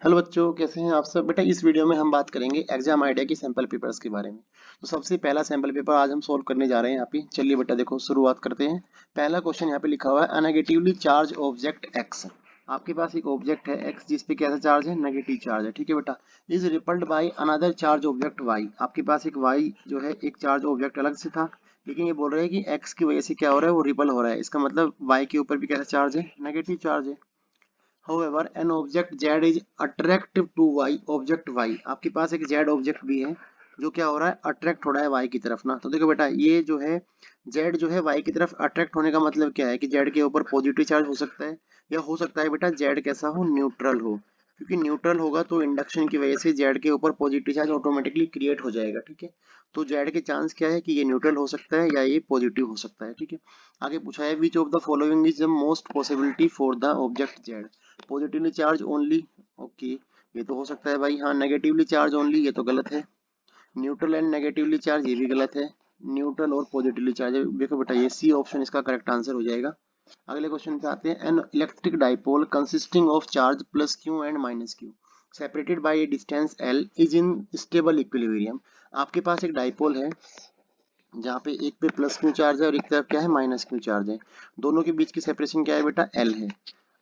Hello बच्चों, कैसे हैं आप सब। बेटा इस वीडियो में हम बात करेंगे एग्जाम आइडिया की सैंपल पेपर्स के बारे में। तो सबसे पहला सैंपल पेपर आज हम सोल्व करने जा रहे हैं यहाँ पे। चलिए बेटा देखो शुरुआत करते हैं। पहला क्वेश्चन यहाँ पे लिखा हुआ है अ नेगेटिवली चार्ज ऑब्जेक्ट एक्स। आपके पास एक ऑब्जेक्ट है एक्स जिस पे कैसा चार्ज है, नेगेटिव चार्ज है, ठीक है बेटा। Is repelled by another charge object Y. आपके पास एक वाई जो है एक चार्ज ऑब्जेक्ट अलग से था, लेकिन ये बोल रहे हैं कि एक्स की वजह से क्या हो रहा है, वो रिपल हो रहा है। इसका मतलब वाई के ऊपर भी कैसा चार्ज है, नेगेटिव चार्ज है। However, an object Z is attractive to Y, object Y। आपके पास एक Z ऑब्जेक्ट भी है जो क्या हो रहा है, अट्रैक्ट हो रहा है Y की तरफ ना। तो देखो बेटा ये जो है Z जो है Y की तरफ अट्रैक्ट होने का मतलब क्या है कि Z के ऊपर पॉजिटिव चार्ज हो सकता है, या हो सकता है बेटा Z कैसा हो, न्यूट्रल हो। क्योंकि न्यूट्रल होगा तो इंडक्शन की वजह से Z के ऊपर पॉजिटिव चार्ज ऑटोमेटिकली क्रिएट हो जाएगा, ठीक है। तो Z के चांस क्या है कि ये न्यूट्रल हो सकता है या ये पॉजिटिव हो सकता है, ठीक है। आगे पूछा है which of the following is the most possibility for the object Z। Positively charge only, okay, ये तो हो सकता है भाई। हाँ, नेगेटिवली चार्ज ओनली, ये तो गलत है। न्यूट्रल एंड नेगेटिवली चार्ज, ये भी गलत है। न्यूट्रल और पॉजिटिवली चार्ज, देखो बेटा ये सी ऑप्शन इसका करेक्ट आंसर हो जाएगा। अगले क्वेश्चन पे आते हैं। An electric dipole consisting of charge plus Q and minus Q separated by A distance L is in stable equilibrium. आपके पास एक डाइपोल है जहाँ पे एक पे प्लस क्यू चार्ज है और एक तरफ क्या है, माइनस क्यू चार्ज है। दोनों के बीच की सेपरेशन क्या है बेटा, एल है।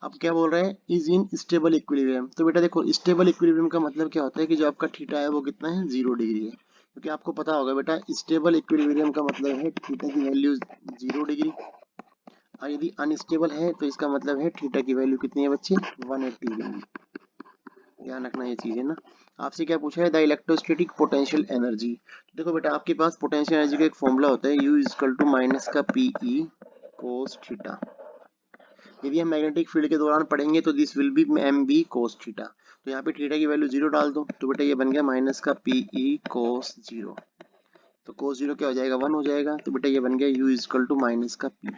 अब क्या बोल रहे हैं, इज इन स्टेबल इक्विलिब्रियम। तो बेटा देखो स्टेबल इक्विलिब्रियम का मतलब क्या होता है कि जो आपका थीटा है वो कितना है, 0 डिग्री है। क्योंकि आपको पता होगा बेटा स्टेबल इक्विलिब्रियम का मतलब है थीटा की वैल्यू 0 डिग्री, और यदि अनस्टेबल है तो इसका मतलब है थीटा की वैल्यू कितनी है बच्चे, 180 डिग्री। ध्यान रखना ये चीज है ना। आपसे क्या पूछा है, द इलेक्ट्रोस्टैटिक पोटेंशियल एनर्जी। तो देखो बेटा आपके पास पोटेंशियल एनर्जी का एक फॉर्मूला होता है, U इक्वल टू माइनस का पीई कोस थीटा। यदि हम मैग्नेटिक फील्ड के दौरान पढ़ेंगे तो this will be M B cos theta. तो यहाँ पे थीटा की वैल्यू 0 डाल दो तो बेटा ये बन गया माइनस का पीई कोस 0। तो कोस 0 क्या हो जाएगा, 1 हो जाएगा। तो बेटा ये बन गया U इक्वल टू माइनस का पी।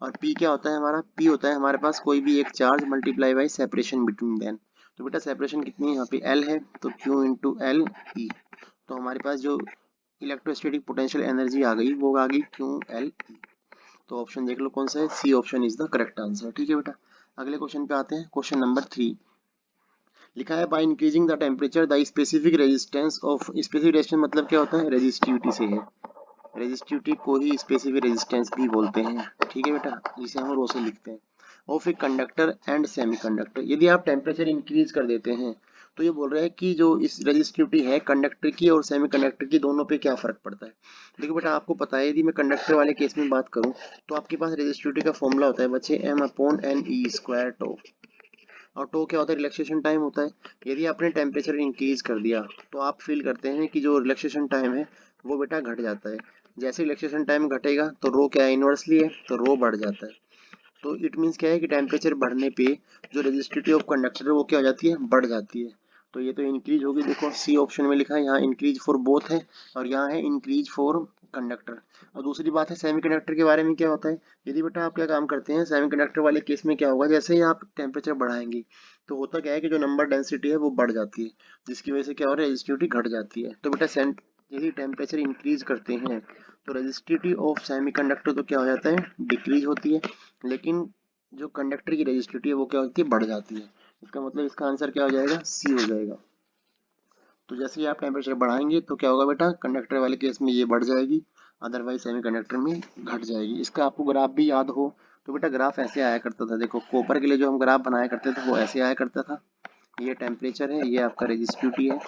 और P क्या होता है हमारा, P होता है हमारे पास कोई भी एक charge multiply by separation between them. तो बेटा सेपरेशन कितनी है यहाँ पे, L है, तो Q इंटू एल ई। तो हमारे पास जो इलेक्ट्रोस्टैटिक पोटेंशियल एनर्जी आ गई वो आ गई Q L E। तो ऑप्शन देख लो कौन सा है, C option is the correct answer, ठीक है बेटा। अगले क्वेश्चन पे आते हैं। क्वेश्चन नंबर 3 लिखा है by increasing the temperature the specific resistance of. Specific resistance मतलब क्या होता है, रेजिस्टिविटी से है। रेजिस्टिविटी को ही स्पेसिफिक रेजिस्टेंस भी बोलते हैं, ठीक है बेटा, जिसे हम रो से लिखते हैं। Of a conductor and semiconductor, यदि आप टेम्परेचर इंक्रीज कर देते हैं तो ये बोल रहे हैं कि जो इस रेजिस्टिविटी है कंडक्टर की और सेमीकंडक्टर की, दोनों पे क्या फर्क पड़ता है। देखो बेटा आपको पता है यदि मैं कंडक्टर वाले केस में बात करूं तो आपके पास रेजिस्टिविटी का फॉर्मूला होता है बच्चे, M upon N E square tau. और टो क्या होता है, रिलैक्सेशन टाइम होता है। यदि आपने टेम्परेचर इंक्रीज कर दिया तो आप फील करते हैं कि जो रिलैक्सेशन टाइम है वो बेटा घट जाता है। जैसे रिलैक्सेशन टाइम घटेगा तो रो क्या है, इनवर्सली है, तो रो बढ़ जाता है। तो इट मीन्स क्या है कि टेम्परेचर बढ़ने पे जो रेजिस्टिविटी ऑफ कंडक्टर है वो क्या हो जाती है, बढ़ जाती है। तो ये तो इंक्रीज होगी, देखो सी ऑप्शन में लिखा है, यहाँ इंक्रीज फॉर बोथ है और यहाँ है इंक्रीज फॉर कंडक्टर। और दूसरी बात है सेमीकंडक्टर के बारे में क्या होता है। यदि बेटा आप क्या काम करते हैं, सेमीकंडक्टर वाले केस में क्या होगा, जैसे ही आप टेम्परेचर बढ़ाएंगे तो होता क्या है कि जो नंबर डेंसिटी है वो बढ़ जाती है, जिसकी वजह से क्या हो रहा है, रेजिस्टिविटी घट जाती है। तो बेटा यदि टेम्परेचर इंक्रीज करते हैं तो रेजिस्टिविटी ऑफ सेमीकंडक्टर तो क्या हो जाता है, डिक्रीज होती है। लेकिन जो कंडक्टर की रेजिस्टिविटी है वो क्या होती है, बढ़ जाती है। इसका मतलब इसका आंसर क्या हो जाएगा, सी हो जाएगा। तो जैसे ही आप टेम्परेचर बढ़ाएंगे तो क्या होगा बेटा, कंडक्टर वाले केस में ये बढ़ जाएगी, अदरवाइज सेमीकंडक्टर में घट जाएगी। इसका आपको ग्राफ भी याद हो तो बेटा ग्राफ ऐसे आया करता था। देखो कॉपर के लिए जो हम ग्राफ बनाया करते थे वो ऐसे आया करता था। ये टेम्परेचर है, ये आपका रेजिस्टिविटी है।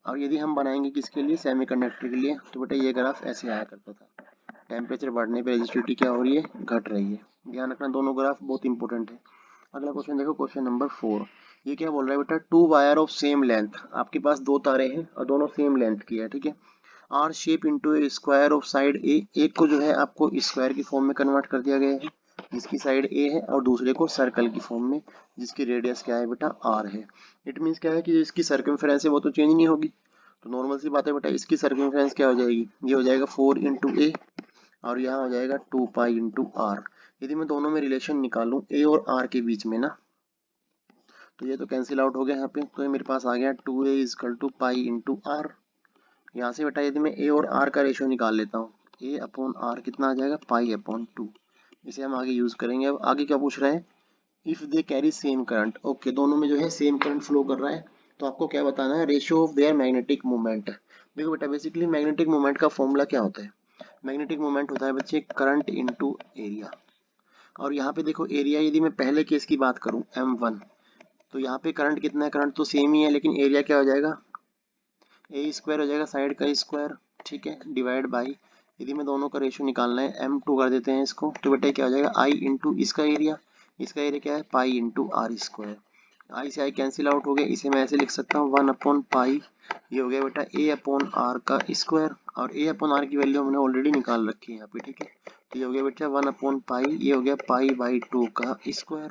और यदि हम बनाएंगे किसके लिए, सेमीकंडक्टर के लिए, तो बेटा ये ग्राफ ऐसे आया करता था। टेम्परेचर बढ़ने पे रेजिस्टिविटी क्या हो रही है, घट रही है। ध्यान रखना दोनों ग्राफ बहुत इंपॉर्टेंट है। अगला क्वेश्चन देखो, क्वेश्चन नंबर 4। ये क्या बोल रहा है बेटा, two wire of same length. आपके पास दो तारे हैं और दोनों सेम लेंथ की है, ठीक है। R shape into a square of side A. एक को जो है आपको स्क्वायर की फॉर्म में कन्वर्ट कर दिया गया है जिसकी साइड ए है, और दूसरे को सर्कल की फॉर्म में जिसकी रेडियस क्या है बेटा, आर है। इट मीन्स क्या है कि जो इसकी सर्कमफेरेंस है वो तो चेंज नहीं होगी। तो नॉर्मल सी बात है बेटा, इसकी सर्कमफेरेंस क्या हो जाएगी, ये हो जाएगा 4 इंटू ए, और यहाँ हो जाएगा 2 पाई इंटू आर। यदि मैं दोनों में रिलेशन निकालूं ए और आर के बीच में ना, तो ये तो कैंसिल आउट हो गया यहाँ पे। तो ये मेरे पास आ गया 2a is equal to pi into R. यहाँ से बेटा यदि मैं ए और आर का रेशियो निकाल लेता हूँ, ए अपॉन आर कितना आ जाएगा, पाई अपॉन 2। इसे हम आगे यूज करेंगे। अब आगे क्या पूछ रहे हैं, if they carry same current. Okay, दोनों में जो है सेम करंट फ्लो कर रहा है तो आपको क्या बताना है, ratio of their magnetic moment. देखो बेटा बेसिकली मैग्नेटिक मोमेंट का फॉर्मूला क्या होता है, मैग्नेटिक मोमेंट होता है बच्चे करंट इनटू एरिया। और यहाँ पे देखो एरिया यदि मैं पहले केस की बात करूँ m1, तो यहाँ पे करंट कितना है, करंट तो सेम ही है लेकिन एरिया क्या हो जाएगा, ए स्क्वायर हो जाएगा साइड का स्क्वायर, ठीक है, डिवाइड बाई, यदि मैं दोनों का रेशियो निकालना है m2 कर देते हैं इसको, तो बेटा क्या हो जाएगा आई इंटू इसका एरिया क्या है पाई इंटू आर स्क्वायर। आई से आई कैंसिल आउट हो गया, इसे मैं ऐसे लिख सकता हूँ 1/पाई, ये हो गया बेटा ए अपॉन आर का स्क्वायर, और ए अपॉन आर की वैल्यू हमने ऑलरेडी निकाल रखी है यहाँ पे, ठीक है। तो ये हो गया बेटा 1/पाई, ये हो गया पाई/2 का स्क्वायर,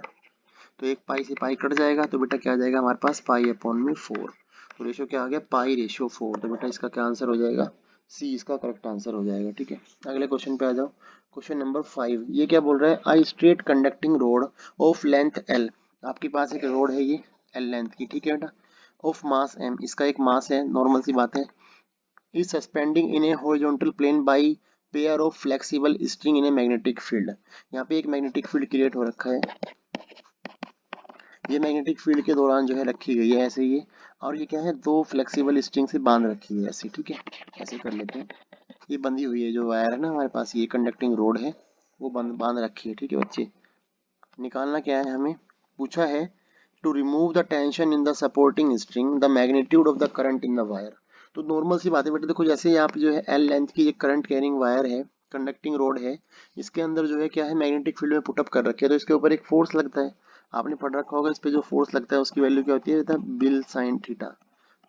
तो एक पाई से पाई कट जाएगा, तो बेटा क्या आ जाएगा हमारे पास पाई/4। तो रेशियो क्या आ गया पाई/4, तो बेटा इसका क्या आंसर हो जाएगा, सी इसका करेक्ट आंसर हो जाएगा, ठीक है। अगले क्वेश्चन पे आ जाओ, क्वेश्चन नंबर 5। ये क्या बोल रहा है, a straight conducting rod of length L, आपके पास एक रोड है ये एल लेंथ की, ठीक है बेटा, ऑफ मास एम, इसका एक मास है, नॉर्मल सी बात है, is suspending in a horizontal plane by pair of flexible string in a magnetic field. यहाँ पे एक मैग्नेटिक फील्ड क्रिएट हो रखा है, ये मैग्नेटिक फील्ड के दौरान जो है रखी गई है ऐसे ये, और ये क्या है दो फ्लेक्सिबल स्ट्रिंग से बांध रखी है ऐसे, ठीक है, ऐसे कर लेते हैं, ये बंधी हुई है जो वायर है ना हमारे पास, ये कंडक्टिंग रोड है वो बांध रखी है, ठीक है बच्चे। निकालना क्या है हमें, पूछा है to remove the tension in the supporting string the magnitude of the current in the wire. तो नॉर्मल सी बात है बेटा, देखो जैसे आप जो है एल लेंथ की करंट कैरिंग वायर है, कंडक्टिंग रोड है, इसके अंदर जो है क्या है मैग्नेटिक फील्ड में पुटअप कर रखे है, तो इसके ऊपर एक फोर्स लगता है, आपने पढ़ रखा होगा, इस पे जो फोर्स लगता है उसकी वैल्यू क्या होती है, बिल साइन थीटा।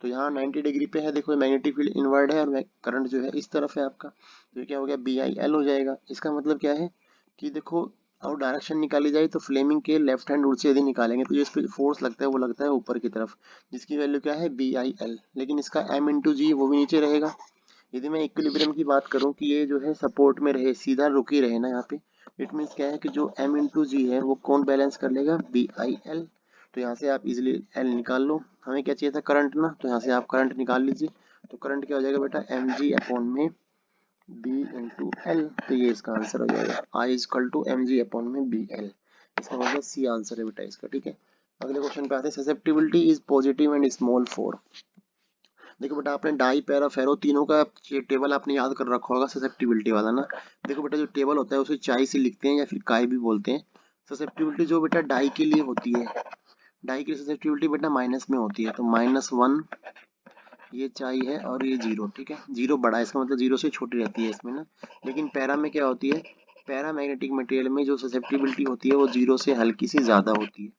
तो यहाँ 90 डिग्री पे है, देखो मैग्नेटिक फील्ड इनवर्ड है और करंट जो है इस तरफ है आपका, तो ये क्या हो गया BIL हो जाएगा। इसका मतलब क्या है कि देखो और डायरेक्शन निकाली जाए तो फ्लेमिंग के लेफ्ट हैंड रूल से यदि निकालेंगे तो जो इस पे फोर्स लगता है वो लगता है ऊपर की तरफ, जिसकी वैल्यू क्या है BIL, लेकिन इसका M/G वो भी नीचे रहेगा। यदि मैं इक्विलिब्रियम की बात करूं कि ये जो है सपोर्ट में रहे, सीधा रुकी रहे ना यहाँ पे, इट मीन्स क्या है कि जो M/G है वो कौन बैलेंस कर लेगा, BIL। तो यहाँ से आप इजिली L निकाल लो, हमें क्या चाहिए था करंट ना, तो यहाँ से आप करंट निकाल लीजिए, तो करंट क्या हो जाएगा बेटा mg/में B/L, तो ये इसका आंसर हो जाएगा I = mg/BL, इसका मतलब सी आंसर है बेटा इसका, ठीक है। अगले क्वेश्चन पे आते हैं, susceptibility is positive and small for. देखो बेटा आपने डाई पैरा फेरो तीनों का टेबल आपने याद कर रखा होगा ससेप्टिबिलिटी वाला ना। देखो बेटा जो टेबल होता है उसे चाई से लिखते हैं या फिर काय भी बोलते हैं। ससेप्टिबिलिटी जो बेटा डाई के लिए होती है, डाई की ससेप्टिबिलिटी बेटा माइनस में होती है, तो -1 ये चाई है और ये 0, ठीक है, 0 बड़ा है, इसका मतलब 0 से छोटी रहती है इसमें ना। लेकिन पैरा में क्या होती है, पैरा मैग्नेटिक मटेरियल में जो ससेप्टिबिलिटी होती है वो 0 से हल्की सी ज्यादा होती है,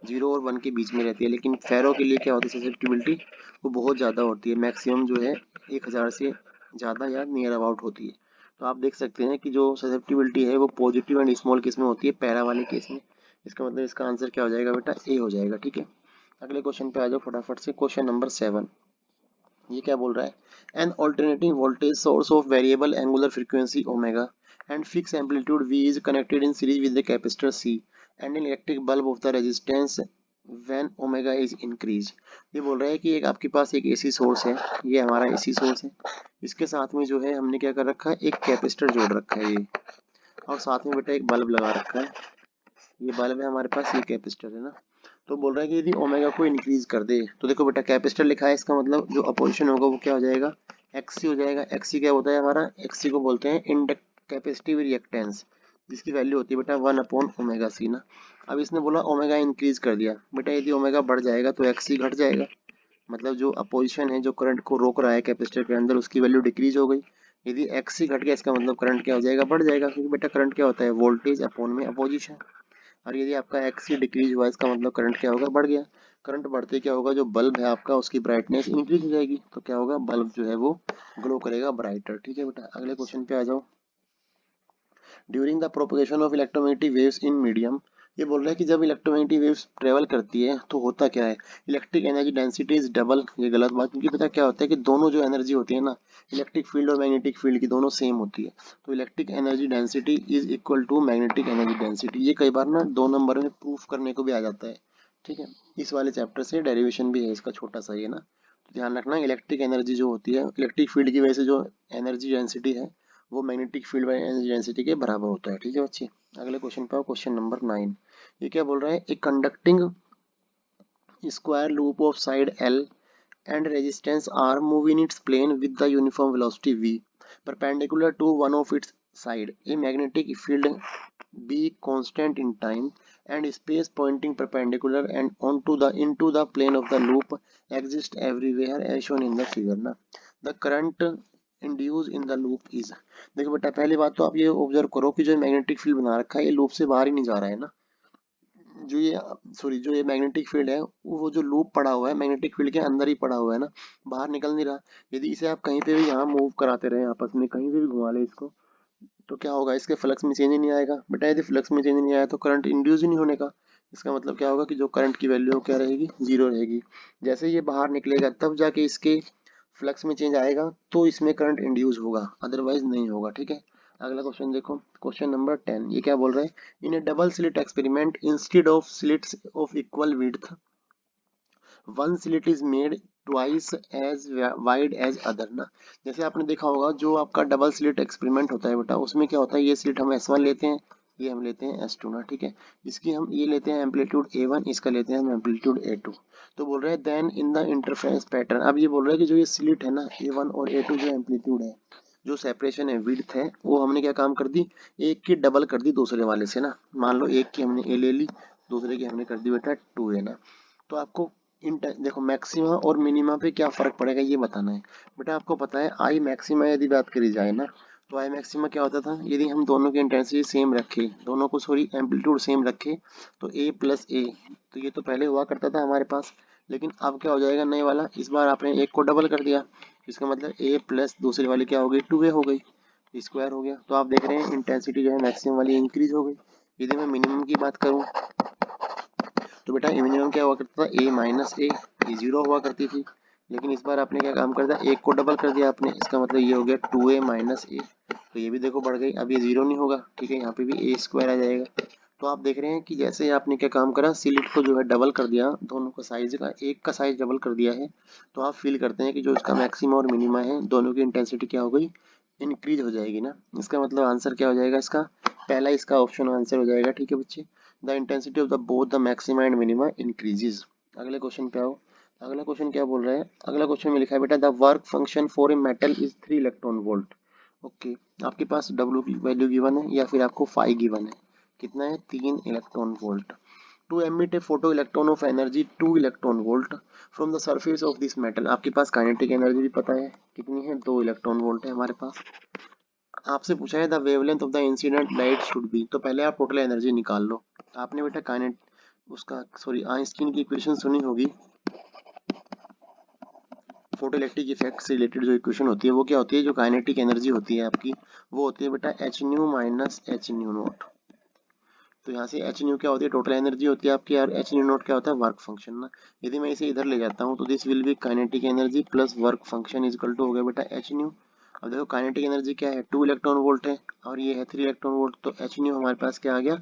0 और 1 के बीच में रहती है। लेकिन फेरो के लिए क्या होती है ससेप्टिबिलिटी, वो बहुत ज़्यादा होती है, मैक्सिमम जो है 1000 से ज़्यादा या नियर अबाउट होती है। तो आप देख सकते हैं कि जो ससेप्टिबिलिटी है वो पॉजिटिव एंड स्मॉल केस में होती है, पैरा वाले केस में। इसका मतलब इसका आंसर क्या हो जाएगा बेटा, ए हो जाएगा, ठीक है। अगले क्वेश्चन पे आ जाओ फटाफट से, क्वेश्चन नंबर 7। ये क्या बोल रहा है, an alternating voltage source of variable angular frequency omega and fix amplitude V is connected in series with the capacitor C and an electric bulb of the resistance when omega is increased। ये बोल रहा है कि एक आपके पास एक AC source है, ये हमारा AC सोर्स है, इसके साथ में जो है हमने क्या कर रखा है, एक कैपेसिटर जोड़ रखा है ये, और साथ में बेटा एक बल्ब लगा रखा है, ये बल्ब है हमारे पास, ये कैपेसिटर है ना। तो बोल रहा है कि यदि ओमेगा को इंक्रीज कर दे, तो देखो बेटा कैपेसिटर लिखा है, इसका मतलब जो अपोजिशन होगा वो क्या हो जाएगा, XC हो जाएगा। XC क्या होता है हमारा, XC को बोलते हैं इंडक्ट कैपेसिटिव रिएक्टेंस, जिसकी वैल्यू होती है बेटा 1/ओमेगा C ना। अब इसने बोला ओमेगा इंक्रीज कर दिया, बेटा यदि ओमेगा बढ़ जाएगा तो XC घट जाएगा, मतलब जो अपोजिशन है जो करंट को रोक रहा है कैपेसिटर के अंदर उसकी वैल्यू डिक्रीज हो गई। यदि XC घट गया इसका मतलब करंट क्या हो जाएगा, बढ़ जाएगा, क्योंकि बेटा करंट क्या होता है वोल्टेज अपॉन में अपोजिशन। और यदि आपका XC डिक्रीज हुआ इसका मतलब करंट क्या होगा, बढ़ गया। करंट बढ़ते क्या होगा, जो बल्ब है आपका उसकी ब्राइटनेस इंक्रीज हो जाएगी, तो क्या होगा बल्ब जो है वो ग्लो करेगा ब्राइटर, ठीक है बेटा। अगले क्वेश्चन पे आ जाओ, during the propagation of electromagnetic waves in medium. ये बोल रहा है कि जब इलेक्ट्रोमैग्नेटिक वेव्स ट्रेवल करती है तो होता क्या है, electric energy density is double. ये गलत बात, क्योंकि पता क्या होता है कि दोनों जो एनर्जी होती है ना, इलेक्ट्रिक फील्ड और मैग्नेटिक फील्ड की दोनों सेम होती है, तो electric energy density is equal to magnetic energy density. ये कई बार ना 2 नंबर में प्रूफ करने को भी आ जाता है, ठीक है, इस वाले चैप्टर से डेरिवेशन भी है इसका छोटा सा ये ना। तो ध्यान रखना इलेक्ट्रिक एनर्जी जो होती है, इलेक्ट्रिक फील्ड की वजह से जो एनर्जी डेंसिटी है वो magnetic field by energy density के बराबर होता है, ठीक है बच्चे। अगले क्वेश्चन पे आओ, क्वेश्चन नंबर 9। ये क्या बोल रहा है, a conducting square loop of side L and resistance R move in its plane with the uniform velocity V perpendicular to one of its side. A magnetic field B constant in time and space pointing perpendicular and onto the into the plane of the loop exists everywhere as shown in the figure ना. The current induced in the loop is, देखो बेटा पहली बात तो आप ये observe करो कि जो मैग्नेटिक फील्ड बना रखा है ये लूप से बाहर ही नहीं जा रहा है ना, जो ये मैग्नेटिक फील्ड है वो जो लूप पड़ा हुआ है मैग्नेटिक फील्ड के अंदर ही पड़ा हुआ है ना, बाहर निकल नहीं रहा। यदि इसे आप कहीं पे भी यहाँ मूव कराते रहे आपस में कहीं पे भी घुमा ले इसको तो क्या होगा, इसके फ्लक्स में चेंज ही नहीं आएगा बेटा। यदि फ्लक्स में चेंज नहीं आया तो करंट इंड्यूस ही नहीं होने का। इसका मतलब क्या होगा कि जो करंट की वैल्यू क्या रहेगी, जीरो रहेगी। जैसे ये बाहर निकलेगा तब जाके इसके फ्लक्स में चेंज आएगा तो इसमें करंट इंड्यूस होगा, अदरवाइज नहीं होगा। ठीक है, अगला क्वेश्चन देखो, क्वेश्चन नंबर 10। ये क्या बोल रहा है, in a double slit experiment instead of slits of equal width one slit is made twice as wide as other ना। जैसे आपने देखा होगा जो आपका डबल स्लिट एक्सपेरिमेंट होता है बेटा उसमें क्या होता है, ये स्लिट हम S1 लेते हैं, ये हम लेते हैं S2 ना। ठीक है, इसकी हम ये लेते हैं एम्पलीट्यूड A1, इसका लेते हैं हम एम्पलीट्यूड A2। तो बोल रहे हैं then in the interference pattern, अब ये बोल रहे हैं कि जो ये स्लिट है ना A1 और A2 जो एम्पलीट्यूड है जो सेपरेशन है विड्थ है वो हमने क्या काम कर दी, एक की डबल कर दी दूसरे वाले से ना। मान लो एक की हमने A ले ली, दूसरे की हमने कर दी बेटा 2A ना। तो आपको देखो मैक्सिमा और मिनिमा पे क्या फर्क पड़ेगा ये बताना है बेटा। आपको पता है आई मैक्सिमा यदि बात करी जाए ना तो आई मैक्सिमा क्या होता था, यदि हम दोनों की इंटेंसिटी सेम रखे, दोनों को सॉरी एम्पलीट्यूड सेम रखे तो A प्लस ए, तो ये तो पहले हुआ करता था हमारे पास, लेकिन अब क्या हो जाएगा नए वाला, इस बार आपने एक को डबल कर दिया, इसका मतलब A प्लस दूसरी वाली क्या हो गई 2A हो गई, स्क्वायर हो गया। तो आप देख रहे हैं इंटेंसिटी जो है मैक्सिमम वाली इंक्रीज हो गई। यदि मैं मिनिमम की बात करूँ तो बेटा मिनिमम क्या हुआ करता था, ए माइनस ए, ये जीरो हुआ करती थी, लेकिन इस बार आपने क्या काम कर दिया, एक को डबल कर दिया आपने, इसका मतलब ये हो गया 2A माइनस ए, तो ये भी देखो बढ़ गई, अब ये जीरो नहीं होगा। ठीक है, यहाँ पे भी ए स्क्वायर आ जाएगा। तो आप देख रहे हैं कि जैसे ही आपने क्या काम करा, स्लिट को जो है डबल कर दिया, दोनों का साइज का एक का साइज डबल कर दिया है, तो आप फील करते हैं कि जो इसका मैक्सिमा और मिनिमा है दोनों की इंटेंसिटी क्या हो गई, इंक्रीज हो जाएगी ना। इसका मतलब आंसर क्या हो जाएगा इसका, पहला इसका ऑप्शन आंसर हो जाएगा। ठीक है बच्चे, the intensity of the both the maxima and minima increases. अगले क्वेश्चन पे आओ, अगला क्वेश्चन क्या बोल रहा है, अगला क्वेश्चन में लिखा है बेटा the work function for a metal is 3 electron volt. Okay, आपके पास W की वैल्यू गिवन है या फिर आपको फाई गिवन है, कितना है 3 electron volt. To emit a photo electron of energy 2 electron volt from the surface of this metal, आपके पास काइनेटिक एनर्जी भी पता है कितनी है, 2 इलेक्ट्रॉन वोल्ट है हमारे पास। आपसे पूछा है the wavelength of the incident light should be, तो पहले आप टोटल एनर्जी निकाल लो। आपने बेटा काइनेट उसका सॉरी आइंस्टीन की इक्वेशन सुनी होगी, फोटो इलेक्ट्रिक इफेक्ट से रिलेटेड जो इक्वेशन होती है वो क्या होती है, जो काइनेटिक एनर्जी होती है आपकी वो होती है बेटा H new minus H new not. तो यहाँ से एच न्यू क्या होती है, टोटल एनर्जी होती है आपकी, और एच न्यू नॉट क्या होता है, वर्क फंक्शन ना। यदि मैं इसे इधर ले जाता हूँ तो this will be kinetic energy plus work function is equal to हो गया बेटा एच न्यू। अब देखो काइनेटिक एनर्जी क्या है, 2 इलेक्ट्रॉन वोल्ट है और ये है 3 इलेक्ट्रॉन वोल्ट, तो एच न्यू हमारे पास क्या आ गया,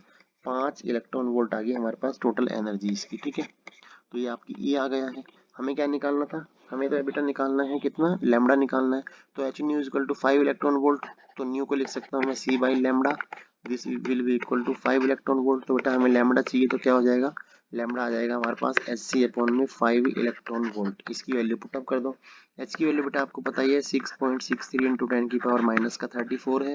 5 इलेक्ट्रॉन वोल्ट आ गया हमारे पास टोटल एनर्जी इसकी। ठीक है, तो ये आपकी ये आ गया है। हमें क्या निकालना था, हमें तो बेटा निकालना है कितना, लैम्डा निकालना है। तो H nu is equal to 5 electron volt, तो न्यू को लिख सकता हूँ मैं C by lambda, this will be equal to 5 electron volt. तो बेटा हमें लैम्डा चाहिए तो क्या हो जाएगा, लैम्डा आ जाएगा हमारे पास एच सी अपॉन में 5 इलेक्ट्रॉन वोल्ट। इसकी वैल्यू पुटअप कर दो, एच की वैल्यू बेटा आपको पता ही है 6.63 इंटू 10 की पावर माइनस का 34 है,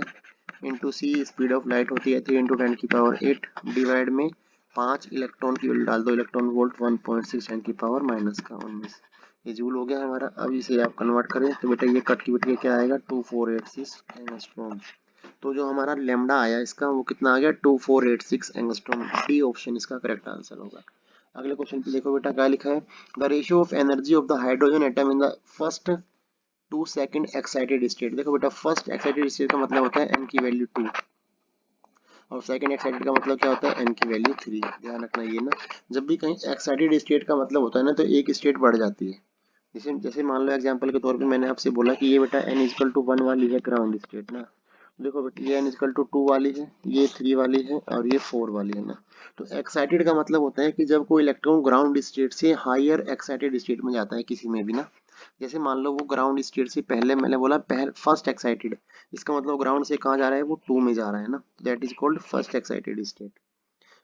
into C speed of light होती है 3 इंटू 10 की पावर 8 डिवाइड में 5 इलेक्ट्रॉन की वैल्यू डाल दो, इलेक्ट्रॉन वोल्ट 1.6 10 की पावर माइनस का 19, ये जूल हो गया हमारा। अब इसे आप कन्वर्ट करें तो बेटा ये कट की बेटा क्या आएगा 2486 एंगस्ट्रॉम। तो जो हमारा लेमडा आया इसका वो कितना आ गया 2486 एंगस्ट्रॉम, डी ऑप्शन इसका करेक्ट आंसर होगा। अगले क्वेश्चन पे देखो बेटा क्या लिखा है, the ratio of energy of the hydrogen atom in the first 2 second excited state. देखो बेटा फर्स्ट एक्साइटेड स्टेट का मतलब होता है n की वैल्यू 2 और सेकंड एक्साइटेड का मतलब क्या होता है n की वैल्यू 3। ध्यान रखना ये ना, जब भी कहीं एक्साइटेड स्टेट का मतलब होता है ना तो एक स्टेट बढ़ जाती है। जैसे जैसे मान लो एग्जांपल के तौर पे मैंने आपसे बोला कि ये बेटा n इक्वल टू 1 वाली है ग्राउंड स्टेट ना, देखो बेटा ये n इक्वल टू 2 वाली है, ये 3 वाली है और ये 4 वाली है ना। तो एक्साइटेड का मतलब होता है कि जब कोई इलेक्ट्रॉन ग्राउंड स्टेट से हायर एक्साइटेड स्टेट में जाता है किसी में भी ना, जैसे मान लो वो ग्राउंड स्टेट से पहले मैंने बोला फर्स्ट एक्साइटेड, इसका मतलब ग्राउंड से कहाँ जा रहा है, वो 2 में जा रहा है ना, that is called first excited state.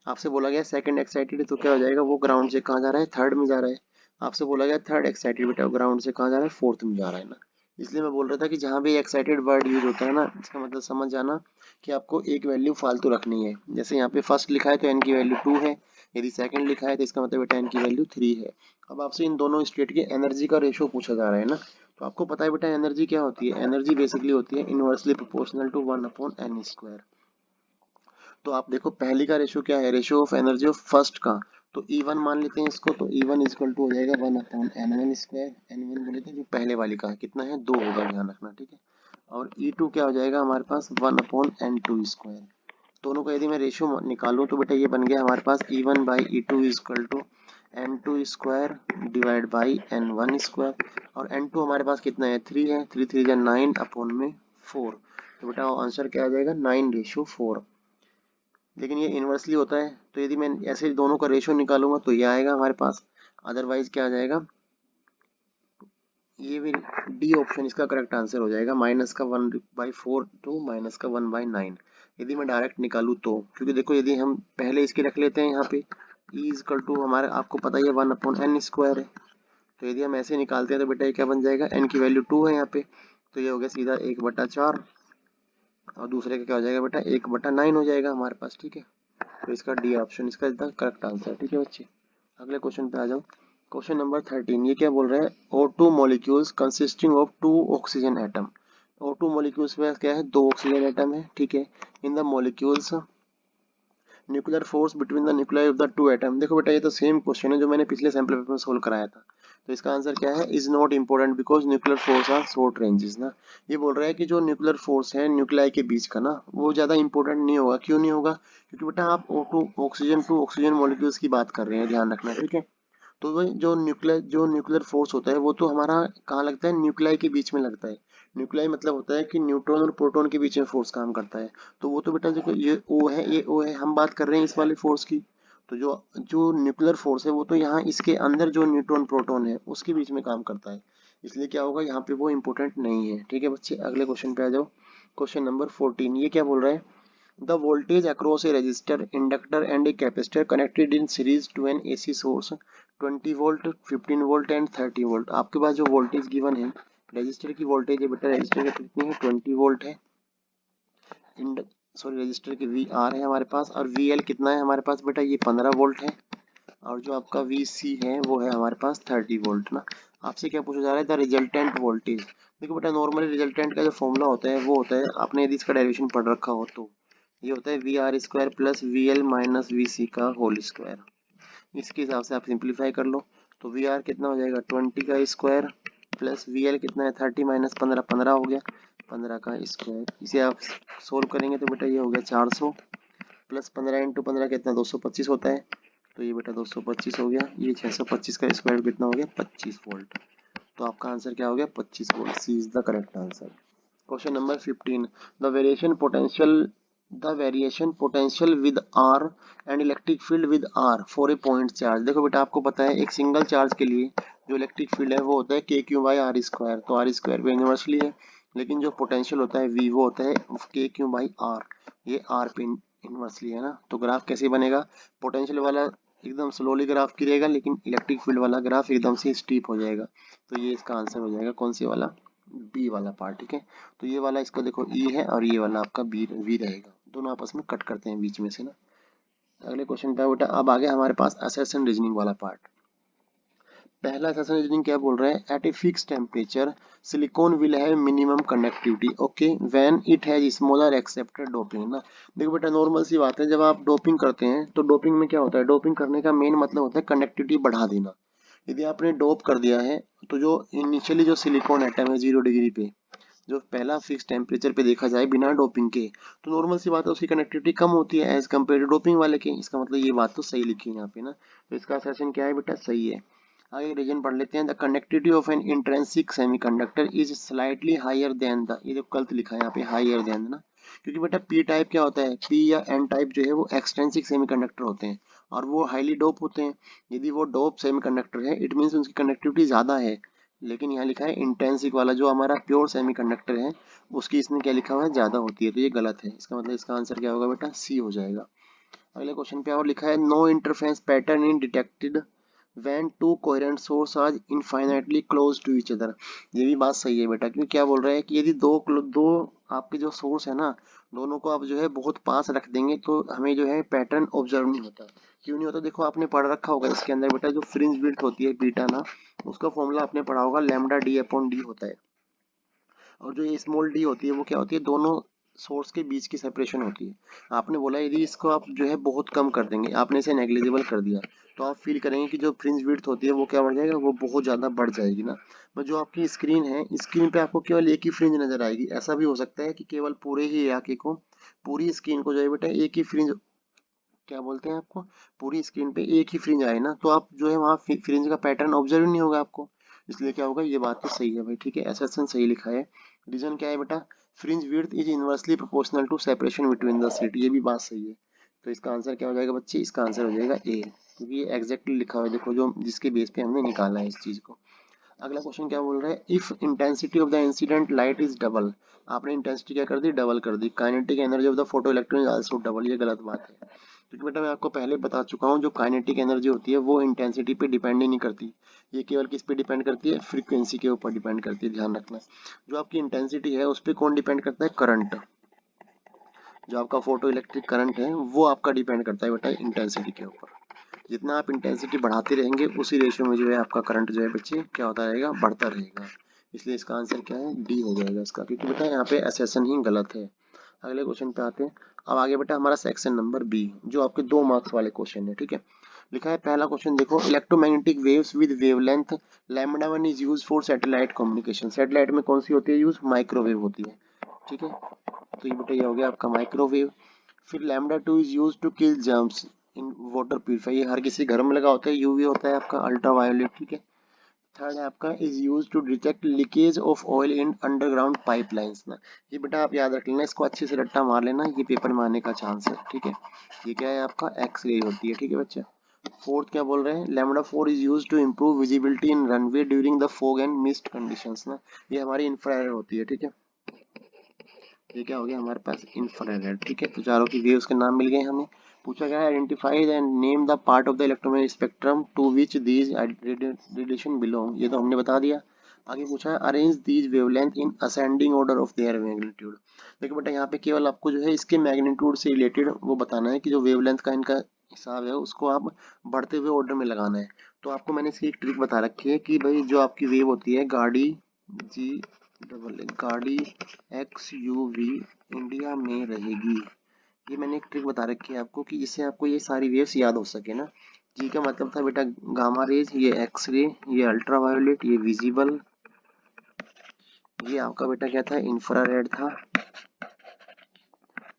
आपसे बोला गया सेकंड एक्साइटेड तो क्या हो जाएगा, वो ग्राउंड से कहाँ जा रहा है, थर्ड में जा रहा है। आपसे बोला गया थर्ड एक्साइटेड, बेटा ग्राउंड से कहाँ जा रहा है, फोर्थ में जा रहा है ना। इसलिए मैं बोल रहा था कि जहाँ भी एक्साइटेड वर्ड यूज होता है ना, इसका मतलब समझ जाना कि आपको एक वैल्यू फालतू रखनी है। जैसे यहाँ पे फर्स्ट लिखा है तो एन की वैल्यू 2 है, यदि सेकंड लिखा है तो इसका मतलब बेटा एन की वैल्यू 3 है। अब आपसे इन दोनों स्टेट की एनर्जी का रेशो पूछा जा रहा है ना, तो आपको पता है बेटा एनर्जी क्या होती है, एनर्जी बेसिकली होती है इनवर्सली प्रोपोर्शनल टू 1/n²। तो आप देखो पहली का रेशियो क्या है, ratio of energy of first का, तो E1 मान लेते हैं इसको, तो E1 इक्वल टू हो जाएगा 1/n1²। n1 बोले तो जो पहले वाली का है कितना है, 2 होगा, ध्यान रखना, ठीक है। और E2 क्या हो जाएगा हमारे पास 1/n2²। दोनों का यदि मैं रेशियो निकालूं तो बेटा ये बन गया हमारे पास E1/E2 equal to n2² divide by n1²। और n2 हमारे पास कितना है, 3 है, 3 3 9/4। तो बेटा आंसर क्या आ जाएगा, 9/4। लेकिन ये इनवर्सली होता है, तो यदि मैं ऐसे दोनों का रेशियो निकालूंगा तो ये आएगा हमारे पास, अदरवाइज क्या आ जाएगा, ये भी डी ऑप्शन इसका करेक्ट आंसर हो जाएगा, -1/4 टू -1/9। यदि मैं डायरेक्ट निकालूं तो, क्योंकि देखो यदि हम पहले इसके रख लेते हैं यहाँ पे E इक्वल टू हमारे, आपको पता ही है 1/n² है, तो यदि हम ऐसे निकालते हैं तो बेटा ये क्या बन जाएगा, n की वैल्यू 2 है यहाँ पे, तो ये हो गया सीधा 1/4, और दूसरे का क्या हो जाएगा बेटा 1/9 हो जाएगा हमारे पास, ठीक है। तो इसका डी ऑप्शन इसका करेक्ट आंसर, ठीक है बच्चे। अगले क्वेश्चन पे आ जाओ। क्वेश्चन नंबर 13, ये क्या बोल रहा है, O2 molecules consisting of 2 oxygen atom. O2 molecules में क्या है, 2 ऑक्सीजन एटम है, ठीक है। In the molecules nuclear force between the nuclear of the two atom. देखो बेटा ये तो सेम क्वेश्चन है जो मैंने पिछले सैम्पल पेपर में सोल्व कराया था। तो इसका आंसर क्या है, is not important because nuclear force are short ranges ना। ये बोल रहा है कि जो न्यूक्लियर फोर्स है न्यूक्लियाई के बीच का ना, वो ज्यादा इंपॉर्टेंट नहीं होगा। क्यों नहीं होगा, क्योंकि बेटा आप O2 oxygen to oxygen molecules की बात कर रहे हैं, ध्यान रखना, ठीक है। तो वो जो न्यूक्लियर फोर्स होता है वो तो हमारा कहाँ लगता है, न्यूक्लियाई के बीच में लगता है। न्यूक्लियाई मतलब होता है कि न्यूट्रॉन और प्रोटॉन के बीच में फोर्स काम करता है। तो वो तो बेटा देखो ये O है, ये O है, हम बात कर रहे हैं इस वाले फोर्स की। तो जो जो न्यूक्लियर फोर्स है वो तो यहाँ इसके अंदर जो न्यूट्रॉन प्रोटॉन है उसके बीच में काम करता है। इसलिए क्या होगा यहाँ पे वो इम्पोर्टेंट नहीं है, ठीक है बच्चे। अगले क्वेश्चन पे आ जाओ। क्वेश्चन नंबर 14, ये क्या बोल रहा है, the voltage across a resistor, inductor and a capacitor connected in series to an AC source 20 volt, 15 volt and 30 volt. आपके पास जो वोल्टेज गिवन है, रजिस्टर की वोल्टेज है बेटा, रजिस्टर की कितनी है, 20 वोल्ट है। रजिस्टर की VR है हमारे पास, और VL कितना है हमारे पास बेटा, ये 15 वोल्ट है। और जो आपका VC है वो है हमारे पास 30 वोल्ट ना। आपसे क्या पूछा जा रहा है, द रिजल्टेंट वोल्टेज। देखो बेटा नॉर्मली रिजल्टेंट का जो फॉर्मूला होता है वो होता है, आपने यदि इसका डेरिवेशन पढ़ रखा हो तो ये होता है VR² plus VL minus VC का होल स्क्वायर। इसके हिसाब से आप सिंप्लीफाई कर लो, तो VR कितना हो जाएगा 20 का स्क्वायर प्लस VL कितना है 30 माइनस 15, 15 हो गया, 15 का स्क्वायर। इसे आप सोल्व करेंगे तो बेटा ये हो गया 400 प्लस 15 इंटू 15 कितना 225 होता है, तो ये बेटा 225 हो गया। ये 625 का स्क्वायर कितना हो गया 25 वोल्ट। तो आपका आंसर क्या हो गया 25 volt, C is the correct answer. Question number 15, the variation potential with R and electric field with R for a point charge. देखो बेटा आपको पता है एक सिंगल चार्ज के लिए जो इलेक्ट्रिक फील्ड है वो होता है KQ/R², तो R² पे यूनिवर्सली है, लेकिन जो पोटेंशियल होता है V वो होता है KQ/R, ये R पे इनवर्सली है ना। तो ग्राफ कैसे बनेगा, पोटेंशियल वाला एकदम स्लोली ग्राफ गिरेगा, लेकिन इलेक्ट्रिक फील्ड वाला ग्राफ एकदम से स्टीप हो जाएगा। तो ये इसका आंसर हो जाएगा कौन सी वाला, बी वाला पार्ट, ठीक है। तो ये वाला इसका देखो ई है और ये वाला आपका बी रहेगा, दोनों आपस में कट करते हैं बीच में से ना। अगले क्वेश्चन पे बेटा अब आगे हमारे पास असर्शन रीजनिंग वाला पार्ट। पहला असर्शन रीजनिंग क्या बोल रहा है, at a fix temperature silicon will have minimum conductivity okay when it has smaller accepted doping ना। देखो बेटा नॉर्मल सी बात है, जब आप डोपिंग करते हैं तो डोपिंग में क्या होता है, डोपिंग करने का मेन मतलब होता है कंडक्टिविटी बढ़ा देना। यदि आपने डोप कर दिया है तो जो इनिशियली जो सिलिकॉन एटम है 0 डिग्री पे, जो पहला फिक्स टेम्परेचर पे देखा जाए बिना डोपिंग के, तो नॉर्मल सी बात है उसकी कनेक्टिविटी कम होती है एज कम्पेयर टू डोपिंग वाले के। इसका मतलब ये बात तो सही लिखी है यहाँ पे ना, तो इसका असर्शन क्या है बेटा, सही है। आगे रीजन पढ़ लेते हैं, the conductivity of an intrinsic semiconductor is slightly higher than the, ये जो गलत लिखा है यहाँ पे हायर देन ना, क्योंकि बेटा पी टाइप क्या होता है, पी या एन टाइप जो है वो एक्सट्रिंसिक सेमीकंडक्टर होते हैं और वो हाईली डोप होते हैं। यदि वो डोप सेमीकंडक्टर है इट मीन्स उनकी कंडक्टिविटी ज्यादा है, लेकिन यहाँ लिखा है इंटेंसिक वाला जो हमारा प्योर सेमीकंडक्टर है उसकी इसमें क्या लिखा हुआ है, ज्यादा होती है, तो ये गलत है। इसका मतलब इसका आंसर क्या होगा बेटा, सी हो जाएगा। अगले क्वेश्चन पे और लिखा है no interference pattern in detected when two coherent source are infinitely close to each other। ये भी बात सही है बेटा, क्योंकि क्या बोल रहा है कि यदि दो आपके जो सोर्स है ना, दोनों को आप जो है बहुत पास रख देंगे तो हमें जो है पैटर्न ऑब्जर्व नहीं होता। क्यों नहीं होता? देखो आपने पढ़ रखा होगा इसके अंदर बेटा, जो फ्रिंज विड्थ होती है बीटा ना, उसका फॉर्मूला आपने पढ़ा होगा, लैम्डा डी अपॉन डी होता है। और जो ये स्मॉल डी होती है वो क्या होती है? दोनों सोर्स के बीच की सेपरेशन होती है। आपने बोला यदि इसको आप जो है बहुत कम कर देंगे, आपने इसे नेग्लिजिबल कर दिया, तो आप फील करेंगे कि जो फ्रिंज विड्थ होती है वो क्या बढ़ जाएगा? वो बहुत ज़्यादा बढ़ जाएगी ना। पर जो आपकी स्क्रीन है, स्क्रीन पे आपको केवल एक ही फ्रिंज नजर आएगी। ऐसा भी हो सकता है कि केवल पूरे ही इलाके को, पूरी स्क्रीन को जो है बेटा एक ही फ्रिंज, क्या बोलते हैं आपको, पूरी स्क्रीन पे एक ही फ्रिंज आए ना, तो आप जो है वहाँ फ्रिंज का पैटर्न ऑब्जर्व नहीं होगा आपको। इसलिए क्या होगा? ये बात तो सही है भाई, ठीक है, एसएसएन सही लिखा है। रीजन क्या है बेटा? Fringe width is inversely proportional to separation between the seat. ये भी बात सही है। तो इसका आंसर क्या हो जाएगा बच्चे? इसका आंसर हो जाएगा ए, क्योंकि ये एग्जैक्टली लिखा हुआ है, देखो जो जिसके बेस पे हमने निकाला है इस चीज को। अगला क्वेश्चन क्या बोल रहा है? If intensity of the incident light is double. आपने इंटेंसिटी क्या कर दी? डबल कर दी। Kinetic energy of the photo electron is also double. ये गलत बात है, क्योंकि बेटा मैं आपको पहले बता चुका हूँ, जो काइनेटिक एनर्जी होती है वो इंटेंसिटी पे डिपेंड ही नहीं करती। ये केवल किस पे डिपेंड करती है? फ्रीक्वेंसी के ऊपर डिपेंड करती है, ध्यान रखना। जो आपकी इंटेंसिटी है उस पर कौन डिपेंड करता है? करंट। जो आपका फोटो इलेक्ट्रिक करंट है वो आपका डिपेंड करता है बेटा इंटेंसिटी के ऊपर। जितना आप इंटेंसिटी बढ़ाते रहेंगे उसी रेशियो में जो है आपका करंट जो है बच्चे क्या होता रहेगा? बढ़ता रहेगा। इसलिए इसका आंसर क्या है? डी हो जाएगा इसका, क्योंकि बेटा यहाँ पे एसेसन ही गलत है। अगले क्वेश्चन पे आते हैं। अब आगे बेटा हमारा सेक्शन नंबर बी, जो आपके 2 मार्क्स वाले क्वेश्चन है, ठीक है। लिखा है पहला क्वेश्चन देखो, electromagnetic waves with wavelength lambda 1 is used for satellite communication. Satellite में कौन सी होती है यूज? माइक्रोवेव होती है, ठीक है। तो ये बेटा ये हो गया आपका माइक्रोवेव। फिर lambda 2 is used to kill germs in water purifier. ये हर किसी घर में लगा होता है। यूवी होता है आपका अल्ट्रावायोलेट, ठीक है। थर्ड है आपका is use to detect leakage of oil in underground pipelines ना। ये बेटा आप याद रख लेना, इसको अच्छे से रट्टा मार लेना, ये पेपर में आने का चांस है, ठीक है। ये क्या है आपका? एक्स-रे होती है, ठीक है बच्चे। फोर्थ क्या बोल रहे हैं? Lambda 4 is use to improve visibility in runway during the fog and mist conditions ना। ये हमारी इंफ्रारेड होती है, ठीक है। ये क्या हो गया हमारे पास? इंफ्रारेड, ठीक है। तो चारों की वेव्स के नाम मिल गए हमें। पूछा गया है identify and name the part of the electromagnetic spectrum to which these radiation belong. ये तो हमने बता दिया। आगे पूछा है arrange these wavelength in ascending order of their magnitude. देखो बेटा यहाँ पे केवल आपको जो है इसके मैग्नीट्यूड से रिलेटेड वो बताना है कि जो वेवलेंथ का इनका हिसाब है उसको आप बढ़ते हुए ऑर्डर में लगाना है। तो आपको मैंने इसकी एक ट्रिक बता रखी है कि भाई जो आपकी वेव होती है गाड़ी जी गाड़ी XUV इंडिया में रहेगी। ये मैंने एक ट्रिक बता रखी है आपको कि जिससे आपको ये सारी वेव्स याद हो सके ना। जी का मतलब था बेटा गामा रेज, ये एक्स-रे, ये अल्ट्रावायोलेट, ये विजिबल, ये आपका बेटा क्या था? इंफ्रारेड था,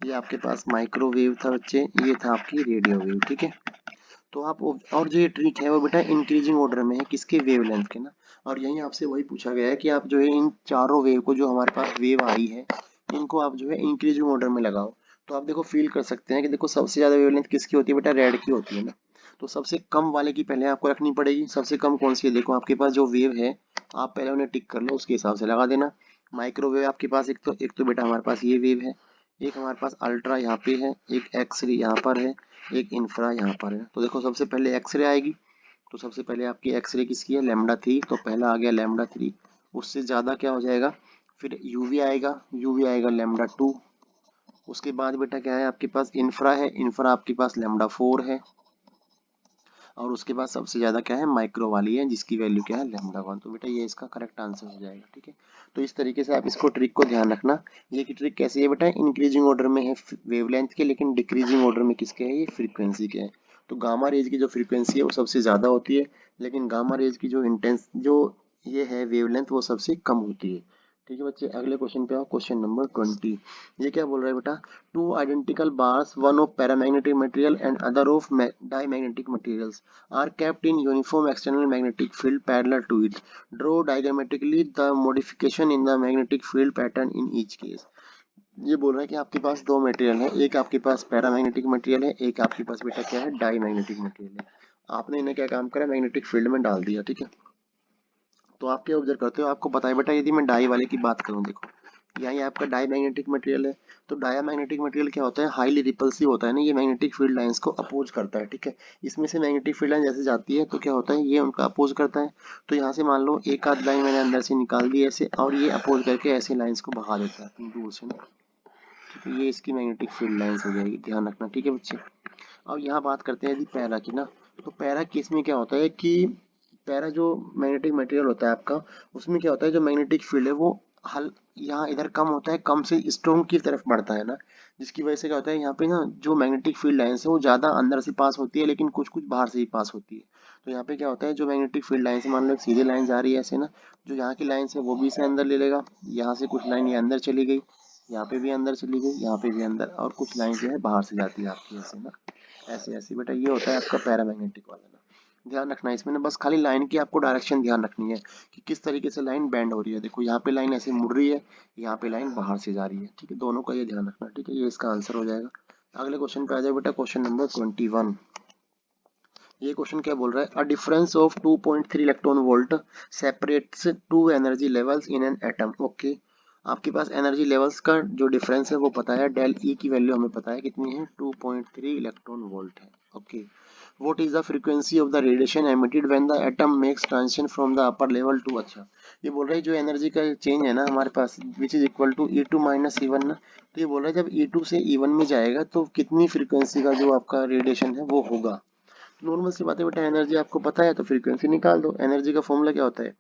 ये आपके पास माइक्रोवेव था बच्चे, ये था आपकी रेडियो वेव, ठीक है। तो आप और जो ये ट्रिक है वो बेटा इंक्रीजिंग ऑर्डर में है, किसके? वेवलेंथ के ना। और यहीं आपसे वही पूछा गया है कि आप जो है इन चारों वेव को, जो हमारे पास वेव आई है, इनको आप जो है इंक्रीजिंग ऑर्डर में लगाओ। तो आप देखो फील कर सकते हैं कि देखो सबसे ज्यादा वेवलेंथ किसकी होती है बेटा? रेड की होती है ना। तो सबसे कम वाले की पहले आपको रखनी पड़ेगी। सबसे कम कौन सी है? देखो आपके पास जो वेव है आप पहले उन्हें टिक कर लो, उसके हिसाब से लगा देना। माइक्रोवेव आपके पास एक तो बेटा हमारे पास ये वेव है, एक हमारे पास अल्ट्रा यहाँ पे है, एक एक्स-रे यहाँ पर है, एक इंफ्रा यहाँ पर है। तो देखो सबसे पहले एक्स-रे आएगी। तो सबसे पहले आपकी एक्स-रे किसकी है? लैम्डा 3। तो पहला आ गया लैम्डा 3। उससे ज्यादा क्या हो जाएगा? फिर यूवी आएगा, यूवी आएगा लैम्डा 2। उसके बाद बेटा क्या है आपके पास? इंफ्रा है, इंफ्रा आपके पास लैम्डा 4 है। और उसके बाद सबसे ज्यादा क्या है? माइक्रो वाली है, जिसकी वैल्यू क्या है? लैम्डा 1। तो बेटा ये इसका करेक्ट आंसर हो जाएगा, ठीक है। तो इस तरीके से आप इसको ट्रिक को ध्यान रखना। ये की ट्रिक कैसी है बेटा? इंक्रीजिंग ऑर्डर में है वेवलेंथ के, लेकिन डिक्रीजिंग ऑर्डर में किसके है? ये फ्रीक्वेंसी के है। तो गामा रेज की जो फ्रीक्वेंसी है वो सबसे ज्यादा होती है, लेकिन गामा रेज की जो ये है वेवलेंथ वो सबसे कम होती है, ठीक है बच्चे। अगले क्वेश्चन पे आओ, क्वेश्चन नंबर 20। ये क्या बोल रहा है बेटा? Two identical bars, one of paramagnetic material and other of diamagnetic materials are kept in uniform external magnetic field parallel to it. Draw diagrammatically the modification in the magnetic field pattern in each case. ये बोल रहा है कि आपके पास दो material है, एक आपके पास पैरामैग्नेटिक मटेरियल है, एक आपके पास बेटा क्या है? डाई मैग्नेटिक मटेरियल है। आपने इन्हें क्या काम करा? मैग्नेटिक फील्ड में डाल दिया, ठीक है। तो आप क्या ऑब्जर्व करते हो? आपको पता है बेटा यदि मैं डाई वाले की बात करूं, देखो यहाँ ये आपका डायमैग्नेटिक मटेरियल है। तो डायमैग्नेटिक मटेरियल क्या होता है, हाईली रिपल्सिव होता है ना, ये मैग्नेटिक फील्ड लाइंस को अपोज करता है, ठीक है। इसमें से मैग्नेटिक फील्ड लाइन जैसे जाती है तो क्या होता है, ये उनका अपोज करता है। तो यहाँ से मान लो एक आध लाइन मैंने अंदर से निकाल दी ऐसे, और ये अपोज करके ऐसे लाइंस को भगा देता है दूर से ना, ठीक है। ये इसकी मैग्नेटिक फील्ड लाइंस हो जाएगी, ध्यान रखना, ठीक है बच्चे। अब यहाँ बात करते हैं यदि पैरा की ना, तो पैरा केस में क्या होता है कि पैरा जो मैग्नेटिक मटेरियल होता है आपका, उसमें क्या होता है, जो मैग्नेटिक फील्ड है वो हल यहाँ इधर कम होता है, कम से स्ट्रोंग की तरफ बढ़ता है ना, जिसकी वजह से क्या होता है यहाँ पे ना जो मैग्नेटिक फील्ड लाइंस है वो ज़्यादा अंदर से पास होती है, लेकिन कुछ कुछ बाहर से ही पास होती है। तो यहाँ पे क्या होता है, जो मैग्नेटिक फील्ड लाइन से मान लो एक सीधी लाइन जा रही है ऐसे ना, जो यहाँ की लाइन है वो भी इसे अंदर ले लेगा, यहाँ से कुछ लाइन ये अंदर चली गई, यहाँ पे भी अंदर चली गई, यहाँ पे भी अंदर, और कुछ लाइन जो है बाहर से जाती है आपकी ऐसे ना, ऐसे ऐसे बेटा, ये होता है आपका पैरामैग्नेटिक वाला ना। ध्यान रखना है इसमें ना, बस खाली लाइन की आपको डायरेक्शन ध्यान रखनी है कि किस तरीके से लाइन बेंड हो रही है। देखो यहाँ पे लाइन ऐसे मुड़ रही है, यहाँ पे लाइन बाहर से जा रही है, ठीक है, दोनों का ये ध्यान रखना, ठीक है। ये इसका आंसर हो जाएगा। अगले क्वेश्चन पे आ जाए बेटा, क्वेश्चन नंबर 21। ये क्वेश्चन क्या बोल रहा है, a difference of 2.3 electron volt separates two energy levels in an atom. Okay, आपके पास एनर्जी लेवल्स का जो डिफरेंस है वो पता है, डेल ई की वैल्यू हमें पता है कितनी है, 2.3 इलेक्ट्रॉन वोल्ट है। Okay, what is the frequency of the radiation emitted when the atom makes transition from the upper level to, अच्छा ये बोल रहा है जो एनर्जी का चेंज है ना हमारे पास which is equal to E2 minus E1 ना, तो ये बोल रहा है जब E2 से E1 में जाएगा तो कितनी फ्रीक्वेंसी का जो आपका रेडिएशन है वो होगा। नॉर्मल सी बात है बेटा, एनर्जी आपको पता है तो फ्रीक्वेंसी निकाल दो। एनर्जी का फॉर्मूला क्या होता है,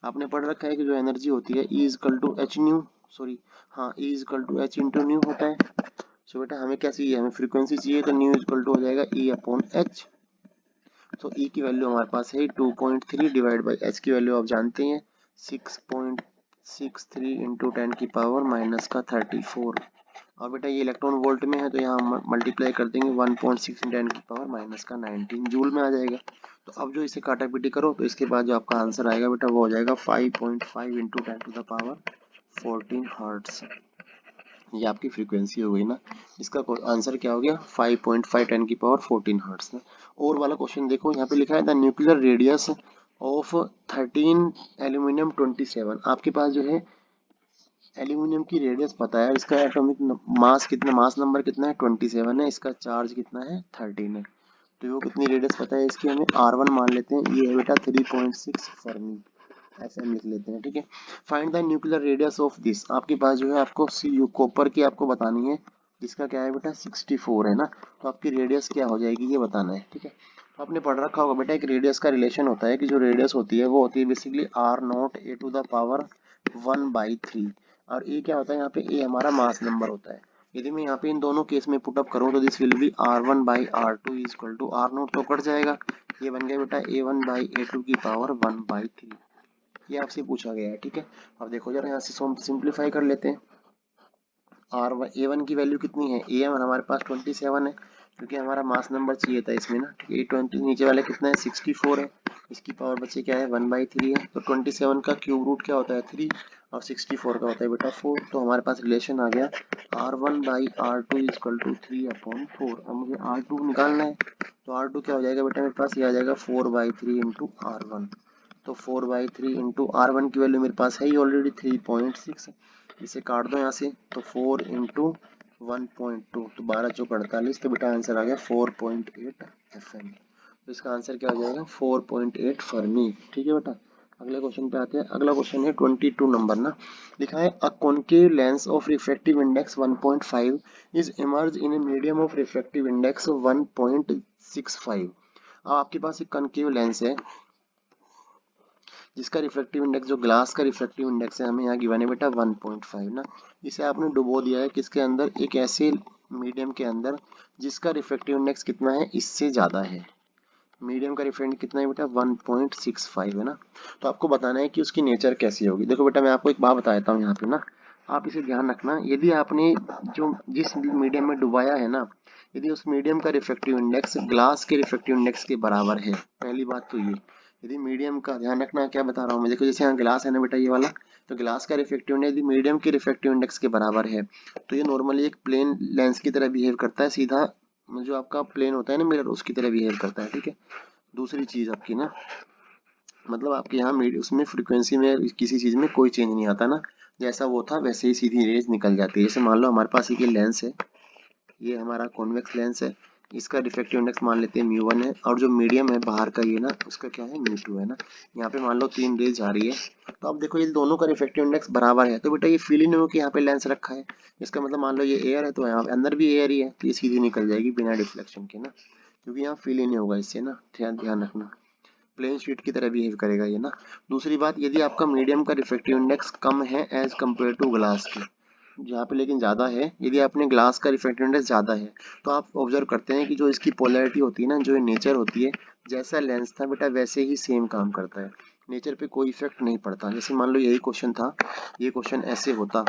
आपने पढ़ रखा है कि जो एनर्जी होती है E is equal to H nu, sorry हाँ E is equal to H into nu होता है। सो बेटा हमें क्या चाहिए, हमें फ्रीक्वेंसी चाहिए, तो न्यू इजकल टू हो जाएगा E अपॉन एच। तो E की वैल्यू हमारे पास है 2.3 डिवाइड बाई H की वैल्यू आप जानते हैं 6.63 इंटू 10 की पावर माइनस का 34। और बेटा ये इलेक्ट्रॉन वोल्ट में है तो यहाँ मल्टीप्लाई कर देंगे 1.6 10 की पावर माइनस का 19 जूल में आ जाएगा। तो अब जो इसे काटा पीटी करो तो इसके बाद जो आपका आंसर आएगा बेटा वो हो जाएगा 5.5 into 10 to the power 14 hertz. ये आपकी फ्रीक्वेंसी हो गई ना, इसका आंसर क्या हो गया 5.5 10 की पावर 14 हर्ट्ज ना। और वाला क्वेश्चन देखो, यहाँ पे लिखा है the nuclear radius of 13 aluminium 27। आपके पास जो है एल्यूमिनियम की रेडियस पता है, इसका एटॉमिक मास कितना, मास नंबर कितना है 27 है, इसका चार्ज कितना है 13 है। तो वो कितनी रेडियस पता है इसकी, हमें R1 मान लेते हैं, ये है बेटा 3.6 फर्मी, ऐसे हम लिख लेते हैं, ठीक है। Find the nuclear radius of this, आपके पास जो है आपको कॉपर की आपको बतानी है, जिसका क्या है बेटा 64 है ना, तो आपकी रेडियस क्या हो जाएगी ये बताना है, ठीक है। तो आपने पढ़ रखा होगा बेटा एक रेडियस का रिलेशन होता है कि जो रेडियस होती है वो होती है basically R0 a to the power 1/3, और ए क्या होता है यहाँ पे, ए हमारा मास नंबर होता है। यदि मैं यहाँ पे इन दोनों केस में पुट अप करूँ तो this will be R1/R2 is equal to R0 तो कट जाएगा, ये बन गया बेटा A1/A2 की पावर 1/3। ये आपसे पूछा गया है, ठीक है। अब देखो जरा यहाँ से सिंप्लीफाई कर लेते हैं। A1 की वैल्यू कितनी है, A1 हमारे पास 27 है, क्योंकि हमारा मास नंबर चाहिए था इसमें ना, ठीक है। 20 नीचे वाले कितना है 64 है, इसकी पावर बचे क्या है 1/3 है, तो 27 का क्यूब रूट क्या होता है 3, और 64 का होता है बेटा 4। तो हमारे पास रिलेशन आ गया R1/R2 इज इक्वल टू 3/4। अब मुझे R2 निकालना है, तो R2 क्या हो जाएगा बेटा मेरे पास, ये आ जाएगा 4/3 इंटू R1। तो 4/3 इंटू R1 की वैल्यू मेरे पास है ही ऑलरेडी 3.6, इसे काट दो यहाँ से, तो 4 इंटू 1.2 तो 12 चौक 48, तो बेटा आंसर आ गया 4.8 FM। तो इसका आंसर क्या हो जाएगा 4.8 फर्मी, ठीक है बेटा। अगले क्वेश्चन पे आते हैं, अगला क्वेश्चन है 22 नंबर ना, लिखा है a concave lens of refractive index 1.5 is emerge in a medium of refractive index 1.65। अब आपके पास एक कॉन्केव लेंस है जिसका रिफ्रैक्टिव इंडेक्स, जो ग्लास का रिफ्रैक्टिव इंडेक्स है हमें यहाँ गिवन है बेटा 1.5 ना, इसे आपने डुबो दिया है किसके अंदर, एक ऐसे मीडियम के अंदर जिसका रिफ्रैक्टिव इंडेक्स कितना है, इससे ज्यादा है। मीडियम का रिफ्रैक्टिव कितना है बेटा 1.65 है ना। तो आपको बताना है कि उसकी नेचर कैसी होगी। देखो बेटा मैं आपको एक बात बता देता हूँ यहाँ पे ना, आप इसे ध्यान रखना, यदि आपने जो जिस मीडियम में डुबाया है ना, यदि उस मीडियम का रिफ्रैक्टिव इंडेक्स ग्लास के रिफ्रैक्टिव इंडेक्स के बराबर है, पहली बात तो ये, यदि मीडियम का ध्यान रखना क्या बता रहा हूँ मैं, देखो जैसे यहाँ ग्लास है ना बेटा ये वाला, तो ग्लास का रिफ्रैक्टिव इंडेक्स यदि मीडियम के रिफ्रैक्टिव इंडेक्स के बराबर है तो ये नॉर्मली एक प्लेन लेंस की तरह बिहेव करता है, सीधा जो आपका प्लेन होता है ना मिरर उसकी तरह बिहेव करता है, ठीक है। दूसरी चीज आपकी ना, मतलब आपके यहाँ उसमें फ्रीक्वेंसी में किसी चीज में कोई चेंज नहीं आता ना, जैसा वो था वैसे ही सीधी रेज निकल जाती है। जैसे मान लो हमारे पास ये लेंस है, ये हमारा कॉन्वेक्स लेंस है, इसका रिफ्रैक्टिव इंडेक्स मान लेते हैं म्यू 1 है, और जो मीडियम है बाहर का ये ना, उसका क्या है म्यू 2 है ना। यहाँ पे मान लो 3 रेज आ रही है, तो अब देखो ये दोनों का रिफ्रैक्टिव इंडेक्स बराबर है, तो बेटा ये फील ही नहीं हो कि यहाँ पे लेंस रखा है। इसका मतलब मान लो ये एयर है, तो यहाँ अंदर भी एयर ही है, तो ये सीधी निकल जाएगी बिना डिफ्लेक्शन के ना, क्योंकि यहाँ फील ही नहीं होगा इससे ना, ध्यान ध्यान रखना। प्लेन शीट की तरह बिहेव करेगा ये ना। दूसरी बात, यदि आपका मीडियम का रिफ्रैक्टिव इंडेक्स कम है एज कम्पेयर टू ग्लास के, यहाँ पे लेकिन ज़्यादा है, यदि आपने ग्लास का रिफ्रैक्टिव इंडेक्स ज़्यादा है, तो आप ऑब्जर्व करते हैं कि जो इसकी पोलैरिटी होती है ना, जो नेचर होती है, जैसा लेंस था बेटा वैसे ही सेम काम करता है, नेचर पे कोई इफेक्ट नहीं पड़ता। जैसे मान लो यही क्वेश्चन था, ये क्वेश्चन ऐसे होता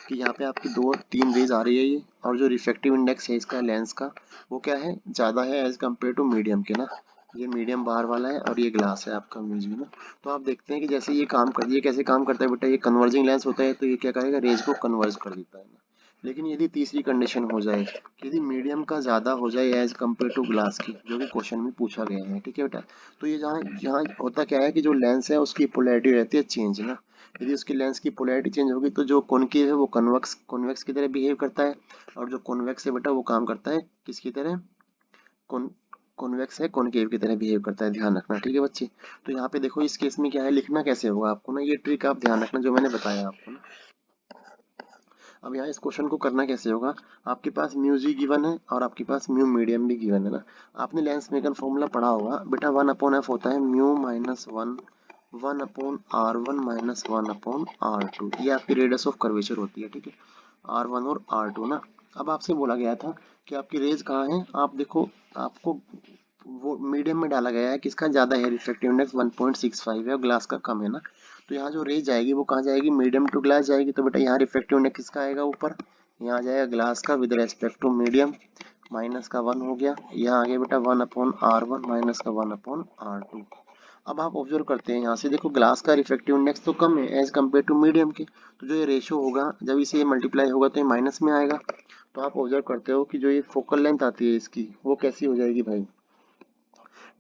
कि यहाँ पे आपकी 2-3 रेज आ रही है ये, और जो रिफ्रैक्टिव इंडेक्स है इसका लेंस का, वो क्या है, ज़्यादा है एज कम्पेयर टू मीडियम के ना। ये मीडियम बाहर वाला है और ये ग्लास है आपका म्यूजिक ना। तो आप देखते हैं कि जैसे ये काम कर, ये कैसे काम करता है बेटा, ये कन्वर्जिंग लेंस होता है, तो ये क्या करेगा, रेज को कन्वर्ज कर देता है ना। लेकिन यदि तीसरी कंडीशन हो जाए, यदि मीडियम का ज़्यादा हो जाए एज कम्पेयर टू ग्लास की, जो कि क्वेश्चन में पूछा गया है, ठीक है बेटा, तो ये जहाँ यहाँ होता क्या है कि जो लेंस है उसकी पोलैरिटी रहती है चेंज ना। यदि उसकी लेंस की पोलैरिटी चेंज होगी, तो जो कॉनकेव है वो कन्वेक्स कॉन्वेक्स की तरह बिहेव करता है, और जो कॉन्वेक्स है बेटा वो काम करता है किसकी तरह, कॉन्वेक्स है कॉनकेव की तरह बिहेव करता है, ध्यान रखना, ठीक है बच्चे। तो यहाँ पे देखो इस केस में क्या है, लिखना कैसे होगा आपको ना, ये ट्रिक आप ध्यान रखना जो मैंने बताया आपको ना। अब यहाँ इस क्वेश्चन को करना कैसे होगा, आपके पास म्यू जी गिवन है और आपके पास म्यू मीडियम भी गिवन है ना। आपने लेंस मेकर फॉर्मूला पढ़ा होगा बेटा, 1/f होता है mu minus 1, 1/r1 minus 1/r2, ये आपकी रेडियस ऑफ कर्वेचर होती है, ठीक है, R1 और R2 ना। अब आपसे बोला गया था कि आपकी रेज कहाँ है, आप देखो आपको वो मीडियम में डाला गया है, किसका ज़्यादा है, रिफ्रैक्टिव इंडेक्स 1.65 है और ग्लास का कम है ना। तो यहाँ जो रेज जाएगी वो कहाँ जाएगी, मीडियम टू ग्लास जाएगी, तो बेटा यहाँ रिफ्रैक्टिव इंडेक्स किसका आएगा ऊपर, यहाँ आ जाएगा ग्लास का with respect to medium, minus का 1 हो गया, यहाँ आ गया बेटा 1/r1 माइनस का 1/r2। अब आप ऑब्जर्व करते हैं यहाँ से, देखो ग्लास का रिफ्रैक्टिव इंडेक्स तो कम है एज कम्पेयर टू मीडियम के, तो जो ये रेशियो होगा जब इसे ये मल्टीप्लाई होगा तो ये माइनस में आएगा। तो आप ऑब्जर्व करते हो कि जो ये फोकल लेंथ आती है इसकी, वो कैसी हो जाएगी भाई,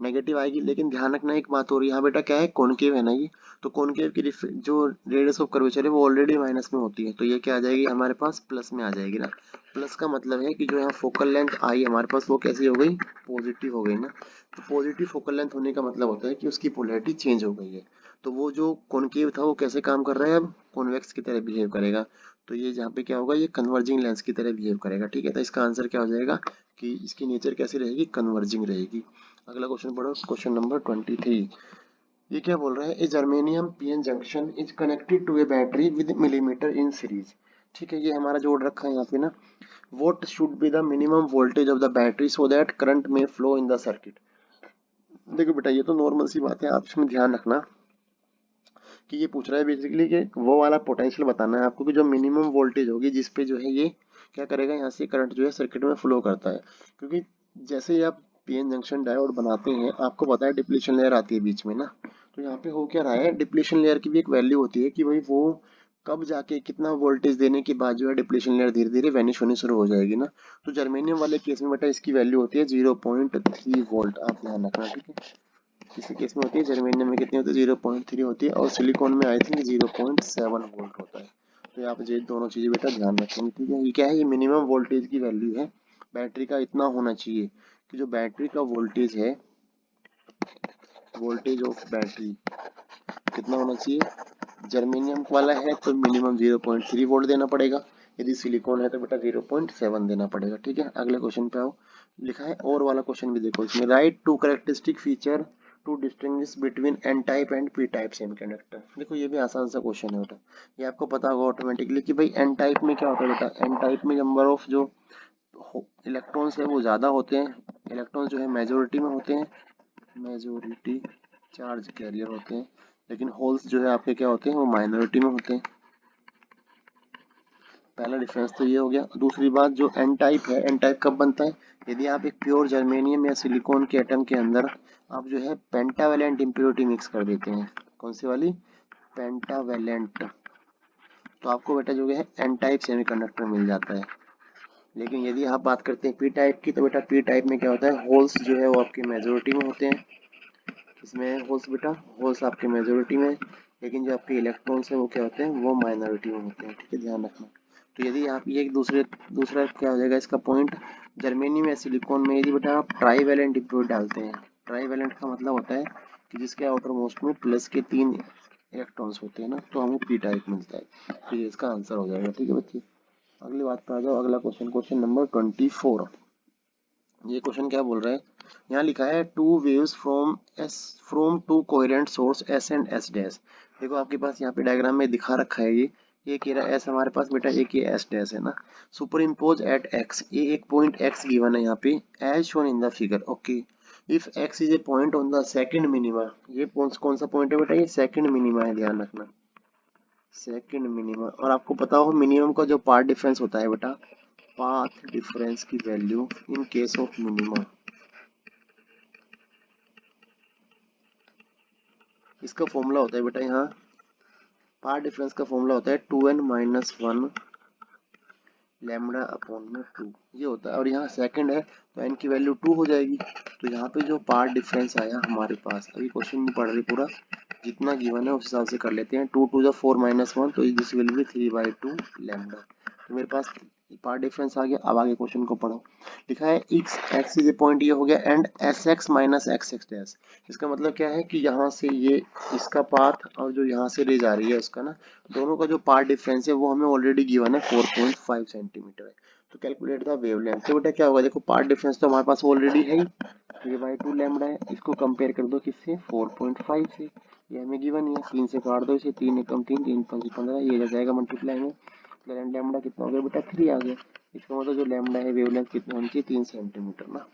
नेगेटिव आएगी। लेकिन ध्यान रखना एक बात और, यहाँ बेटा क्या है, कॉनकेव है ना ये, तो कॉनकेव की जो रेडियस ऑफ कर्वेचर है वो ऑलरेडी माइनस में होती है, तो ये क्या आ जाएगी हमारे पास, प्लस में आ जाएगी ना। प्लस का मतलब है कि जो यहाँ फोकल लेंथ आई हमारे पास वो कैसी हो गई, पॉजिटिव हो गई ना। तो पॉजिटिव फोकल लेंथ होने का मतलब होता है कि उसकी पोलैरिटी चेंज हो गई है, तो वो जो कॉनकेव था वो कैसे काम कर रहा है, अब कॉन्वेक्स की तरह बिहेव करेगा। तो ये जहाँ पे क्या होगा, ये कन्वर्जिंग लेंस की तरह बिहेव करेगा, ठीक है। तो इसका आंसर क्या हो जाएगा कि इसकी नेचर कैसी रहेगी, कन्वर्जिंग रहेगी। अगला क्वेश्चन पढ़ो, क्वेश्चन नंबर 23। ये क्या बोल रहा है, a germanium PN junction is connected to a battery with milliammeter in series, ठीक है, ये हमारा जोड़ रखा है यहाँ पे ना। What should be the minimum voltage of the battery so that current में फ्लो इन द सर्किट। देखो बेटा ये तो नॉर्मल सी बात है, आप इसमें ध्यान रखना कि ये पूछ रहा है बेसिकली कि वो वाला पोटेंशियल बताना है आपको कि जो मिनिमम वोल्टेज होगी जिस पे जो है ये क्या करेगा, यहाँ से करंट जो है सर्किट में फ्लो करता है। क्योंकि जैसे ही आप पीएन जंक्शन डायोड बनाते हैं, आपको पता है डिप्लीशन लेयर आती है बीच में ना, तो यहाँ पे हो क्या रहा है, डिप्लीशन लेयर की भी एक वैल्यू होती है कि भाई वो कब जाके कितना वोल्टेज देने के बाद जो है डिप्लीशन लेयर धीरे धीरे वैनिश होनी शुरू हो जाएगी ना। तो जर्मेनियम वाले केस में बेटा इसकी वैल्यू होती है 0.3 वोल्ट, आप ध्यान रखना, ठीक है। किसी केस में होती है, जर्मेनियम में कितनी होती है, 0.3 होती है, और सिलिकॉन में आई थिंक 0.7 वोल्ट होता है। तो यहाँ पे ये दोनों चीजें बेटा ध्यान रखेंगे, ठीक है। ये क्या है, ये मिनिमम वोल्टेज की वैल्यू है, बैटरी का इतना होना चाहिए कि जो बैटरी का वोल्टेज है, वोल्टेज ऑफ बैटरी कितना होना चाहिए, जर्मेनियम वाला है तो मिनिमम 0.3 वोल्ट देना पड़ेगा, यदि सिलिकॉन है तो बेटा 0.7 देना पड़ेगा, ठीक है। अगले क्वेश्चन पे आओ, लिखा है और वाला क्वेश्चन भी देखो, इसमें write two characteristic feature to distinguish between N type and P type semiconductor. देखो ये भी आसान सा क्वेश्चन है बेटा, ये आपको पता होगा ऑटोमेटिकली कि भाई एन टाइप में क्या होता है बेटा, एन टाइप में नंबर ऑफ जो इलेक्ट्रॉन्स है वो ज्यादा होते हैं, इलेक्ट्रॉन्स जो है मेजोरिटी में होते हैं, मेजोरिटी चार्ज कैरियर होते हैं, लेकिन होल्स जो है आपके क्या होते हैं, वो माइनॉरिटी में होते हैं। पहला डिफरेंस तो ये हो गया। दूसरी बात, जो एन टाइप है, एन टाइप कब बनता है, यदि आप एक प्योर जर्मेनियम या सिलिकॉन के एटम के अंदर आप जो है पेंटावेलेंट इम्प्योरिटी मिक्स कर देते हैं, कौन सी वाली, पेंटावेलेंट, तो आपको बेटा जो है एन टाइप सेमीकंडक्टर मिल जाता है। लेकिन यदि आप बात करते हैं पी टाइप की, तो बेटा पी टाइप में क्या होता है, होल्स जो है वो आपकी मेजोरिटी में होते हैं, इसमें होल्स बेटा, होल्स आपके मेजोरिटी में, लेकिन जो आपके इलेक्ट्रॉन्स हैं वो क्या होते हैं, वो माइनॉरिटी में होते हैं। ठीक है, ध्यान रखना। तो यदि आप ये दूसरा क्या हो जाएगा इसका पॉइंट, जर्मेनियम या सिलिकॉन में यदि बेटा आप ट्राईवैलेंट डिप्लोइड डालते हैं, ट्राईवैलेंट का मतलब होता है कि जिसके आउटर मोस्ट में प्लस के 3 इलेक्ट्रॉन्स होते हैं ना, तो हमें पी टाइप मिलता है। तो ये इसका आंसर हो जाएगा। ठीक है बच्चे, अगली बात पर आ जाओ। अगला क्वेश्चन, क्वेश्चन नंबर 24। ये क्वेश्चन क्या बोल रहा है, यहाँ लिखा है two waves from to coherent source S and S dash. देखो आपके पास यहाँ पे डायग्राम में दिखा रखा है ये कह रहा है एस हमारे पास बेटा, एक ये एस डैश है ना, सुपर इम्पोज एट एक्स, ये एक पॉइंट एक्स गिवन है यहाँ पे as shown in the figure. Okay, if X is a point on the second minima, ये कौन सा पॉइंट है बेटा, ये सेकंड मिनिमा है, ध्यान रखना सेकंड मिनिमा। और आपको पता हो मिनिमम का जो पार्ट डिफरेंस होता है बेटा, पाथ डिफरेंस की value in case of minima, इसका फॉर्मूला होता है बेटा, यहाँ पार्ट डिफरेंस का फॉर्मूला होता है 2n-1 लैम्डा अपॉन में 2, ये होता है। और यहाँ सेकंड है तो n की वैल्यू 2 हो जाएगी। तो यहाँ पे जो पार्ट डिफरेंस आया हमारे पास, अभी क्वेश्चन नहीं पढ़ रही पूरा, जितना गिवन है उस हिसाब से कर लेते हैं। 2 to the 4-1, तो दिस विल बी 3/2 लैम्डा। तो मेरे पास पार्ट डिफरेंस आ गया। अब आगे क्वेश्चन को पढ़ो। लिखा है x इज ए पॉइंट, ये हो गया, and sx minus xx dash. इसका मतलब क्या है कि यहाँ से ये इसका पाथ और जो यहाँ से रेज आ रही है उसका ना, दोनों का जो पार्ट डिफरेंस है वो हमें ऑलरेडी गिवन है 4.5 सेंटीमीटर है। तो कैलकुलेट द वेवलेंथ। तो बेटा क्या होगा, देखो पार्ट डिफरेंस तो हमारे पास ऑलरेडी है ही, 3/2 लैम्डा है, इसको कंपेयर कर दो किससे, 4.5 से, ये हमें गिवन है। 3 से काट दो इसे, 3 एकम 3, 3 5 15, ये हो जाएगा मल्टीप्लाई में, लैम्डा कितना हो गया बेटा, 3 आ गया। इसका मतलब जो लैम्डा है वेवलेंथ कितना होनी चाहिए, 3 सेंटीमीटर ना।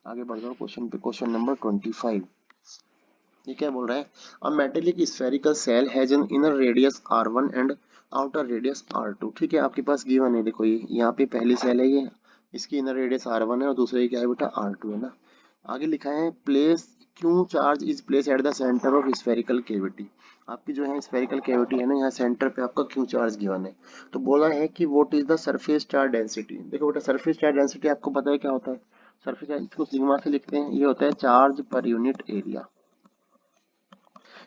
आगे बढ़ जाओ क्वेश्चन पे, क्वेश्चन नंबर 25। ये क्या बोल रहा है, a metallic spherical shell has an inner radius r1 and outer radius r2। ठीक है, आपके पास गिवन है, देखो ये यहाँ पे पहली सेल है, ये इसकी इनर रेडियस r1 है और दूसरे क्या है बेटा, r2 है ना। आगे लिखा है place Q charge is place at the centre of spherical cavity. आपकी जो है स्फेरिकल कैविटी है ना, यहाँ सेंटर पे आपका क्यू चार्ज गिवन है। तो बोला है कि what is the surface charge density. देखो बेटा सरफेस चार्ज डेंसिटी आपको पता है क्या होता है, सरफेस चार्ज इसको सिग्मा से लिखते हैं, ये होता है चार्ज पर यूनिट एरिया।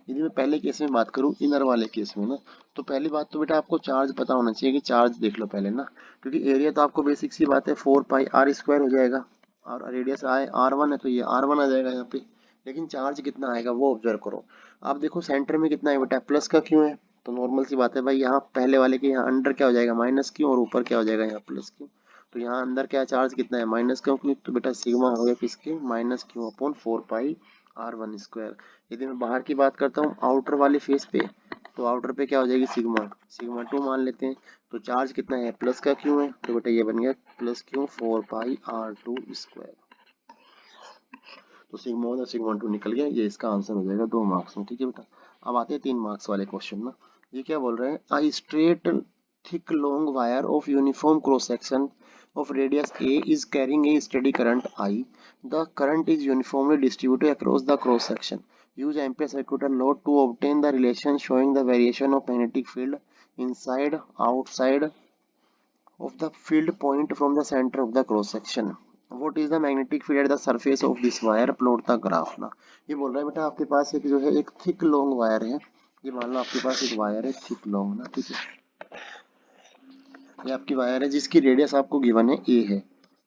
यदि मैं पहले केस में बात करूं, इनर वाले केस में ना, तो पहली बात तो बेटा आपको चार्ज पता होना चाहिए कि चार्ज देख लो पहले ना, क्योंकि एरिया तो आपको बेसिक सी बात है 4πr² हो जाएगा, और रेडियस आए r1 है तो ये r1 आ जाएगा यहाँ पे। लेकिन चार्ज कितना आएगा वो ऑब्जर्व करो। आप देखो सेंटर में कितना है बेटा, प्लस का क्यों है, तो नॉर्मल सी बात है भाई, यहाँ पहले वाले के यहाँ अंडर क्या हो जाएगा, माइनस क्यों, और ऊपर क्या हो जाएगा यहाँ प्लस क्यों। तो यहाँ अंदर क्या चार्ज कितना है, माइनस क्यों, तो बेटा सिग्मा हो गया किसके, माइनस क्यों अपॉन 4πr1²। यदि मैं बाहर की बात करता हूँ आउटर वाले फेस पे, तो आउटर पे क्या हो जाएगी, सिग्मा सिग्मा 2 मान लेते हैं। तो चार्ज कितना है, प्लस का क्यों है, तो बेटा ये बन गया प्लस क्यों 4πr2²। तो सिग्मा 1 और सिग्मा 2 निकल गया, ये इसका आंसर हो जाएगा 2 मार्क्स में। ठीक है बेटा, अब आते हैं 3 मार्क्स वाले क्वेश्चन ना। ये क्या बोल रहे हैं, a straight thick long wire of uniform cross section of radius a is carrying a steady current I. The current is uniformly distributed across the cross section. Use ampere circular law to obtain the relation showing the variation of magnetic field inside outside of the field point from the center of the cross section. What is the magnetic field at the surface of this wire? Plot the graph ना। ये बोल रहा है बेटा आपके पास एक जो है एक थिक लॉन्ग वायर है, ये मान लो आपके पास एक वायर है थिक लॉन्ग ना, ठीक है, ये आपकी वायर है जिसकी रेडियस आपको गिवन है ए है।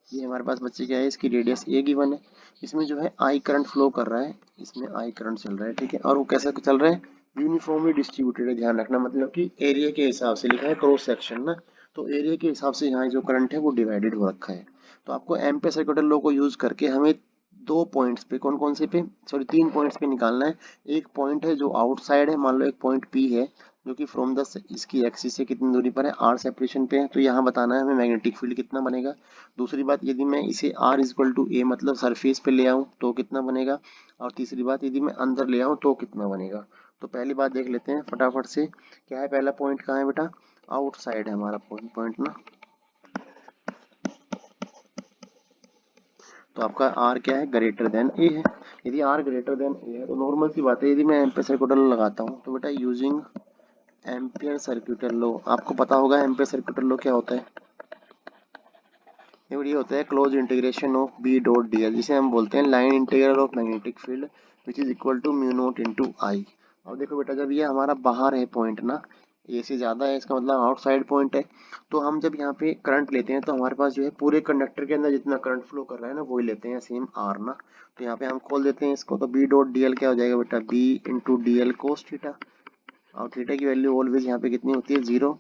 ये हमारे पास बच्चे क्या है, इसकी रेडियस ए गिवन है। इसमें जो है आई करंट फ्लो कर रहा है, इसमें आई करंट चल रहा है, ठीक है, और वो कैसे चल रहा है, यूनिफॉर्मली डिस्ट्रीब्यूटेड है, ध्यान रखना, मतलब कि एरिया के हिसाब से लिखा है क्रॉस सेक्शन ना, तो एरिया के हिसाब से यहाँ जो करंट है वो डिवाइडेड हो रखा है। तो आपको एम्पीयर सर्किट लॉ को यूज करके हमें 2 पॉइंट्स पे, कौन कौन से पे, सॉरी 3 पॉइंट्स पे निकालना है। एक पॉइंट है जो आउटसाइड है, मान लो एक पॉइंट पी है जो कि फ्रॉम द इसकी एक्सिस से कितनी दूरी पर है, आर सेपरेशन पे है, तो यहाँ बताना है हमें मैग्नेटिक फील्ड कितना बनेगा। दूसरी बात, यदि मैं इसे r इक्वल टू ए मतलब सरफेस पे ले आऊँ तो कितना बनेगा, और तीसरी बात यदि मैं अंदर ले आऊँ तो कितना बनेगा। तो पहली बात देख लेते हैं फटाफट से, क्या है पहला पॉइंट, कहाँ है बेटा, आउटसाइड है हमारा पॉइंट ना, तो आपका r क्या है, ग्रेटर देन ए है। यदि r ग्रेटर देन ए है तो नॉर्मल सी बात है, यदि मैं एम्पीयर सर्किट लॉ लगाता हूँ तो बेटा यूजिंग एम्पीयर सर्किट लॉ, आपको पता होगा एम्पीयर सर्किट लॉ क्या होता है, ये होता है close integration of B dot D L, जिसे हम बोलते हैं line integral of magnetic field which is equal to mu naught into I. अब देखो बेटा, जब ये हमारा बाहर है पॉइंट ना, ए से ज़्यादा है, इसका मतलब आउटसाइड पॉइंट है, तो हम जब यहाँ पे करंट लेते हैं तो हमारे पास जो है पूरे कंडक्टर के अंदर जितना करंट फ्लो कर रहा है ना वही लेते हैं, सेम आर ना। तो यहाँ पे हम खोल देते हैं इसको, तो बी डॉट डी एल क्या हो जाएगा बेटा, B into D L cos theta. और थीटा की वैल्यू ऑलवेज यहाँ पे कितनी होती है, 0।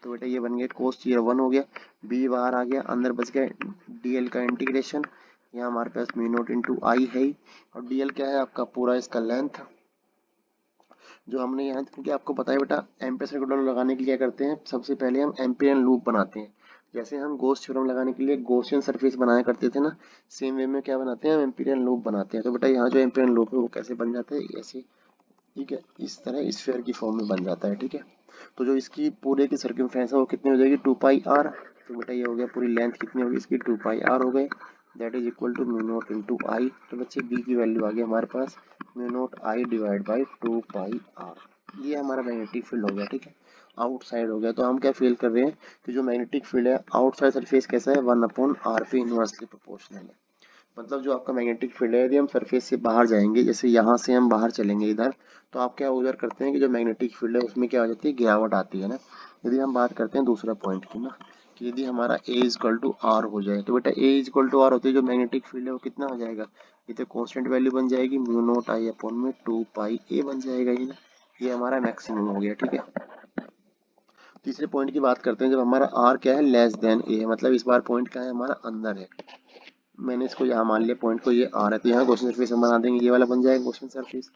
तो बेटा ये बन गया कोस 1 हो गया, बी बाहर आ गया, अंदर बच गया डी एल का इंटीग्रेशन। यहाँ हमारे पास म्यू नॉट इंटू आई है ही, और डी एल क्या है आपका, पूरा इसका लेंथ जो हमने यहाँ, क्योंकि आपको पता है बेटा एम्पियर सर्किट लगाने के लिए क्या करते हैं, सबसे पहले हम एम्पियर लूप बनाते हैं। जैसे हम गॉस थ्योरम लगाने के लिए गॉसियन सरफेस बनाया करते थे ना, सेम वे में क्या बनाते हैं, हम एम्पियर लूप बनाते हैं। तो बेटा यहाँ जो एम्पियर लूप है वो कैसे बन जाता है, ऐसे, ठीक है, इस तरह स्फीयर की फॉर्म में बन जाता है, ठीक है। तो जो इसकी पूरे की सर्कमफेरेंस है वो कितनी हो जाएगी, 2πr। तो बेटा ये हो गया, पूरी लेंथ कितनी होगी इसकी, 2πr हो गए, that is equal to mu naught into I. तो बच्चे बी की वैल्यू आ गई हमारे पास mu naught I divide by 2πr। ये हमारा मैग्नेटिक फील्ड हो गया, ठीक है, आउटसाइड हो गया। तो हम क्या फील कर रहे हैं कि जो मैग्नेटिक फील्ड है आउटसाइड सरफेस कैसा है, 1/r पे इनवर्सली प्रोपोर्शनल है। मतलब जो आपका मैग्नेटिक फील्ड है, यदि हम सरफेस से बाहर जाएंगे, जैसे यहाँ से हम बाहर चलेंगे इधर, तो आप क्या ऑब्जर्व करते हैं कि जो मैग्नेटिक फील्ड है उसमें क्या हो जाती है, गिरावट आती है ना। यदि हम बात करते हैं दूसरा पॉइंट की ना, कि यदि हमारा ए इजक्वल टू आर हो जाए, तो बेटा ए इजक्वल टू आर होते ही जो मैग्नेटिक फील्ड है वो कितना हो जाएगा, ये तो कॉन्स्टेंट वैल्यू बन जाएगी, म्यू नॉट आई अपॉन में 2πa बन जाएगा ये ना। ये हमारा मैक्सिमम हो गया, ठीक है। तीसरे पॉइंट की बात करते हैं, जब हमारा आर क्या है, लेस देन ए है, मतलब इस बार पॉइंट क्या है, हमारा अंदर है। मैंने इसको यहाँ मान लिया पॉइंट को, ये आ रहा है, तो यहाँ क्वेश्चन सरफेस हम बना देंगे, ये वाला बन जाएगा क्वेश्चन सरफेस।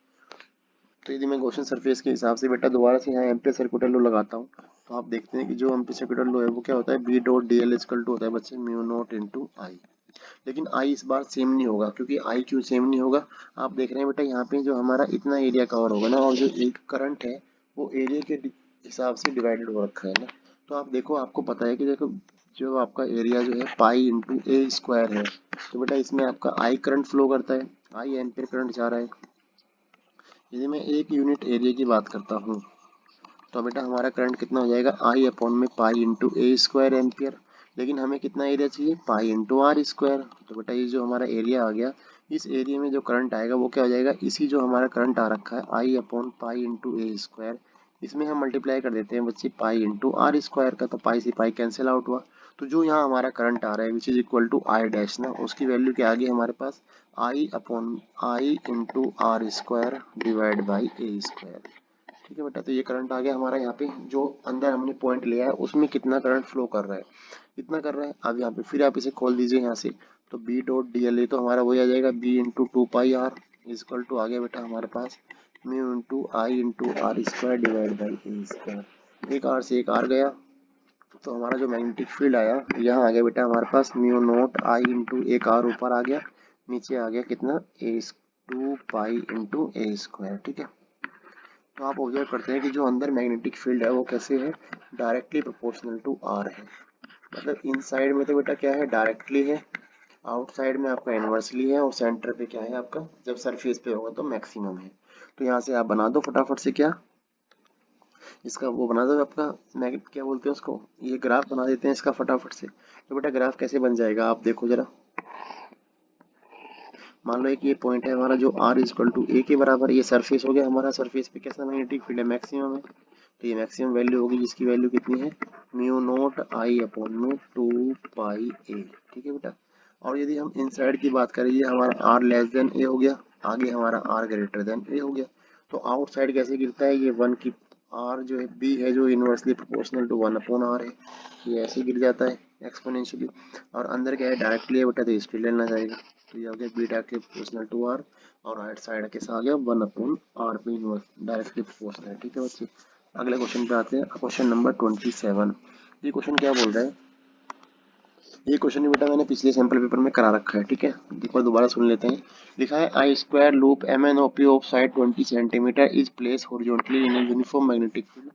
तो यदि मैं क्वेश्चन सरफेस के हिसाब से बेटा दोबारा से यहाँ एम्पियर सर्कुलर लो लगाता हूँ, तो आप देखते हैं कि जो एम्पियर सर्कुलर लो है वो क्या होता है, B dot D L equal to होता है बच्चे म्यू नॉट इंटू आई। लेकिन आई इस बार सेम नहीं होगा, क्योंकि आई क्यों सेम नहीं होगा, आप देख रहे हैं बेटा यहाँ पे जो हमारा इतना एरिया कवर होगा ना, और जो एक करंट है वो एरिया के हिसाब से डिवाइडेड हो रखा है ना। तो आप देखो, आपको पता है कि देखो जो आपका एरिया जो है पाई इंटू ए स्क्वायर है, तो बेटा इसमें आपका आई करंट फ्लो करता है, आई एम्पियर करंट जा रहा है। यदि मैं एक यूनिट एरिया की बात करता हूँ, तो बेटा हमारा करंट कितना हो जाएगा, आई अपॉन में pi into a square ampere. लेकिन हमें कितना एरिया चाहिए, पाई इंटू आर स्क्वायर। तो बेटा ये जो हमारा एरिया आ गया, इस एरिया में जो करंट आएगा वो क्या हो जाएगा, इसी जो हमारा करंट आ रखा है आई upon pi into a square, इसमें हम मल्टीप्लाई कर देते हैं बच्चे पाई इंटू आर स्क्वायर का, तो पाई से पाई कैंसिल आउट हुआ। तो जो यहाँ हमारा करंट आ रहा है which is equal to I dash ना, उसकी वैल्यू क्या आ गई हमारे पास, I upon I into R square divide by A square. ठीक है बेटा, तो ये करंट आ गया हमारा, यहाँ पे जो अंदर हमने पॉइंट लिया है उसमें कितना करंट फ्लो कर रहा है, इतना कर रहा है। अब यहाँ पे फिर आप इसे खोल दीजिए यहाँ से, तो B dot D L A तो हमारा वही आ जाएगा, B into 2πr is equal to आ गया बेटा हमारे पास mu into I into R square divide by A square. एक आर से एक आर गया, तो हमारा जो मैग्नेटिक फील्ड आया यहाँ आ गया बेटा हमारे पास म्यू नॉट आई इंटू एक आर ऊपर आ गया, नीचे आ गया कितना, ए 2 पाई इंटू ए स्क्वायर, ठीक है। तो आप ऑब्जर्व करते हैं कि जो अंदर मैग्नेटिक फील्ड है वो कैसे है, डायरेक्टली प्रोपोर्शनल टू आर है। मतलब इनसाइड में तो बेटा क्या है, डायरेक्टली है, आउटसाइड में आपका इनवर्सली है, और सेंटर पे क्या है आपका, जब सरफेस पे होगा तो मैक्सिमम है। तो यहाँ से आप बना दो फटाफट से, क्या इसका वो बना दो आपका मैग्नेट, क्या बोलते हैं उसको, ये ग्राफ बना देते हैं इसका फटाफट से। तो बेटा ग्राफ कैसे बन जाएगा, आप देखो जरा, मान लो एक ये पॉइंट है हमारा जो r इजक्वल टू ए के बराबर, ये सरफेस हो गया हमारा, सरफेस पे कैसा मैग्नेटिक फील्ड है, मैक्सिमम है। तो ये मैक्सिमम वैल्यू होगी जिसकी वैल्यू कितनी है, म्यू नॉट आई अपॉन में 2 पाई ए, ठीक है बेटा। और यदि हम इनसाइड की बात करें, ये हमारा r लेस देन ए हो गया, आगे हमारा r ग्रेटर देन ए हो गया। तो आउटसाइड कैसे गिरता है, ये 1 की r जो है b है जो इनवर्सली प्रोपोर्शनल टू 1/r है, ये ऐसे गिर जाता है एक्सपोनेंशियली। और अंदर क्या है, डायरेक्टली है बेटा, तो इसकी लेना जाएगा, तो ये हो गया बीटा के प्रोपोर्शनल टू आर, और राइट साइड के साथ आ गया 1/r पे इनवर्स डायरेक्टली प्रोपोर्शनल है, ठीक है बच्चे। अगले क्वेश्चन पे आते हैं, क्वेश्चन नंबर 27। ये क्वेश्चन क्या बोल रहा है, ये क्वेश्चन बेटा मैंने पिछले सैंपल पेपर में करा रखा है, ठीक है, एक बार दोबारा सुन लेते हैं। लिखा है a square loop M N O P of side 20 centimetre is place horizontally in a uniform magnetic field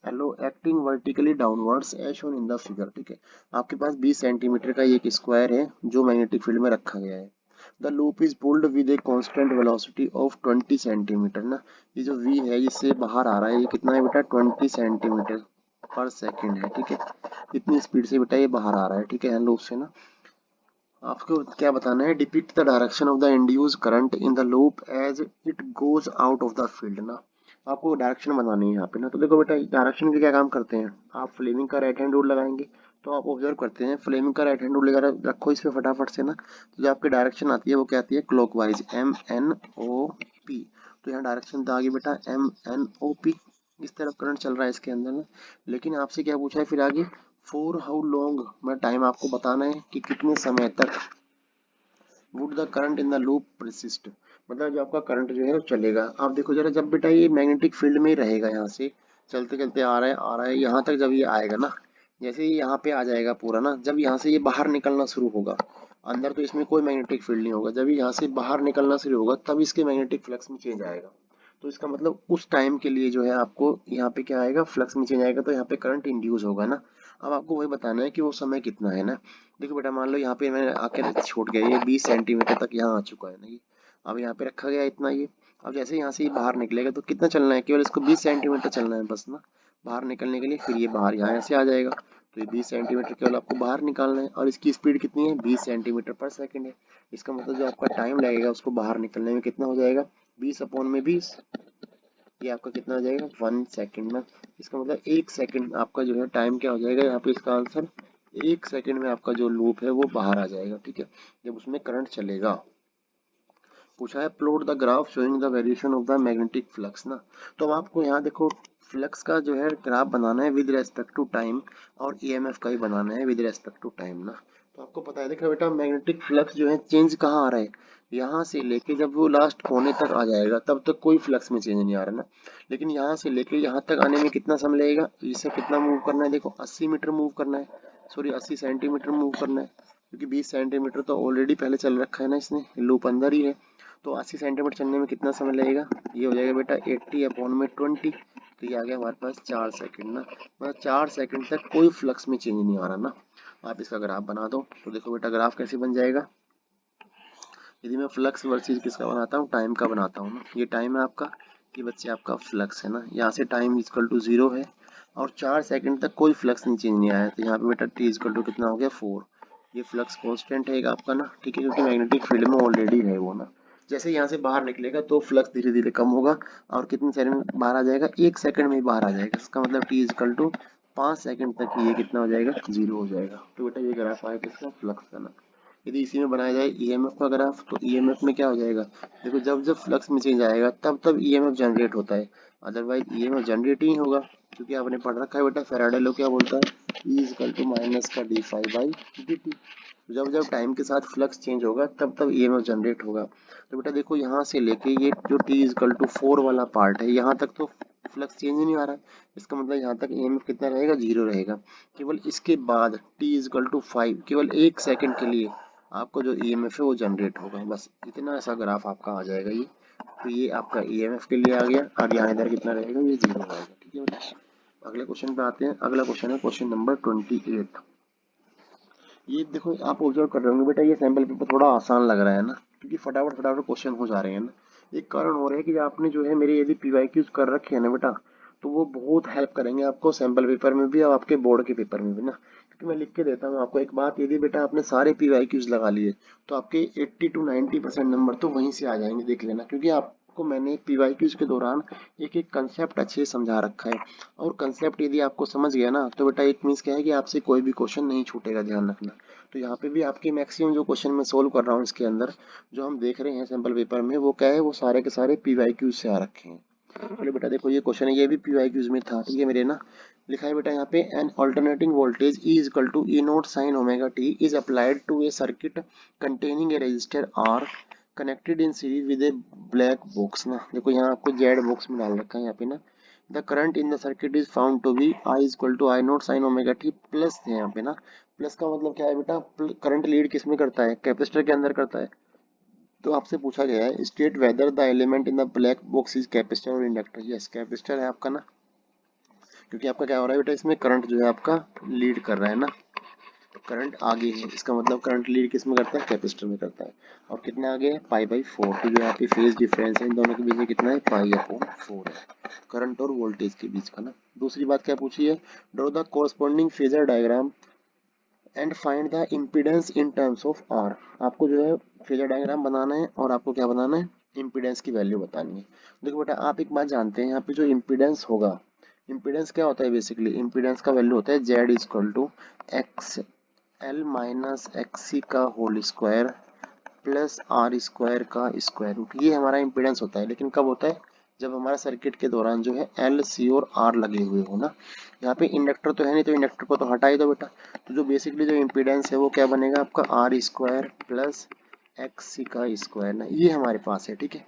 एलो acting vertically downwards as shown in the figure, ठीक है। आपके पास 20 सेंटीमीटर का एक स्क्वायर है जो मैग्नेटिक फील्ड में रखा गया है। The loop is pulled with a constant velocity of 20 centimetre ना, ये जो v है इससे बाहर आ रहा है, ये कितना है बेटा, 20 सेंटीमीटर पर सेकेंड है, ठीक है। इतनी स्पीड से बेटा ये बाहर आ रहा है, ठीक है, लूप से ना। आपको क्या बताना है, depict the direction of the induce current in the loop as it goes out of the field ना। आपको डायरेक्शन बनानी है यहाँ पे ना। तो देखो बेटा डायरेक्शन के क्या काम करते हैं, आप फ्लेमिंग का राइट हैंड रूल लगाएंगे। तो आप ऑब्जर्व करते हैं फ्लेमिंग का राइट हैंड रूल लेकर रखो इस पे फटाफट से ना। तो जो आपकी डायरेक्शन आती है वो क्या आती है, क्लॉकवाइज, MNOP। तो यहाँ डायरेक्शन आ गई बेटा MNOP, इस तरफ करंट चल रहा है इसके अंदर ना। लेकिन आपसे क्या पूछा है फिर आगे, फॉर हाउ लॉन्ग, मैं टाइम आपको बताना है कि कितने समय तक would the current in the loop persist, मतलब जो आपका करंट जो है वो चलेगा। आप देखो जरा, जब बेटा ये मैग्नेटिक फील्ड में ही रहेगा, यहाँ से चलते चलते आ रहा है यहाँ तक, जब ये आएगा ना, जैसे ही यहाँ पे आ जाएगा पूरा ना, जब यहाँ से ये बाहर निकलना शुरू होगा, अंदर तो इसमें कोई मैग्नेटिक फील्ड नहीं होगा, जब ये यहाँ से बाहर निकलना शुरू होगा तब इसके मैग्नेटिक फ्लक्स में चेंज आएगा। तो इसका मतलब उस टाइम के लिए जो है आपको यहाँ पे क्या आएगा, फ्लक्स में चेंज आएगा, तो यहाँ पे करंट इंड्यूस होगा ना। अब आपको वही बताना है कि वो समय कितना है ना। देखो बेटा मान लो यहाँ पे मैंने आके छोड़ गया, ये 20 सेंटीमीटर तक यहाँ आ चुका है ना ये। अब यहाँ पे रखा गया इतना ये। अब जैसे यहाँ से ये बाहर निकलेगा तो कितना चलना है, केवल इसको 20 सेंटीमीटर चलना है बस ना, बाहर निकलने के लिए। फिर ये बाहर यहाँ ऐसे आ जाएगा, तो ये 20 सेंटीमीटर केवल आपको बाहर निकालना है, और इसकी स्पीड कितनी है, 20 सेंटीमीटर पर सेकेंड है। इसका मतलब जो आपका टाइम लगेगा उसको बाहर निकलने में कितना हो जाएगा, 20/20। ये आपका कितना हो जाएगा, 1 सेकेंड में। इसका मतलब 1 सेकेंड आपका जो है टाइम क्या हो जाएगा यहाँ पे, इसका आंसर 1 सेकेंड में आपका जो लूप है वो बाहर आ जाएगा, ठीक है, जब उसमें करंट चलेगा। पूछा है plot the graph showing the variation of the magnetic flux ना। तो अब आपको यहाँ देखो फ्लक्स का जो है ग्राफ बनाना है विद रेस्पेक्ट टू टाइम, और ईएमएफ का भी बनाना है विद रेस्पेक्ट टू टाइम ना। तो आपको पता है देखो बेटा मैग्नेटिक फ्लक्स जो है चेंज कहाँ आ रहा है, यहाँ से लेके जब वो लास्ट कोने तक आ जाएगा तब तक कोई फ्लक्स में चेंज नहीं आ रहा ना। लेकिन यहाँ से लेके यहाँ तक आने में कितना समय लगेगा, इसे कितना मूव करना है, देखो 80 मीटर मूव करना है, सॉरी 80 सेंटीमीटर मूव करना है, क्योंकि 20 सेंटीमीटर तो ऑलरेडी पहले चल रखा है ना, इसने लूप अंदर ही है। तो 80 सेंटीमीटर चलने में कितना समय लगेगा, ये हो जाएगा बेटा 80/20। तो ये आ गया हमारे पास 4 सेकंड ना। मतलब 4 सेकंड तक कोई फ्लक्स में चेंज नहीं आ रहा ना। आप इसका ग्राफ बना दो। तो देखो बेटा ग्राफ कैसे बन जाएगा, यदि मैं फ्लक्स वर्सेस किसका बनाता हूँ, टाइम का बनाता हूँ ना। ये टाइम है आपका, ये बच्चे आपका फ्लक्स है ना। यहाँ से टाइम इक्वल टू 0 है, और 4 सेकंड तक कोई फ्लक्स नहीं चेंज नहीं आया, तो यहाँ पे बेटा t इक्वल टू कितना हो गया 4। ये फ्लक्स कांस्टेंट है आपका ना, ठीक है, क्योंकि मैग्नेटिक फील्ड में ऑलरेडी है वो ना। जैसे यहाँ से बाहर निकलेगा तो फ्लक्स धीरे धीरे कम होगा, और कितने सेकंड में बाहर आ जाएगा, 1 सेकंड में ही बाहर आ जाएगा। इसका मतलब t इक्वल टू 5 सेकंड तक ये कितना हो जाएगा, 0 हो जाएगा। तो बेटा ये ग्राफ आएगा किसका, फ्लक्स का ना। यदि इसी में बनाया जाए ईएमएफ का ग्राफ, तो ईएमएफ में क्या हो जाएगा, देखो जब जब फ्लक्स में चेंज आएगा तब तब ईएमएफ जनरेट होता है, अदरवाइज ईएमएफ जनरेट ही नहीं होगा। क्योंकि आपने पढ़ रखा है बेटा फैराडे लॉ क्या बोलता है, ई इक्वल टू माइनस का d∅/dt। जब जब टाइम के साथ फ्लक्स चेंज होगा तब तब ईएमएफ जनरेट होगा। तो बेटा देखो यहाँ से लेके ये जो t इक्वल टू 4 वाला पार्ट है, यहाँ तक तो फ्लक्स चेंज ही नहीं आ रहा है। इसका मतलब यहाँ तक ईएमएफ कितना रहेगा, 0 रहेगा। केवल इसके बाद t इक्वल टू 5, केवल 1 सेकंड के लिए आपको जो ईएमएफ है वो जनरेट होगा, बस इतना ऐसा ग्राफ आपका आ जाएगा ये। तो ये आपका ईएमएफ के लिए आ गया, और यहाँ इधर कितना रहेगा, ये 0 आएगा, ठीक है बेटा। अगले क्वेश्चन पे आते हैं। अगला क्वेश्चन है क्वेश्चन नंबर 28। ये देखो आप ऑब्जर्व कर रहे होंगे बेटा, ये सैंपल पेपर थोड़ा आसान लग रहा है ना, क्योंकि फटाफट फटाफट क्वेश्चन हो जा रहे हैं ना। एक कारण हो रहा है कि आपने जो है मेरे यदि पीवाईक्यूज कर रखे हैं ना बेटा, तो वो बहुत हेल्प करेंगे आपको सैंपल पेपर में भी और आपके बोर्ड के पेपर में भी ना। क्योंकि मैं लिख के देता हूँ आपको एक बात, यदि बेटा आपने सारे पीवाईक्यूज लगा लिए तो आपके 80 to 90% नंबर तो वहीं से आ जाएंगे, देख लेना। क्योंकि आपको मैंने पीवाईक्यूज के दौरान एक एक कंसेप्ट अच्छे से समझा रखा है, और कंसेप्ट यदि आपको समझ गया ना तो बेटा एक मीन्स क्या है कि आपसे कोई भी क्वेश्चन नहीं छूटेगा, ध्यान रखना। तो यहाँ पे भी आपके मैक्सिमम जो क्वेश्चन मैं सोल्व कर रहा हूँ इसके अंदर, जो हम देख रहे हैं सैंपल पेपर में, वो क्या है, वो सारे के सारे पीवाईक्यूज से आ रखे हैं। चलो बेटा देखो ये क्वेश्चन है, ये भी पीवाईक्यूज में था, ठीक है मेरे ना। लिखा है बेटा यहाँ पे, an alternating voltage E equal to E naught sine omega t is applied to a circuit containing a resistor R connected in series with a black box ना। देखो यहाँ आपको जेड बॉक्स में डाल रखा है यहाँ पे ना। The current in the circuit is found to be I equal to I naught sine omega t plus है यहाँ पे ना। प्लस का मतलब क्या है बेटा, करंट लीड किस में करता है, कैपेसिटर के अंदर करता है। तो आपसे पूछा गया है state whether the element in the black box is capacitor और इंडक्टर। यस कैपेसिटर है आपका ना, क्योंकि आपका क्या हो रहा है बेटा, इसमें करंट जो है आपका लीड कर रहा है ना, करंट आगे है, इसका मतलब करंट लीड किस में करता है, कैपेसिटर में करता है। और कितना आगे है, π/4। तो जो यहाँ पे फेज डिफरेंस है इन दोनों के बीच में कितना है, π/4 है, करंट और वोल्टेज के बीच का ना। दूसरी बात क्या पूछी है, draw the corresponding phasor diagram and find the impedance in terms of R. आपको जो है फेजर डायग्राम बनाना है और आपको क्या बनाना है, इम्पीडेंस की वैल्यू बतानी है। देखो बेटा आप एक बात जानते हैं, यहाँ पे जो इम्पीडेंस होगा, इम्पीडेंस क्या होता है बेसिकली, इम्पीडेंस का वैल्यू होता है Z equal to X L minus X C का whole square plus R square का स्क्वायर रूट। ये हमारा इम्पीडेंस होता है, लेकिन कब होता है, जब हमारा सर्किट के दौरान जो है एल सी और आर लगे हुए हो ना। यहाँ पे इंडक्टर तो है नहीं, तो इंडक्टर को तो हटा ही दो बेटा। तो जो बेसिकली जो इम्पीडेंस है वो क्या बनेगा आपका, are square plus x C का स्क्वायर ना, ये हमारे पास है। ठीक है,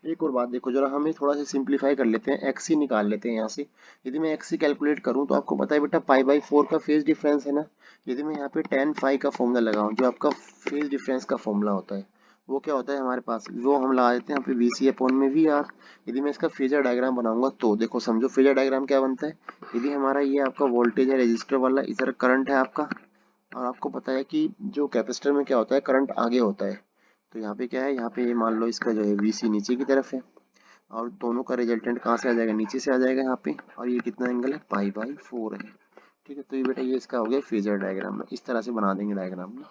एक और बात देखो जरा, हमें थोड़ा सा सिंप्लीफाई कर लेते हैं, एक्स सी निकाल लेते हैं यहाँ से। यदि मैं एक्स सी कैलकुलेट करूँ तो आपको पता है बेटा पाई बाई 4 का फेज डिफरेंस है ना। यदि मैं यहाँ पे tan फाई का फॉर्मूला लगाऊं, जो आपका फेज डिफरेंस का फॉर्मूला होता है, वो क्या होता है हमारे पास, वो हम लगा देते हैं यहाँ पे वी सी अपॉन में वी आर। यदि मैं इसका फेजर डायग्राम बनाऊंगा तो देखो समझो फेजर डायग्राम क्या बनता है। यदि हमारा ये आपका वोल्टेज है रजिस्टर वाला, इधर करंट है आपका, और आपको पता है कि जो कैपेसिटर में क्या होता है, करंट आगे होता है। तो यहाँ पे क्या है, यहाँ पे ये मान लो इसका जो है वीसी नीचे की तरफ है, और दोनों का रिजल्टेंट कहाँ से आ जाएगा, नीचे से आ जाएगा यहाँ पे, और ये कितना एंगल है, पाई बाई 4 है। ठीक है, तो ये बेटा ये इसका हो गया फेजर डायग्राम में, इस तरह से बना देंगे डायग्राम में।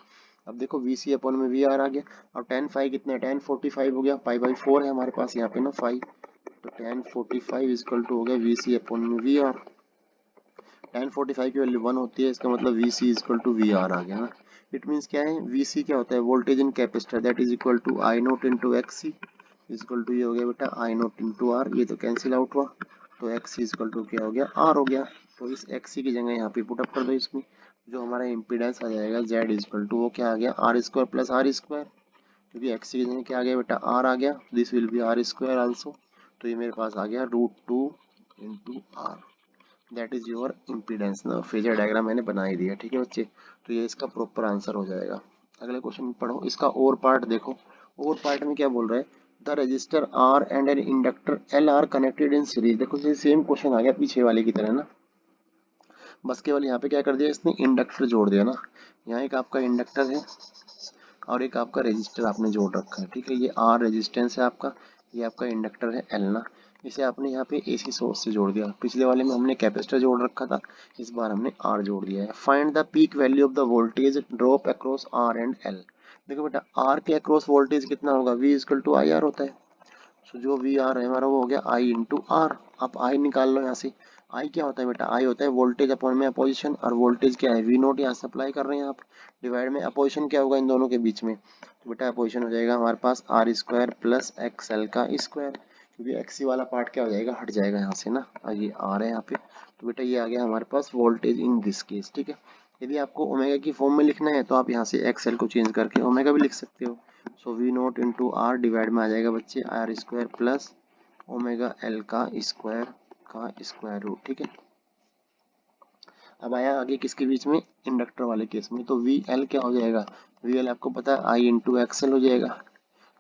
अब देखो वी सी अपॉन में वी आर आ गया, और tan फाइव कितना है, tan 45 हो गया, पाई बाई 4 है हमारे पास यहाँ पे ना फाइव, तो tan 45 इजकल टू हो गया वी सी अपॉन में वी आर। tan 45 की वैल्यू 1 होती है, इसका मतलब V C is equal to V R आ गया ना। इट मीन्स क्या है, वी सी क्या होता है, voltage in capacitor, that is equal to I naught into X C is equal to, ये हो गया बेटा आई नोट इंटू आर, ये तो कैंसिल आउट हुआ, तो एक्स इजकल टू क्या हो गया, आर हो गया। तो इस एक्स सी की जगह यहाँ पे पुट अप कर दो, इसमें जो हमारा इम्पीडेंस आ जाएगा जेड इजकल टू, वो क्या आ गया, R square plus R square, क्योंकि एक्स सी की जगह क्या आ गया बेटा, आर आ गया, this will be R square also. तो ये मेरे पास आ गया √2 into R, that is your impedance ना। फेजर डायग्राम मैंने बना ही दिया। ठीक है बच्चे, तो ये इसका प्रॉपर आंसर हो जाएगा। अगले क्वेश्चन पढ़ो, इसका और पार्ट देखो। और पार्ट में क्या बोल रहा है, the resistor R and an inductor L are connected in series. देखो ये सेम क्वेश्चन आ गया पीछे वाले की तरह ना, बस केवल यहाँ पे क्या कर दिया इसने, इंडक्टर जोड़ दिया ना। यहाँ एक आपका इंडक्टर है और एक आपका रेजिस्टर आपने जोड़ रखा है। ठीक है, ये आर रेजिस्टेंस है आपका, ये आपका इंडक्टर है एल ना। इसे आपने यहाँ पे एसी सोर्स से जोड़ दिया, पिछले वाले में हमने कैपेसिटर जोड़ रखा था, इस बार हमने आर जोड़ दिया है। Find the peak value of the voltage drop across R and L. देखो बेटा आर के अक्रॉस वोल्टेज कितना होगा, V is equal to I R होता है। सो जो वी आर है हमारा वो हो गया आई इंटू आर। आप आई निकाल लो यहाँ से, आई क्या होता है बेटा, आई होता है वोल्टेज अपॉन में अपोजिशन, और वोल्टेज क्या है, वी नोट यहाँ सप्लाई कर रहे हैं आप, डिवाइड में अपोजिशन क्या होगा इन दोनों के बीच में, तो बेटा अपोजिशन हो जाएगा हमारे पास R square plus X L का स्क्वायर, क्योंकि एक्स सी वाला पार्ट क्या हो जाएगा, हट जाएगा यहाँ से ना, ये आर है यहाँ पे। तो बेटा ये आ गया हमारे पास वोल्टेज इन दिस केस। ठीक है, यदि आपको ओमेगा की फॉर्म में लिखना है तो आप यहाँ से एक्स एल को चेंज करके ओमेगा भी लिख सकते हो। So V naught into R divide में आ जाएगा बच्चे R square plus omega L का स्क्वायर रूट। ठीक है, अब आया आगे किसके बीच में, इंडक्टर वाले केस में, तो वी एल क्या हो जाएगा, वी एल आपको पता है आई इंटू एक्सएल हो जाएगा।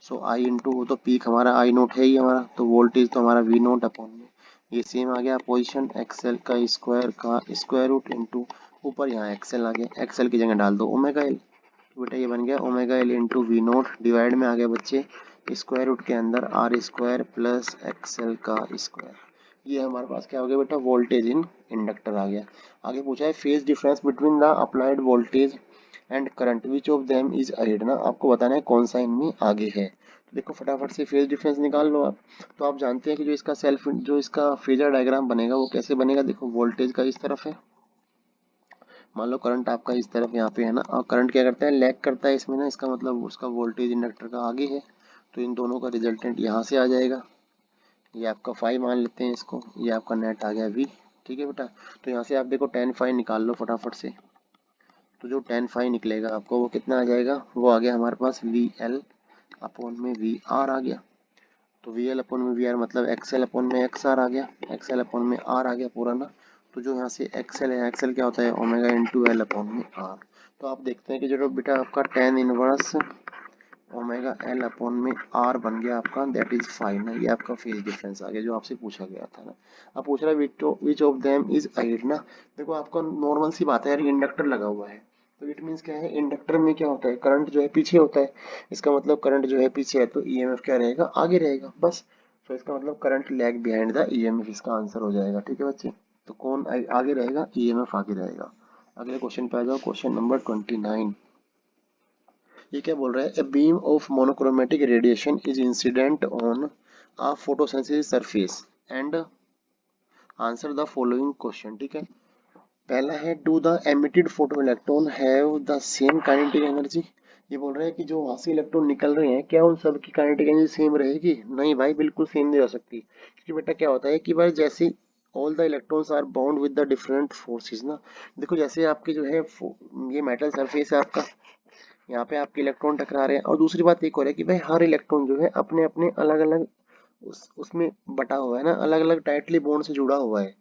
सो आई इंटू, वो तो पीक हमारा आई नोट है ही हमारा, तो वोल्टेज तो हमारा वी नोट अपॉन में, ये सेम आ गया पोजिशन एक्सएल का स्क्वायर रूट इंटू ऊपर यहाँ एक्सएल आ गया, एक्सएल की जगह डाल दो ओमेगा एल, तो बेटा ये बन गया omega L into V naught, divide में आ गया बच्चे स्क्वायर रूट के अंदर आर स्क्वायर प्लस एक्सएल का स्क्वायर। ये हमारे पास क्या हो गया बेटा, वोल्टेज इन इंडक्टर आ गया। आगे पूछा है phase difference between the applied voltage and current which of them is ahead ना, आपको बताना है कौन सा इनमें आगे है। तो देखो फटाफट से फेज डिफरेंस निकाल लो आप। तो आप जानते हैं कि जो इसका फेजर डायग्राम बनेगा वो कैसे बनेगा, देखो वोल्टेज का इस तरफ है, मान लो करंट आपका इस तरफ यहाँ पे है ना, और करंट क्या करता है, लैग करता है इसमें ना, इसका मतलब उसका वोल्टेज इंडक्टर का आगे है, तो इन दोनों का रिजल्टेंट यहाँ से आ जाएगा, ये आपका 5 मान लेते हैं इसको, ये आपका नेट आ गया v। ठीक है बेटा, तो यहाँ से आप देखो tan 5 निकाल लो फटाफट से, तो जो tan 5 निकलेगा आपको वो कितना आ जाएगा, वो आ गया हमारे पास वी एल अपॉन में वी आर आ गया। तो वी एल अपॉन में वी आर मतलब एक्स एल अपॉन में एक्स आर आ गया, एक्स एल अपॉन में आर आ गया पूरा ना। तो जो यहाँ से एक्सएल है, एक्सएल क्या होता है, ओमेगा इंटू एल अपॉन में आर। तो आप देखते हैं कि जो बेटा आपका tan inverse omega L upon में आर बन गया आपका, दैट इज 5 ना, ये आपका फेज डिफरेंस आ गया जो आपसे पूछा गया था ना। अब पूछ रहा है which of them is ahead ना। देखो आपका नॉर्मल सी बात है यार, इंडक्टर लगा हुआ है, तो इट मीन्स क्या है, इंडक्टर में क्या होता है, करंट जो है पीछे होता है, इसका मतलब करंट जो है पीछे है तो ईएमएफ क्या रहेगा, आगे रहेगा बस। तो इसका मतलब current lag behind the EMF, इसका आंसर हो जाएगा। ठीक है बच्चे, तो कौन आगे रहेगा, ईएमएफ आगे रहेगा। अगले क्वेश्चन पे आ जाओ, क्वेश्चन नंबर 29। ये क्या बोल रहा है, a beam of monochromatic radiation is incident on a photosensitive surface and answer the following question. ठीक है, पहला है, do the emitted photo electron have the same kinetic energy. ये बोल रहा है कि जो वहां से इलेक्ट्रॉन निकल रहे हैं, क्या उन सब की काइनेटिक एनर्जी सेम रहेगी? नहीं भाई, बिल्कुल सेम नहीं हो सकती, क्योंकि बेटा क्या होता है कि भाई जैसे all the electrons are bound with the different forces ना। देखो जैसे आपकी जो है ये मेटल सरफेस है आपका, यहाँ पे आपके इलेक्ट्रॉन टकरा रहे हैं, और दूसरी बात एक और है कि भाई हर इलेक्ट्रॉन जो है अपने अपने अलग अलग उसमें बटा हुआ है ना, अलग अलग टाइटली बॉन्ड से जुड़ा हुआ है।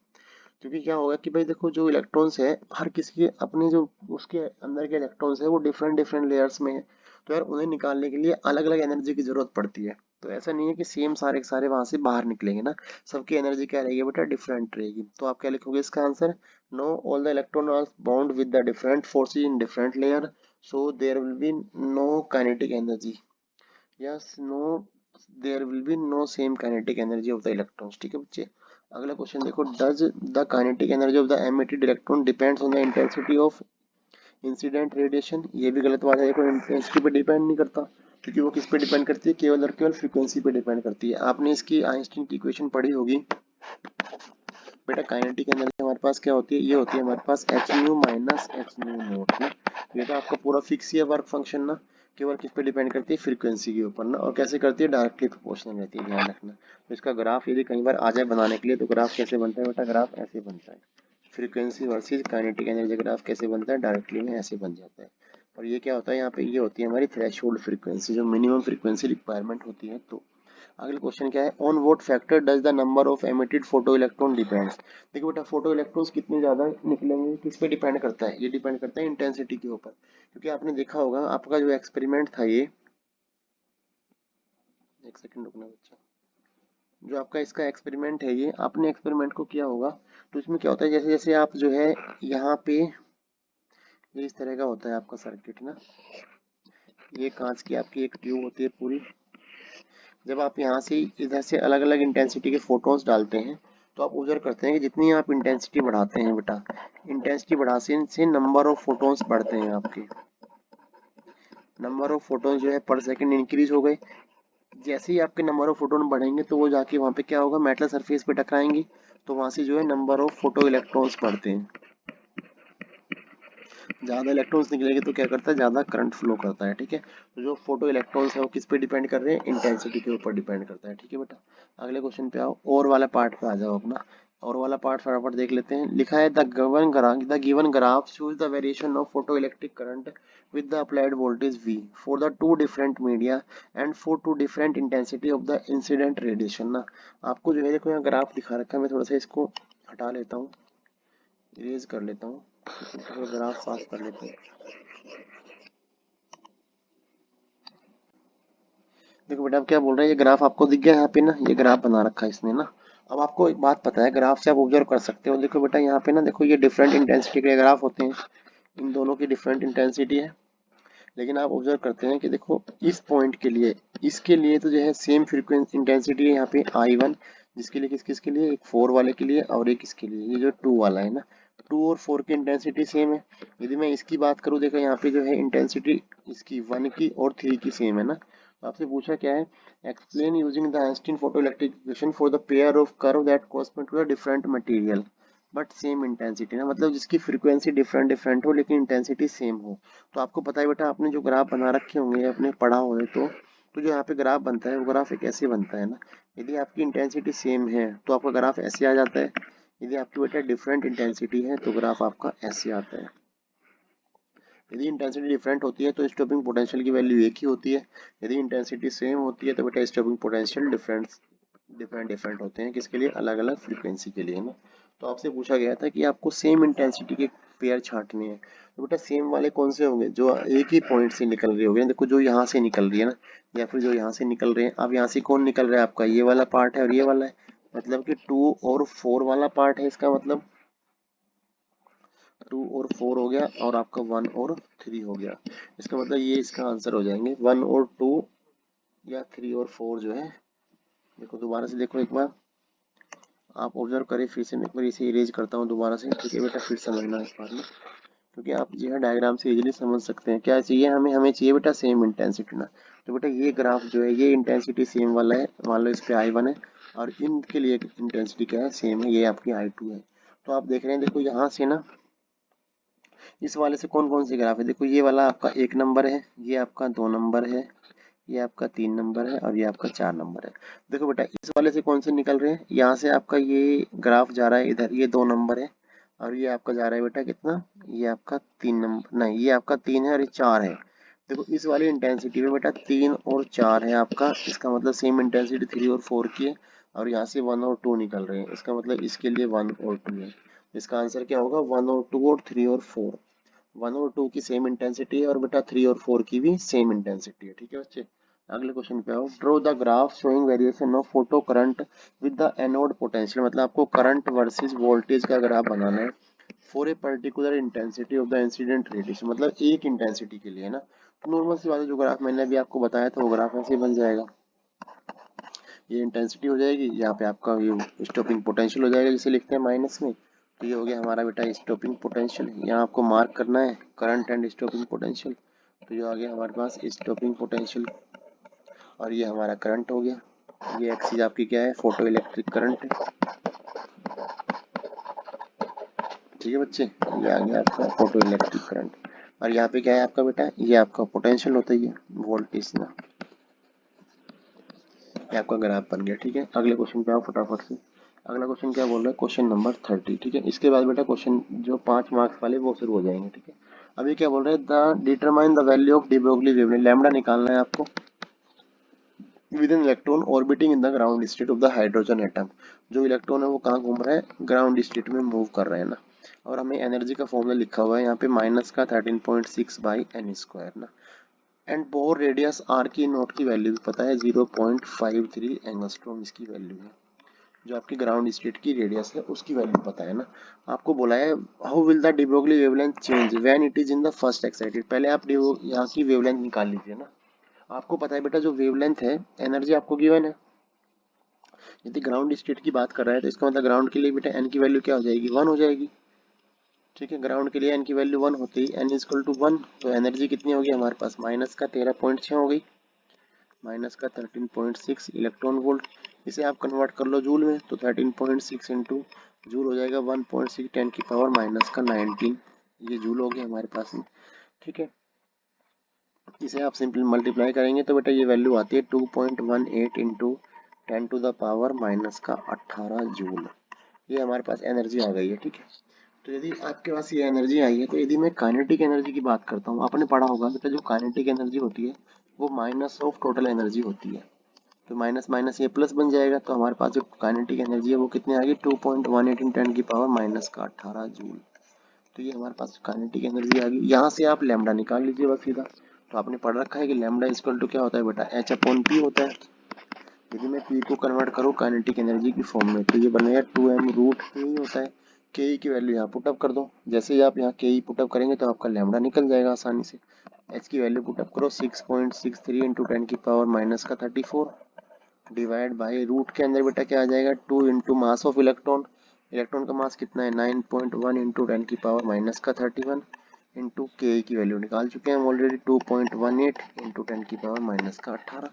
क्योंकि क्या होगा कि भाई देखो जो इलेक्ट्रॉन्स है, हर किसी के अपने जो उसके अंदर के इलेक्ट्रॉन्स है वो डिफरेंट डिफरेंट लेयर्स में है, तो यार उन्हें निकालने के लिए अलग अलग एनर्जी की जरूरत पड़ती है। तो ऐसा नहीं है कि सेम सारे के सारे वहां से बाहर निकलेंगे ना, सबकी एनर्जी क्या रहेगी बेटा, डिफरेंट रहेगी। तो आप क्या लिखोगे इसका answer, no all the electron are bound with the different forces in different layer, so there will be no kinetic energy. Yes, no, there will be no same kinetic energy of the electrons. ठीक है बच्चे, अगला question देखो, does the kinetic energy of the emitted electron depends on the intensity of incident radiation. ये भी गलत बात है, देखो इंटेंसिटी पे डिपेंड नहीं करता, क्योंकि वो किस पे डिपेंड करती है, केवल और केवल फ्रीक्वेंसी पे डिपेंड करती है। आपने इसकी आइंस्टीन की इक्वेशन पढ़ी होगी बेटा, काइनेटिक एनर्जी हमारे पास क्या होती है, ये होती है हमारे पास H mu minus H mu naught ना। ये तो आपका पूरा फिक्स ही है वर्क फंक्शन ना, केवल किस पे डिपेंड करती है, फ्रीक्वेंसी के ऊपर ना, और कैसे करती है, डायरेक्टली प्रोपोर्शनल रहती है, ध्यान रखना। तो इसका ग्राफ यदि कई बार आ जाए बनाने के लिए, तो ग्राफ कैसे बनता है बेटा, ग्राफ ऐसे बनता है, frequency versus kinetic energy graph कैसे बनता है, डायरेक्टली में ऐसे बन जाता है। और ये क्या होता है यहाँ पे, ये होती है हमारी थ्रेशोल्ड फ्रीक्वेंसी, जो मिनिमम फ्रीक्वेंसी रिक्वायरमेंट होती है। तो अगला क्वेश्चन क्या है, on what factor does the number of emitted photo electron depends. देखो बेटा, फोटो इलेक्ट्रॉन्स कितने ज्यादा निकलेंगे किस पे डिपेंड करता है, ये डिपेंड करता है इंटेंसिटी के ऊपर। क्योंकि आपने देखा होगा आपका जो एक्सपेरिमेंट था ये, एक सेकंड रुकना बच्चा, जो आपका इसका एक्सपेरिमेंट है ये, आपने एक्सपेरिमेंट को किया होगा, तो इसमें क्या होता है, जैसे जैसे आप जो है यहाँ पे, ये इस तरह का होता है आपका सर्किट ना, ये कांच की आपकी एक ट्यूब होती है पूरी। जब आप यहाँ से इधर से अलग अलग इंटेंसिटी के फोटोन्स डालते हैं, तो आप ऑब्जर्व करते हैं कि जितनी आप इंटेंसिटी बढ़ाते हैं बेटा, इंटेंसिटी बढ़ाने से नंबर ऑफ फोटोन्स बढ़ते हैं आपके, नंबर ऑफ फोटोन्स जो है पर सेकंड इंक्रीज हो गए। जैसे ही आपके नंबर ऑफ फोटोन बढ़ेंगे, तो वो जाके वहाँ पे क्या होगा, मेटल सरफेस पे टकराएंगे, तो वहाँ से जो है नंबर ऑफ फोटो इलेक्ट्रॉन्स बढ़ते हैं। ज्यादा इलेक्ट्रॉन्स निकलेंगे तो क्या करता है, ज्यादा करंट फ्लो करता है। ठीक है, तो जो फोटो इलेक्ट्रॉन्स है वो किस पे डिपेंड कर रहे हैं, इंटेंसिटी के ऊपर डिपेंड करता है। ठीक है बेटा, अगले क्वेश्चन पे आओ, और वाला पार्ट पे आ जाओ अपना, और वाला पार्ट फटाफट देख लेते हैं। लिखा है the graph shows the variation of photo electric current with the applied voltage V for the two different media and for two different intensity of the incident radiation ना। आपको जो है देखो यहाँ ग्राफ दिखा रखा है, मैं थोड़ा सा इसको हटा लेता हूँ, इरेज कर लेता हूँ, थोड़ा ग्राफ साफ कर लेते हैं। देखो बेटा, अब क्या बोल रहा है, ये ग्राफ आपको दिख गया यहाँ पे ना, ये ग्राफ बना रखा है इसने ना। अब आपको एक बात पता है, ग्राफ से आप ऑब्जर्व कर सकते हो, देखो बेटा यहाँ पे ना, देखो ये डिफरेंट इंटेंसिटी के ग्राफ होते हैं, इन दोनों की डिफरेंट इंटेंसिटी है। लेकिन आप ऑब्जर्व करते हैं कि देखो इस पॉइंट के लिए, इसके लिए तो जो है सेम फ्रीक्वेंसी इंटेंसिटी है यहाँ पे I1, जिसके लिए किसके लिए, एक 4 वाले के लिए और एक इसके लिए, ये जो 2 वाला है ना, 2 और 4 की इंटेंसिटी सेम है। यदि मैं इसकी बात करूँ, देखो यहाँ पे जो है इंटेंसिटी इसकी 1 की और 3 की सेम है ना। तो आपसे पूछा क्या है, explain using the Einstein photoelectric equation for the pair of curve that correspond to the different material but same intensity ना, मतलब जिसकी फ्रीक्वेंसी डिफरेंट डिफरेंट हो लेकिन इंटेंसिटी सेम हो। तो आपको पता है बेटा, आपने जो ग्राफ बना रखे होंगे, आपने पढ़ा हो तो जो यहाँ पे ग्राफ बनता है वो ग्राफ एक ऐसे बनता है ना। यदि आपकी इंटेंसिटी सेम है तो आपका ग्राफ ऐसे आ जाता है, यदि आपकी बेटा डिफरेंट इंटेंसिटी है तो ग्राफ आपका ऐसे आता है। यदि इंटेंसिटी डिफरेंट होती है तो स्टॉपिंग पोटेंशियल की वैल्यू एक ही होती है, यदि इंटेंसिटी सेम होती है तो बेटा स्टॉपिंग पोटेंशियल डिफरेंट डिफरेंट होते हैं, किसके लिए, अलग अलग फ्रीक्वेंसी के लिए ना। तो आपसे पूछा गया था कि आपको सेम इंटेंसिटी के पेयर छांटने हैं, तो बेटा सेम वाले कौन से होंगे, जो एक ही पॉइंट से निकल रहे होंगे, देखो जो यहाँ से निकल रही है ना, या फिर जो यहाँ से निकल रहे हैं। अब यहाँ से कौन निकल रहा है, आपका ये वाला पार्ट है और ये वाला है, मतलब कि 2 और 4 वाला पार्ट है, इसका मतलब 2 और 4 हो गया, और आपका 1 और 3 हो गया। इसका मतलब ये इसका आंसर हो जाएंगे 1 और 2 या 3 और 4 जो है। देखो दोबारा से देखो एक बार, आप ऑब्जर्व करें फिर से, मैं एक बार इसे इरेज करता हूँ दोबारा से, ठीक है बेटा, फिर समझना इस बात में। क्योंकि आप जो है डायग्राम से इजीली समझ सकते हैं। क्या चाहिए हमें, हमें चाहिए बेटा सेम इंटेंसिटी ना। तो बेटा ये ग्राफ जो है ये इंटेंसिटी सेम वाला है, मान लो इस पे I1 है और इनके लिए इंटेंसिटी क्या है, सेम है, ये आपकी I2 है। तो आप देख रहे हैं, देखो यहाँ से ना इस वाले से कौन कौन से ग्राफ है, देखो ये वाला आपका 1 नंबर है, ये आपका 2 नंबर है, ये आपका 3 नंबर है और ये आपका 4 नंबर है। देखो बेटा इस वाले से कौन से निकल रहे हैं, यहाँ से आपका ये ग्राफ जा रहा है इधर, ये 2 नंबर है और ये आपका जा रहा है बेटा कितना, ये आपका 3 नंबर, नहीं ये आपका 3 है और ये 4 है। देखो इस वाली इंटेंसिटी में बेटा 3 और 4 है आपका, इसका मतलब सेम इंटेंसिटी 3 और 4 की है और यहाँ से 1 और 2 निकल रहे हैं, इसका मतलब इसके लिए 1 और 2 है। इसका आंसर क्या होगा, 1 और 2 और 3 और 4। 1 और 2 की सेम इंटेंसिटी है और बेटा 3 और 4 की भी सेम इंटेंसिटी है। ठीक है बच्चे, अगले क्वेश्चन पे आओ। Draw the graph showing variation of photo current with the anode potential, मतलब आपको करंट वर्सेस वोल्टेज का ग्राफ बनाना है for a particular intensity of the incident radiation, मतलब एक इंटेंसिटी के लिए ना। तो नॉर्मल सी बात है, जो ग्राफ मैंने अभी आपको बताया था वो ग्राफ ऐसे बन जाएगा। ये इंटेंसिटी हो जाएगी, यहाँ पे आपका ये स्टॉपिंग पोटेंशियल हो जाएगा जिसे लिखते हैं माइनस में। तो ये हो गया हमारा बेटा स्टॉपिंग पोटेंशियल, यहाँ आपको मार्क करना है करंट एंड स्टॉपिंग पोटेंशियल। तो ये आ गया हमारे पास स्टॉपिंग पोटेंशियल और ये हमारा करंट हो गया। ये एक्सिस आपकी क्या है, फोटो इलेक्ट्रिक करंट है। ठीक है बच्चे, ये आ गया आपका फोटो इलेक्ट्रिक करंट और यहाँ पे क्या है आपका बेटा, ये आपका पोटेंशियल होता है, ये वोल्टेज ना। ये आपका ग्राफ बन गया। ठीक है, अगले क्वेश्चन पे आओ फटाफट से। अगला क्वेश्चन क्या बोल रहा है, क्वेश्चन नंबर 30। ठीक है, इसके बाद बेटा क्वेश्चन जो 5 मार्क्स वाले वो शुरू हो जाएंगे। ठीक है, अभी क्या बोल रहे हैं, the determine the value of de Broglie wavelength, lambda निकालना है आपको with an electron orbiting in the ground state of the hydrogen atom. जो इलेक्ट्रॉन है वो कहाँ घूम रहा है, ग्राउंड स्टेट में मूव कर रहे हैं ना। और हमें एनर्जी का फॉर्मूला लिखा हुआ है यहाँ पे माइनस का 13.6 बाई एन स्क्वायर ना। एंड बोर रेडियस आर की नोट की वैल्यू भी पता है 0.53 एंगस्ट्रॉम इसकी वैल्यू है। जो आपकी ग्राउंड स्टेट की रेडियस है उसकी वैल्यू पता है ना। आपको बोला है how will the de Broglie wavelength change when it is in the first excited, पहले आप यहाँ की वेवलेंथ निकाल लीजिए ना। आपको पता है बेटा जो वेवलेंथ है, एनर्जी आपको गिवन है। यदि ग्राउंड स्टेट की बात कर रहा है तो इसका मतलब ग्राउंड के लिए बेटा एन की वैल्यू क्या हो जाएगी, 1 हो जाएगी। ठीक है, ग्राउंड के लिए एन की वैल्यू 1 होती है, एन इज इक्वल टू 1। तो एनर्जी कितनी होगी हमारे पास, माइनस का 13.6 हो गई, माइनस का 13.6 इलेक्ट्रॉन वोल्ट। इसे आप कन्वर्ट कर लो जूल में, तो 13.6 इंटू जूल हो जाएगा 1.6 10 की पावर माइनस का 19, ये जूल हो गया हमारे पास में। ठीक है, इसे आप सिंपली मल्टीप्लाई करेंगे तो बेटा ये वैल्यू आती है 2.18 into 10 to the power minus का 18 जूल। ये हमारे पास एनर्जी आ गई है। ठीक है, तो यदि आपके पास ये एनर्जी आई है तो यदि मैं काइनेटिक एनर्जी की बात करता हूँ, आपने पढ़ा होगा बेटा जो काइनेटिक एनर्जी होती है वो माइनस ऑफ टोटल एनर्जी होती है। तो माइनस माइनस ये प्लस बन जाएगा, तो हमारे पास जो काइनेटिक एनर्जी है वो कितनी आ गई, 2.18 इन 10 की पावर माइनस का 18 जूल। तो ये हमारे पास काइनेटिक एनर्जी आ गई। यहाँ से आप लैम्डा निकाल लीजिए बस सीधा। तो आपने पढ़ रखा है कि लैम्डा इक्वल टू क्या होता है बेटा, एच अपॉन पी होता है। यदि मैं पी को कन्वर्ट करूँ काइनेटिक एनर्जी की फॉर्म में तो ये बनेगा 2m रूट के ही होता है। के ई की वैल्यू यहाँ पुटअप कर दो, जैसे ही आप यहाँ के ई पुटअप करेंगे तो आपका लैम्डा निकल जाएगा आसानी से। एच की वैल्यू पुटअप करो 6.63 इंटू 10 की पावर माइनस का 34 डिवाइड बाई रूट के अंदर बेटा क्या आ जाएगा 2 into mass of electron. Electron का मास कितना है 9.1 इंटू 10 की पावर माइनस का 31 इंटू के की वैल्यू निकाल चुके हैं हम ऑलरेडी 2.18 इंटू 10 की पावर माइनस का 18।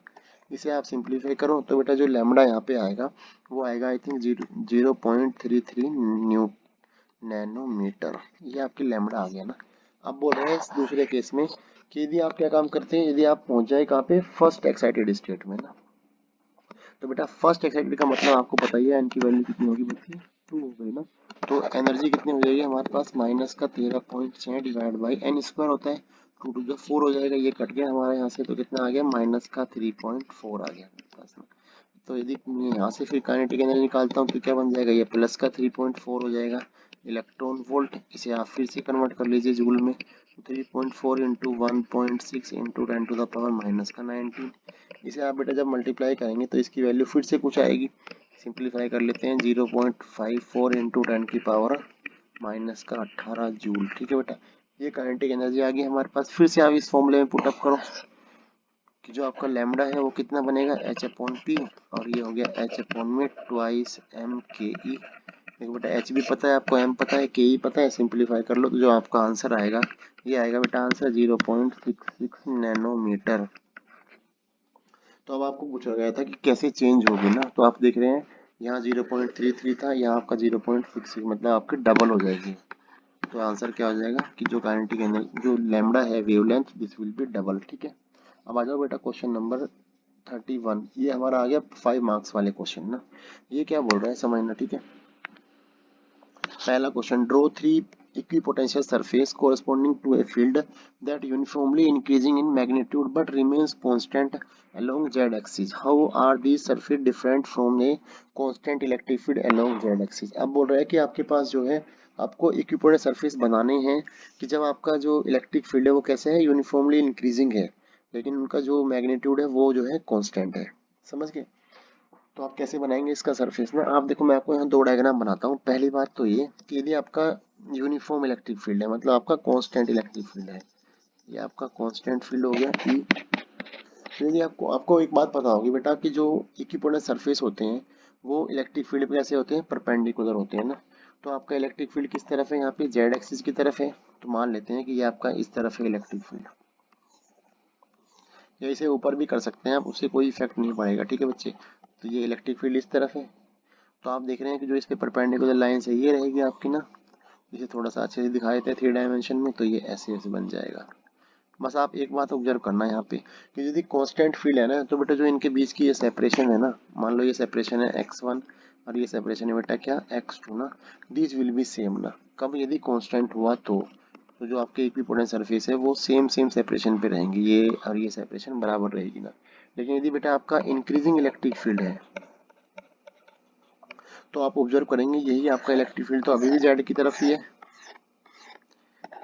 इसे आप सिंप्लीफाई करो तो बेटा जो लैम्डा यहाँ पे आएगा वो आएगा आई थिंक 0.33 न्यू नैनोमीटर। ये आपकी लैम्डा आ गया ना। अब बोल रहे हैं इस दूसरे केस में कि यदि आप क्या काम करते हैं, यदि आप पहुंच जाए कहाँ पे, फर्स्ट एक्साइटेड स्टेट में ना। तो बेटा फर्स्ट एक्साइटेड का मतलब आपको पता ही है, एन की वैल्यू कितनी होगी बच्चे, 2 हो गई ना। तो एनर्जी कितनी हो जाएगी हमारे पास, माइनस का 13.6 डिवाइड बाई एन स्क्वायर होता है, 2 टू द 4 हो जाएगा, ये कट गया हमारे यहाँ से, तो कितना आ गया माइनस का 3.4 आ गया हमारे पास में। तो यदि मैं यहाँ से फिर काइनेटिक एनर्जी निकालता हूँ तो क्या बन जाएगा, ये प्लस का 3.4 हो जाएगा इलेक्ट्रॉन वोल्ट। इसे आप फिर से कन्वर्ट कर लीजिए जूल में, 3.4 into 1.6 into 10 to the power minus का 19। इसे आप बेटा जब मल्टीप्लाई करेंगे तो इसकी वैल्यू फिर से कुछ आएगी, सिंप्लीफाई कर लेते हैं 0.54 इंटू 10 की पावर माइनस का 18 जूल। ठीक है बेटा, ये काइनेटिक एनर्जी आ गई हमारे पास। फिर से आप इस फॉर्मूले में पुटअप करो कि जो आपका लैम्डा है वो कितना बनेगा, एच अपॉन पी, और ये हो गया एच अपॉन में ट्वाइस एम के ई देखो बेटा एच भी पता है आपको, एम पता है, के ई पता है, सिंप्लीफाई कर लो तो जो आपका आंसर आएगा ये आएगा बेटा आंसर 0.66 नैनोमीटर। तो अब आपको पूछा गया था कि कैसे चेंज होगी ना, तो आप देख रहे हैं यहाँ 0.33 था, यहाँ आपका 0.66 मतलब आपकी डबल हो जाएगी। तो आंसर क्या हो जाएगा कि जो काइनेटिक एनर्जी जो लैम्बडा है wavelength this will B double. ठीक है, अब आ जाओ बेटा क्वेश्चन नंबर 31। ये हमारा आ गया 5 मार्क्स वाले क्वेश्चन ना। ये क्या बोल रहा है समझना। ठीक है, पहला question, draw 3 equipotential surface corresponding to a field that uniformly increasing in magnitude but remains constant along z-axis. How are these surfaces different from a constant electric field along z-axis? अब बोल रहा है कि आपके पास जो है आपको इक्विपोटेंट सरफेस बनाने हैं कि जब आपका जो इलेक्ट्रिक फील्ड है वो कैसे है, यूनिफॉर्मली इंक्रीजिंग है, लेकिन उनका जो मैग्नीट्यूड है वो जो है कांस्टेंट है। समझ गए? तो आप कैसे बनाएंगे इसका सरफेस ना, आप देखो मैं आपको यहाँ दो डायग्राम बनाता हूँ। पहली बात तो ये कि यदि आपका यूनिफॉर्म इलेक्ट्रिक फील्ड है मतलब आपका कांस्टेंट इलेक्ट्रिक फील्ड है, ये आपका कांस्टेंट फील्ड हो गया ई। तो यदि आपको एक बात पता होगी बेटा कि जो इक्विपोटेंट सरफेस होते हैं वो इलेक्ट्रिक फील्ड पे कैसे होते हैं, परपेंडिकुलर होते हैं ना। तो आपका इलेक्ट्रिक फील्ड किस तरफ है, यहाँ पे जेड एक्सिस की तरफ है, तो मान लेते हैं कि ये आपका इस तरफ है इलेक्ट्रिक फील्ड, या इसे ऊपर भी कर सकते हैं आप, उससे कोई इफेक्ट नहीं पड़ेगा। ठीक है बच्चे, तो ये इलेक्ट्रिक फील्ड इस तरफ है। तो आप देख रहे हैं कि जो इसके परपेंडिकुलर लाइन है ये रहेगी आपकी ना, इसे थोड़ा सा अच्छे से दिखा देते हैं 3 डायमेंशन में, तो ये ऐसे ऐसे बन जाएगा। बस आप एक बात ऑब्जर्व करना है यहाँ पे कि यदि कांस्टेंट फील्ड है ना तो बेटा जो इनके बीच की ये सेपरेशन है ना, मान लो ये सेपरेशन है x1 और ये सेपरेशन है बेटा क्या x2 ना, दिस विल बी सेम ना। कब यदि कांस्टेंट हुआ तो जो आपके इक्विपोटेंट सरफेस है वो सेम सेम सेपरेशन पे रहेंगे, ये और ये सेपरेशन बराबर रहेगी ना। लेकिन यदि बेटा आपका इंक्रीजिंग इलेक्ट्रिक फील्ड है तो आप ऑब्जर्व करेंगे यही आपका इलेक्ट्रिक फील्ड तो अभी भी जेड की तरफ ही है,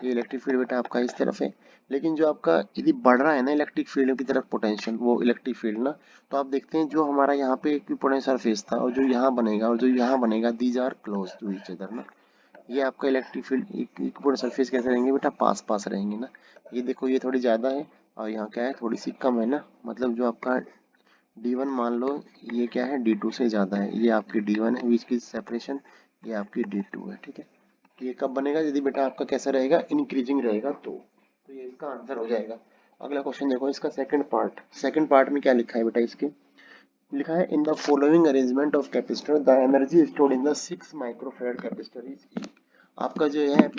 ये इलेक्ट्रिक फील्ड बेटा आपका इस तरफ है। लेकिन जो आपका यदि बढ़ रहा है ना इलेक्ट्रिक फील्ड की तरफ पोटेंशियल, वो इलेक्ट्रिक फील्ड ना, तो आप देखते हैं जो हमारा यहाँ पे इक्विपोटेंट सरफेस था और जो यहाँ बनेगा और जो यहाँ बनेगा these are close to each other ना। ये आपका इलेक्ट्रिक फील्ड इक्विपोटेंट सरफेस कैसे रहेंगे बेटा, पास पास रहेंगे ना। ये देखो ये थोड़ी ज्यादा है और यहाँ क्या है थोड़ी सी कम है ना, मतलब जो आपका D1 मान लो ये क्या है D2 से ज्यादा है, ये आपकी D1 है बीच की सेपरेशन, ये आपकी D2 है। ठीक है, तो ये कब बनेगा यदि बेटा आपका कैसा रहेगा, इंक्रीजिंग रहेगा तो ये इसका आंसर हो जाएगा। अगला क्वेश्चन देखो इसका सेकंड पार्ट में क्या लिखा है बेटा, इसके लिखा है in the following arrangement of capacitor the energy stored in the 6 microfarad capacitor is E. आपका जो है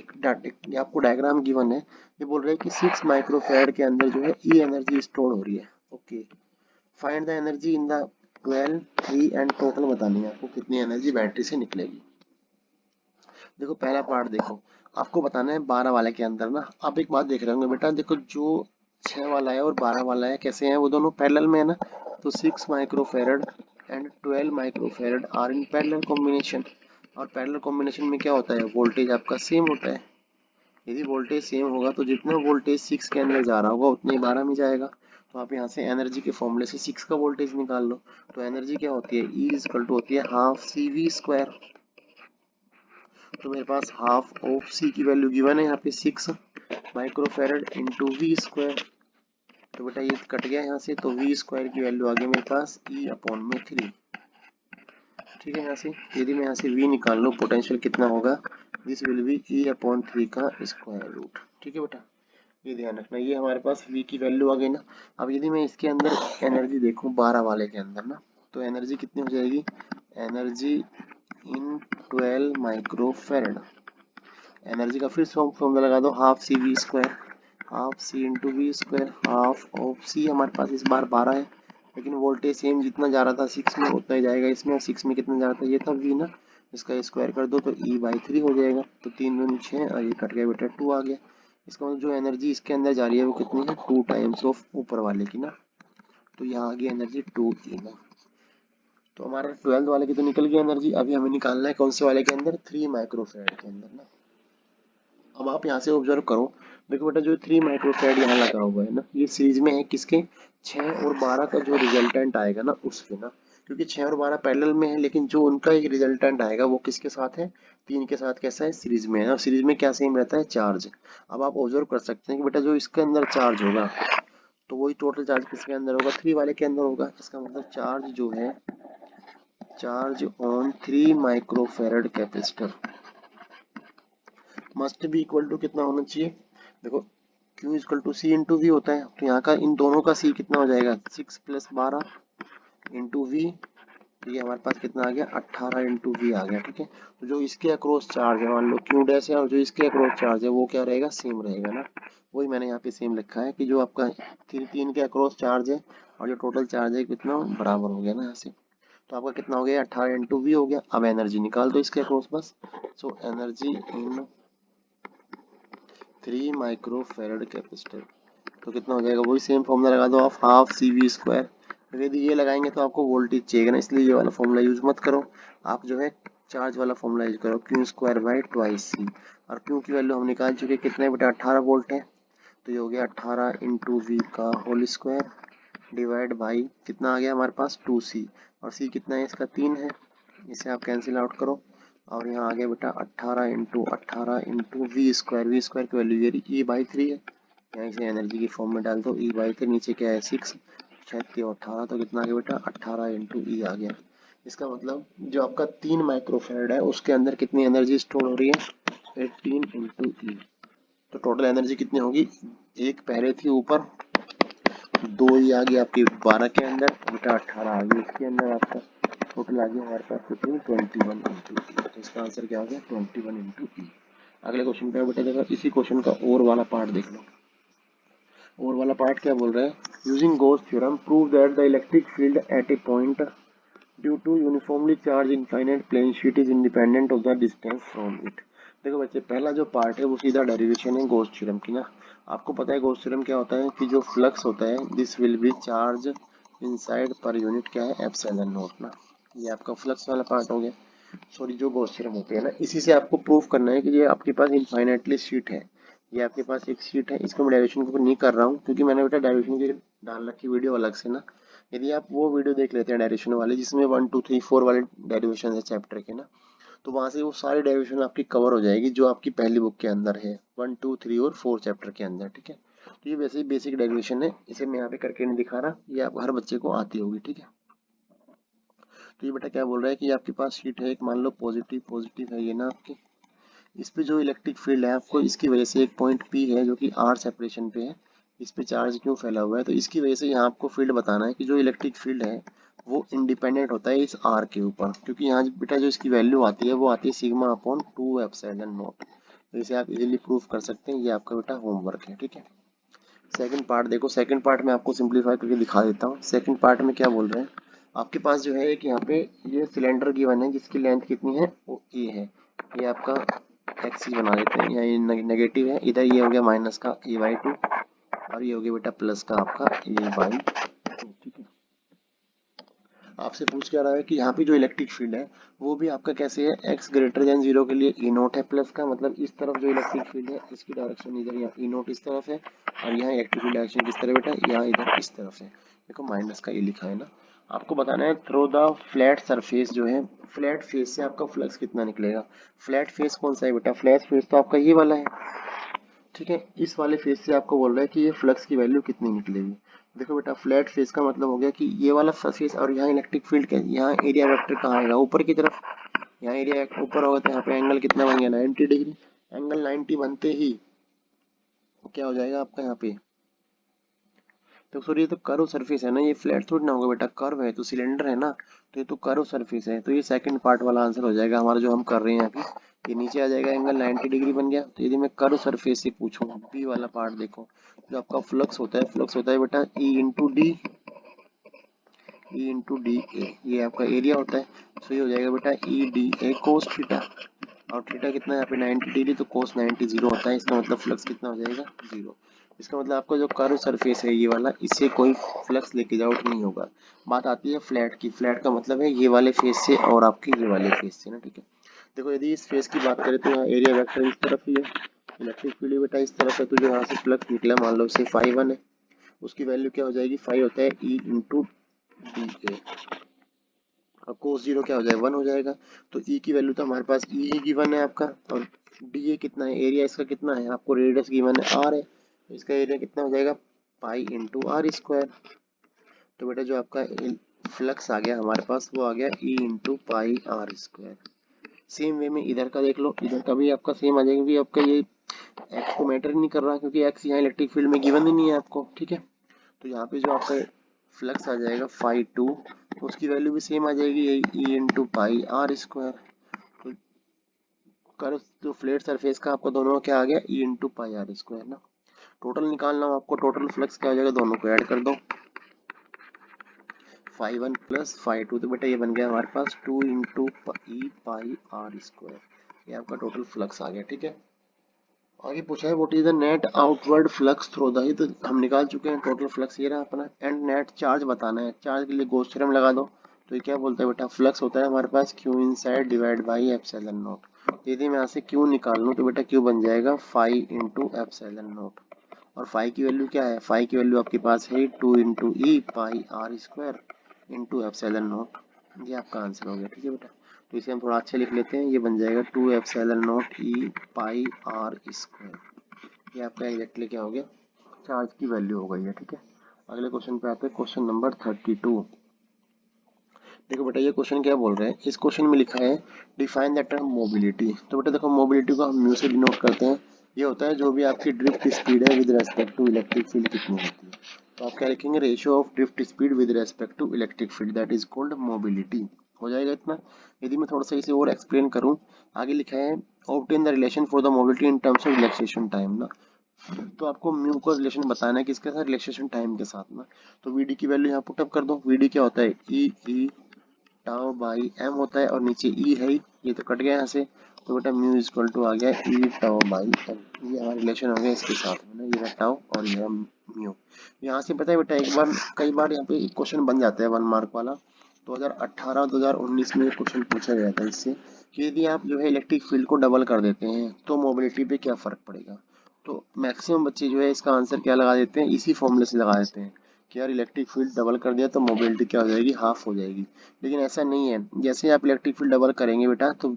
ये आपको डायग्राम गिवन है, ये बोल रहा है कि 6 माइक्रोफैराड के अंदर जो है ई एनर्जी स्टोर हो रही है। Okay, find the energy in the 12, 3 and total बतानी है आपको कितनी एनर्जी बैटरी से निकलेगी। देखो पहला पार्ट देखो, आपको बताना है 12 वाले के अंदर ना। आप एक बात देख रहे होंगे बेटा, देखो जो 6 वाला है और 12 वाला है कैसे हैं, वो दोनों पैरेलल में है ना। तो 6 microfarad and 12 microfarad are in parallel combination, और पैरेलल कॉम्बिनेशन में क्या होता है, वोल्टेज आपका सेम होता है। यदि वोल्टेज सेम होगा तो जितना वोल्टेज 6 के अंदर जा रहा होगा उतना ही 12 में जाएगा। तो आप यहाँ से एनर्जी के फॉर्मूले से 6 का वोल्टेज निकाल लो। तो एनर्जी क्या होती है, E इज इक्वल टू होती है हाफ CV²। तो मेरे पास हाफ ऑफ सी की वैल्यू गिवन है यहाँ पे 6 माइक्रोफैरड इंटू V²। तो बेटा ये कट गया यहाँ से, तो V² की वैल्यू आ गई मेरे पास E/3। ठीक है, यहाँ से यदि मैं यहाँ से V निकाल लूँ पोटेंशियल कितना होगा, दिस विल बी E/3 का स्क्वायर रूट। ठीक है बेटा, ये ध्यान रखना, ये हमारे पास V की वैल्यू आ गई ना। अब यदि मैं इसके अंदर एनर्जी देखूँ 12 वाले के अंदर ना, तो एनर्जी कितनी हो जाएगी, एनर्जी इन 12 माइक्रोफैरड। एनर्जी का फिर फॉर्मूला लगा दो, half CV², half C into V², half of C हमारे पास इस बार 12 है, लेकिन वोल्टेज सेम जितना जा रहा था 6 में उतना ही जाएगा इसमें। 6 में कितना जा रहा था, ये था V ना, इसका स्क्वायर कर दो तो E/3 हो जाएगा। तो 3 दूनी 6 और ये कट गया बेटा 2 आ गया। इसका मतलब जो एनर्जी इसके अंदर जा रही है वो कितनी है, 2 टाइम्स ऑफ ऊपर वाले की ना। तो यहाँ आ गई एनर्जी 2E ना। तो हमारे 12 वाले की तो निकल गई एनर्जी, अभी हमें निकालना है कौन से वाले के अंदर, 3 माइक्रोफैराड के अंदर ना। अब आप यहाँ से ऑब्जर्व करो, देखो बेटा जो 3 माइक्रोफैराड यहाँ लगा हुआ है ना, ये सीरीज में है किसके, 6 और 12 का जो रिजल्टेंट आएगा ना उसके ना। क्योंकि 6 और 12 पैरेलल में है, लेकिन जो उनका एक रिजल्टेंट आएगा वो किसके साथ है, 3 के साथ कैसा है, सीरीज में है। और सीरीज में क्या सेम रहता है, चार्ज। अब आप ऑब्जर्व कर सकते हैं कि बेटा जो इसके अंदर चार्ज होगा तो वही टोटल चार्ज किसके अंदर होगा, 3 वाले के अंदर होगा। इसका मतलब चार्ज जो है charge on 3 microfarad capacitor must be equal to कितना होना चाहिए, देखो Q equal to C into V होता है, तो यहाँ का इन दोनों का C कितना हो जाएगा 6 + 12 इंटू वी, ये हमारे पास कितना आ गया 18 इंटू वी आ गया। ठीक है, तो जो इसके अक्रॉस चार्ज है मान लो Q डैश है और जो इसके अक्रॉस चार्ज है वो क्या रहेगा सेम रहेगा ना, वही मैंने यहाँ पे सेम लिखा है कि जो आपका तीन के अक्रॉस चार्ज है और जो टोटल चार्ज है कितना बराबर हो गया ना यहाँ से, तो आपका कितना हो गया 18 इंटू वी हो गया। अब एनर्जी निकाल दो इसके अक्रॉस बस, so energy in 3 microfarad capacitor, तो कितना हो जाएगा वही सेम फॉर्मूला लगा दो आप हाफ सी वी स्क्वायर। यदि ये लगाएंगे तो आपको वोल्टेज चाहिए ना, इसलिए ये वाला फॉर्मूला यूज मत करो, आप जो है चार्ज वाला फॉर्मूला यूज करो Q square by twice C. और क्यू की वैल्यू हम निकाल चुके कितने बेटा 18 वोल्ट है, तो ये हो गया 18 इंटू वी का होल स्क्वायर डिवाइड बाई कितना आ गया हमारे पास 2c, और c कितना है इसका 3 है, इसे आप कैंसिल आउट करो और यहाँ आ गया बेटा 18 इंटू वी स्क्वायर की वैल्यू ये E/3 है, यहाँ इसे एनर्जी की फॉर्म में डाल दो E/3, नीचे क्या है 6 36 18, तो कितना आ गया बेटा 18 इंटू ई आ गया। इसका मतलब जो आपका 3 माइक्रोफेरेड है उसके अंदर कितनी एनर्जी स्टोर हो रही है 18 इंटू ई, तो टोटल एनर्जी कितनी होगी, एक पहले थी ऊपर 2 ही आ गई आपकी 12 के अंदर, बेटा 18 आ गई इसके अंदर, आपका टोटल आ गया हमारे पास कितनी 21 इंटू ई, तो इसका आंसर क्या हो गया 21 इंटू ई। अगले क्वेश्चन पे बेटा देखो, इसी क्वेश्चन का और वाला पार्ट देख लो। और वाला पार्ट क्या बोल रहा है, using Gauss theorem prove that the electric field at a point due to uniformly charge infinite plane sheet is independent of the distance from it. देखो बच्चे पहला जो पार्ट है वो सीधा डेरिवेशन है गॉस थ्योरम की ना, आपको पता है गॉस थ्योरम क्या होता है कि जो फ्लक्स होता है this will B charge inside per unit क्या है एप्सिलॉन नॉट ना, ये आपका फ्लक्स वाला पार्ट हो गया। सॉरी जो गॉस थ्योरम होती है ना, इसी से आपको प्रूव करना है कि ये आपके पास इनफाइनाइटली शीट है, ये आपके पास एक शीट है, इसको मैं डेरिवेशन को नहीं कर रहा हूँ क्योंकि मैंने बेटा डेरिवेशन की डाल रखी वीडियो अलग से ना, यदि आप वो वीडियो देख लेते हैं डेरिवेशन वाले जिसमें 1 2 3 4 वाले डेरिवेशन है चैप्टर के ना, तो वहां से वो सारी डेरिवेशन आपकी कवर हो जाएगी जो आपकी पहली बुक के अंदर है 1 2 3 और 4 चैप्टर के अंदर। ठीक है, तो ये वैसे ही बेसिक डेरिवेशन है, इसे मैं यहाँ पे करके नहीं दिखा रहा, ये आप हर बच्चे को आती होगी। ठीक है, तो ये बेटा क्या बोल रहा है कि आपके पास शीट है एक, मान लो पॉजिटिव है ये ना आपकी, इस पे जो इलेक्ट्रिक फील्ड है आपको इसकी वजह से एक पॉइंट P है जो कि R सेपरेशन पे है, इस पे चार्ज क्यों फैला हुआ है, तो इसकी वजह से यहाँ आपको फील्ड बताना है कि जो इलेक्ट्रिक फील्ड है वो इंडिपेंडेंट होता है इस R के ऊपर, क्योंकि यहाँ बेटा जो इसकी वैल्यू आती है वो आती है सिग्मा अपॉन 2 एप्सिलॉन नॉट, तो इसे आप इजीली प्रूव कर सकते हैं, ये आपका बेटा होमवर्क है। ठीक है, सेकंड पार्ट देखो, सेकंड पार्ट में आपको सिंप्लीफाई करके दिखा देता हूँ। सेकंड पार्ट में क्या बोल रहे हैं, आपके पास जो है एक यहाँ पे ये सिलेंडर गिवन है जिसकी लेंथ कितनी है वो ए है, ये आपका एक्सिस बना देते हैं, यहाँ ये नेगेटिव है, इधर ये हो गया माइनस का a/2 और ये हो गया बेटा प्लस का आपका a/2। ठीक है, आपसे पूछ क्या रहा है कि यहाँ पे जो इलेक्ट्रिक फील्ड है वो भी आपका कैसे है, x ग्रेटर देन 0 के लिए E नोट है, प्लस का मतलब इस तरफ जो इलेक्ट्रिक फील्ड है इसकी डायरेक्शन इधर यहाँ E नोट इस तरफ है, और यहाँ इलेक्ट्रिक फील्ड डायरेक्शन किस तरफ बेटा यहाँ इधर इस तरफ है, देखो माइनस का ये लिखा है ना। आपको बताना है थ्रू द फ्लैट सरफेस जो है, फ्लैट फेस से आपका फ्लक्स कितना निकलेगा, फ्लैट फेस कौन सा है बेटा, फ्लैट फेस तो आपका ये वाला है। ठीक है, इस वाले फेस से आपको बोल रहा है कि ये फ्लक्स की वैल्यू कितनी निकलेगी। देखो बेटा फ्लैट फेस का मतलब हो गया कि ये वाला फेस और यहाँ इलेक्ट्रिक फील्ड के यहाँ एरिया वेक्टर कहाँ आएगा ऊपर की तरफ, यहाँ एरिया ऊपर होगा तो यहाँ पे एंगल कितना बन गया 90 डिग्री, एंगल 90 बनते ही क्या हो जाएगा आपका यहाँ पे, तो सॉरी ये तो कर्व सरफेस है ना, ये फ्लैट थोड़ी ना होगा बेटा, कर्व है तो सिलेंडर है ना, तो ये तो कर्व सरफेस है, तो ये सेकंड पार्ट वाला आंसर हो जाएगा हमारा जो हम कर रहे हैं अभी, ये नीचे आ जाएगा एंगल 90 डिग्री बन गया। तो यदि मैं कर्व सरफेस से पूछूं बी वाला पार्ट देखो, जो आपका फ्लक्स होता है बेटा ई इंटू डी ए, ये आपका एरिया होता है, तो ये हो जाएगा बेटा E D A cos theta, और थीटा कितना है यहाँ पे 90 डिग्री, तो कोस 90 जीरो होता है, इसका मतलब फ्लक्स कितना हो जाएगा जीरो। इसका मतलब आपका जो कर्व सरफेस है ये वाला, इससे कोई फ्लक्स लीकेज आउट नहीं होगा। बात आती है फ्लैट की, फ्लैट का मतलब है ये वाले फेस से और आपके ये वाले फेस से ना। ठीक है, देखो यदि इस फेस की बात करें तो यहाँ एरिया वेक्टर इस तरफ ही है, इलेक्ट्रिक फील्ड बेटा इस तरफ है, तो जो यहाँ से फ्लक्स निकला मान लो से φ1 है, उसकी वैल्यू क्या हो जाएगी, फाई होता है ई इंटू डी ए, और कोस जीरो क्या हो जाएगा 1 हो जाएगा, तो ई की वैल्यू तो हमारे पास ई ही गिवन है आपका, और डी ए कितना है, एरिया इसका कितना है आपको रेडियस गिवन है आर है, इसका एरिया कितना हो जाएगा पाई इंटू आर स्क्वायर। तो बेटा जो आपका फ्लक्स आ गया हमारे पास, वो आ गया E into pi R square. Same way में इधर का देख लो, इधर का भी आपका सेम आ जाएगा, क्योंकि आपका ये एक्स को मैटर नहीं कर रहा, क्योंकि एक्स यहाँ इलेक्ट्रिक फील्ड में गिवन ही नहीं है आपको, ठीक है। तो यहाँ पे जो आपका फ्लक्स आ जाएगा फाई 2, उसकी वैल्यू भी सेम आ जाएगी, यही E into pi R square. तो कर जो फ्लैट सरफेस का आपको दोनों का क्या आ गया, E into pi R square ना। टोटल निकालना हो आपको, टोटल फ्लक्स क्या हो जाएगा, दोनों को ऐड कर दो, फाई 1 प्लस फाई 2, तो बेटा ये बन गया हमारे पास 2 into E pi R square. ये आपका टोटल फ्लक्स आ गया, ठीक है। आगे पूछा है what is the net outward flux through the, तो हम निकाल चुके हैं, टोटल फ्लक्स ये रहा अपना। एंड नेट चार्ज बताना है, चार्ज के लिए गॉस थ्योरम लगा दो। तो ये क्या बोलता है बेटा, फ्लक्स होता है हमारे पास Q inside divide by epsilon naught. यदि मैं यहाँ से क्यू निकाल लूँ तो बेटा क्यू बन जाएगा फाई इंटू एप्सिलॉन नॉट। और फाई की वैल्यू क्या है, फाई की वैल्यू आपके पास है 2 into E pi R square into epsilon naught. ये आपका आंसर हो गया, ठीक है बेटा। तो इसे हम थोड़ा अच्छे लिख लेते हैं, ये बन जाएगा 2 epsilon naught E pi R square. ये आपका एग्जैक्टली क्या हो गया, चार्ज की वैल्यू हो गई है, ठीक है। अगले क्वेश्चन पे आते हैं, क्वेश्चन नंबर 32। देखो बेटा ये क्वेश्चन क्या बोल रहे हैं, इस क्वेश्चन में लिखा है डिफाइन द टर्म मोबिलिटी। तो बेटा देखो मोबिलिटी को हम म्यू से डिनोट करते हैं, ये होता है जो भी आपकी ड्रिफ्ट स्पीड है with respect to electric field कितनी होती है। तो आप क्या लिखेंगे, ratio of drift speed with respect to electric field, that is called mobility. हो जाएगा इतना। यदि मैं थोड़ा सा इसे और एक्सप्लेन करूं, आगे लिखा है obtain the relation for the mobility in terms of relaxation time ना। तो आपको म्यू का रिलेशन बताना है किसके साथ, रिलैक्सेशन टाइम के साथ ना। तो वीडी की वैल्यू यहाँ पुट अप कर दो, वीडी क्या होता है ई टाउ बाई एम होता है, और नीचे ई है, ये तो कट गया यहाँ से। तो बेटा म्यू इक्वल टू आ गया ई टाउ बाई एम, ये हमारा रिलेशन हो गया इसके साथ में ना, ये है टाउ और ये है म्यू। यहाँ से पता है बेटा एक बार कई बार यहाँ पे एक क्वेश्चन बन जाता है 1 मार्क वाला, 2018 2019 में क्वेश्चन पूछा गया था इससे, कि यदि आप जो है इलेक्ट्रिक फील्ड को डबल कर देते हैं तो मोबिलिटी पे क्या फर्क पड़ेगा। तो मैक्सिमम बच्चे जो है इसका आंसर क्या लगा देते हैं, इसी फॉर्मूले से लगा देते हैं कि यार इलेक्ट्रिक फील्ड डबल कर दिया तो मोबिलिटी क्या हो जाएगी, हाफ हो जाएगी। लेकिन ऐसा नहीं है, जैसे आप इलेक्ट्रिक फील्ड डबल करेंगे बेटा तो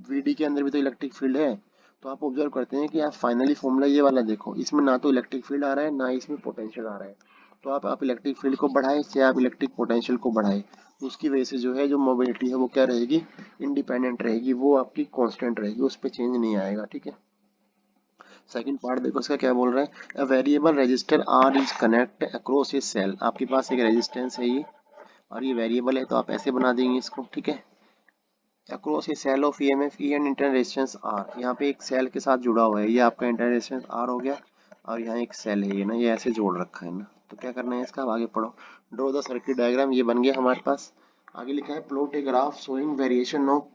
वीडी के अंदर भी तो इलेक्ट्रिक फील्ड है। तो आप ऑब्जर्व करते हैं कि आप फाइनली फॉर्मूला ये वाला देखो, इसमें ना तो इलेक्ट्रिक फील्ड आ रहा है ना इसमें पोटेंशियल आ रहा है। तो आप इलेक्ट्रिक फील्ड को बढ़ाएं चाहे आप इलेक्ट्रिक पोटेंशियल को बढ़ाएं, उसकी वजह से जो है जो मोबिलिटी है वो क्या रहेगी, इंडिपेंडेंट रहेगी, वो आपकी कांस्टेंट रहेगी, उस पर चेंज नहीं आएगा, ठीक है। सेकंड पार्ट देखो इसका क्या बोल रहा है, a variable resistor R is connect across a cell. आपके पास एक रेजिस्टेंस है ये, और ये वेरिएबल है तो आप ऐसे बना देंगे इसको, ठीक है। Across a cell of EMF E and internal resistance R, यहाँ पे एक सेल के साथ जुड़ा हुआ है, ये आपका इंटरनल रेजिस्टेंस आर हो गया, और यहाँ एक सेल है ये ना, ये ऐसे जोड़ रखा है ना। तो क्या करना है इसका, अब आगे पढ़ो, ड्रॉ द सर्किट डायग्राम, ये बन गया हमारे पास। आगे लिखा है plot a graph showing variation of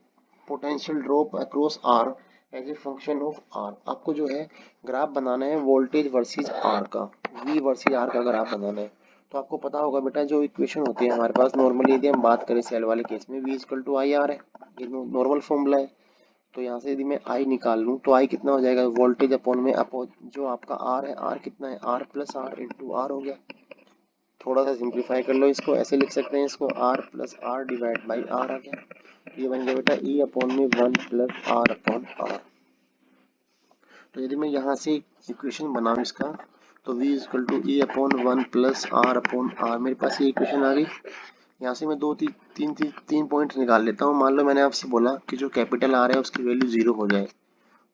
potential drop across R as a function of R. आपको जो है ग्राफ बनाना है वोल्टेज वर्सेस आर का, वी वर्सेस आर का ग्राफ बनाना है। तो आपको पता होगा बेटा जो इक्वेशन होती है हमारे पास नॉर्मली, यदि हम बात करें सेल वाले केस में, V equal to I R है, ये नॉर्मल फॉर्मूला है। तो यहाँ से यदि मैं आई निकाल लूँ तो आई कितना हो जाएगा, वोल्टेज अपॉन में अपो जो आपका आर है, आर कितना है, R plus R into R हो गया। थोड़ा सा सिंप्लीफाई कर लो इसको, ऐसे लिख सकते हैं इसको, R plus R divide by R आ गया। ये बन गया बेटा ई अपॉन में 1 प्लस आर अपॉन आर। तो यदि मैं यहाँ से इक्वेशन बनाऊँ इसका, तो v equal to E upon 1 plus R upon R, मेरे पास ये इक्वेशन आ गई। यहाँ से मैं तीन पॉइंट निकाल लेता हूँ। मान लो मैंने आपसे बोला कि जो कैपिटल आर है उसकी वैल्यू 0 हो जाए,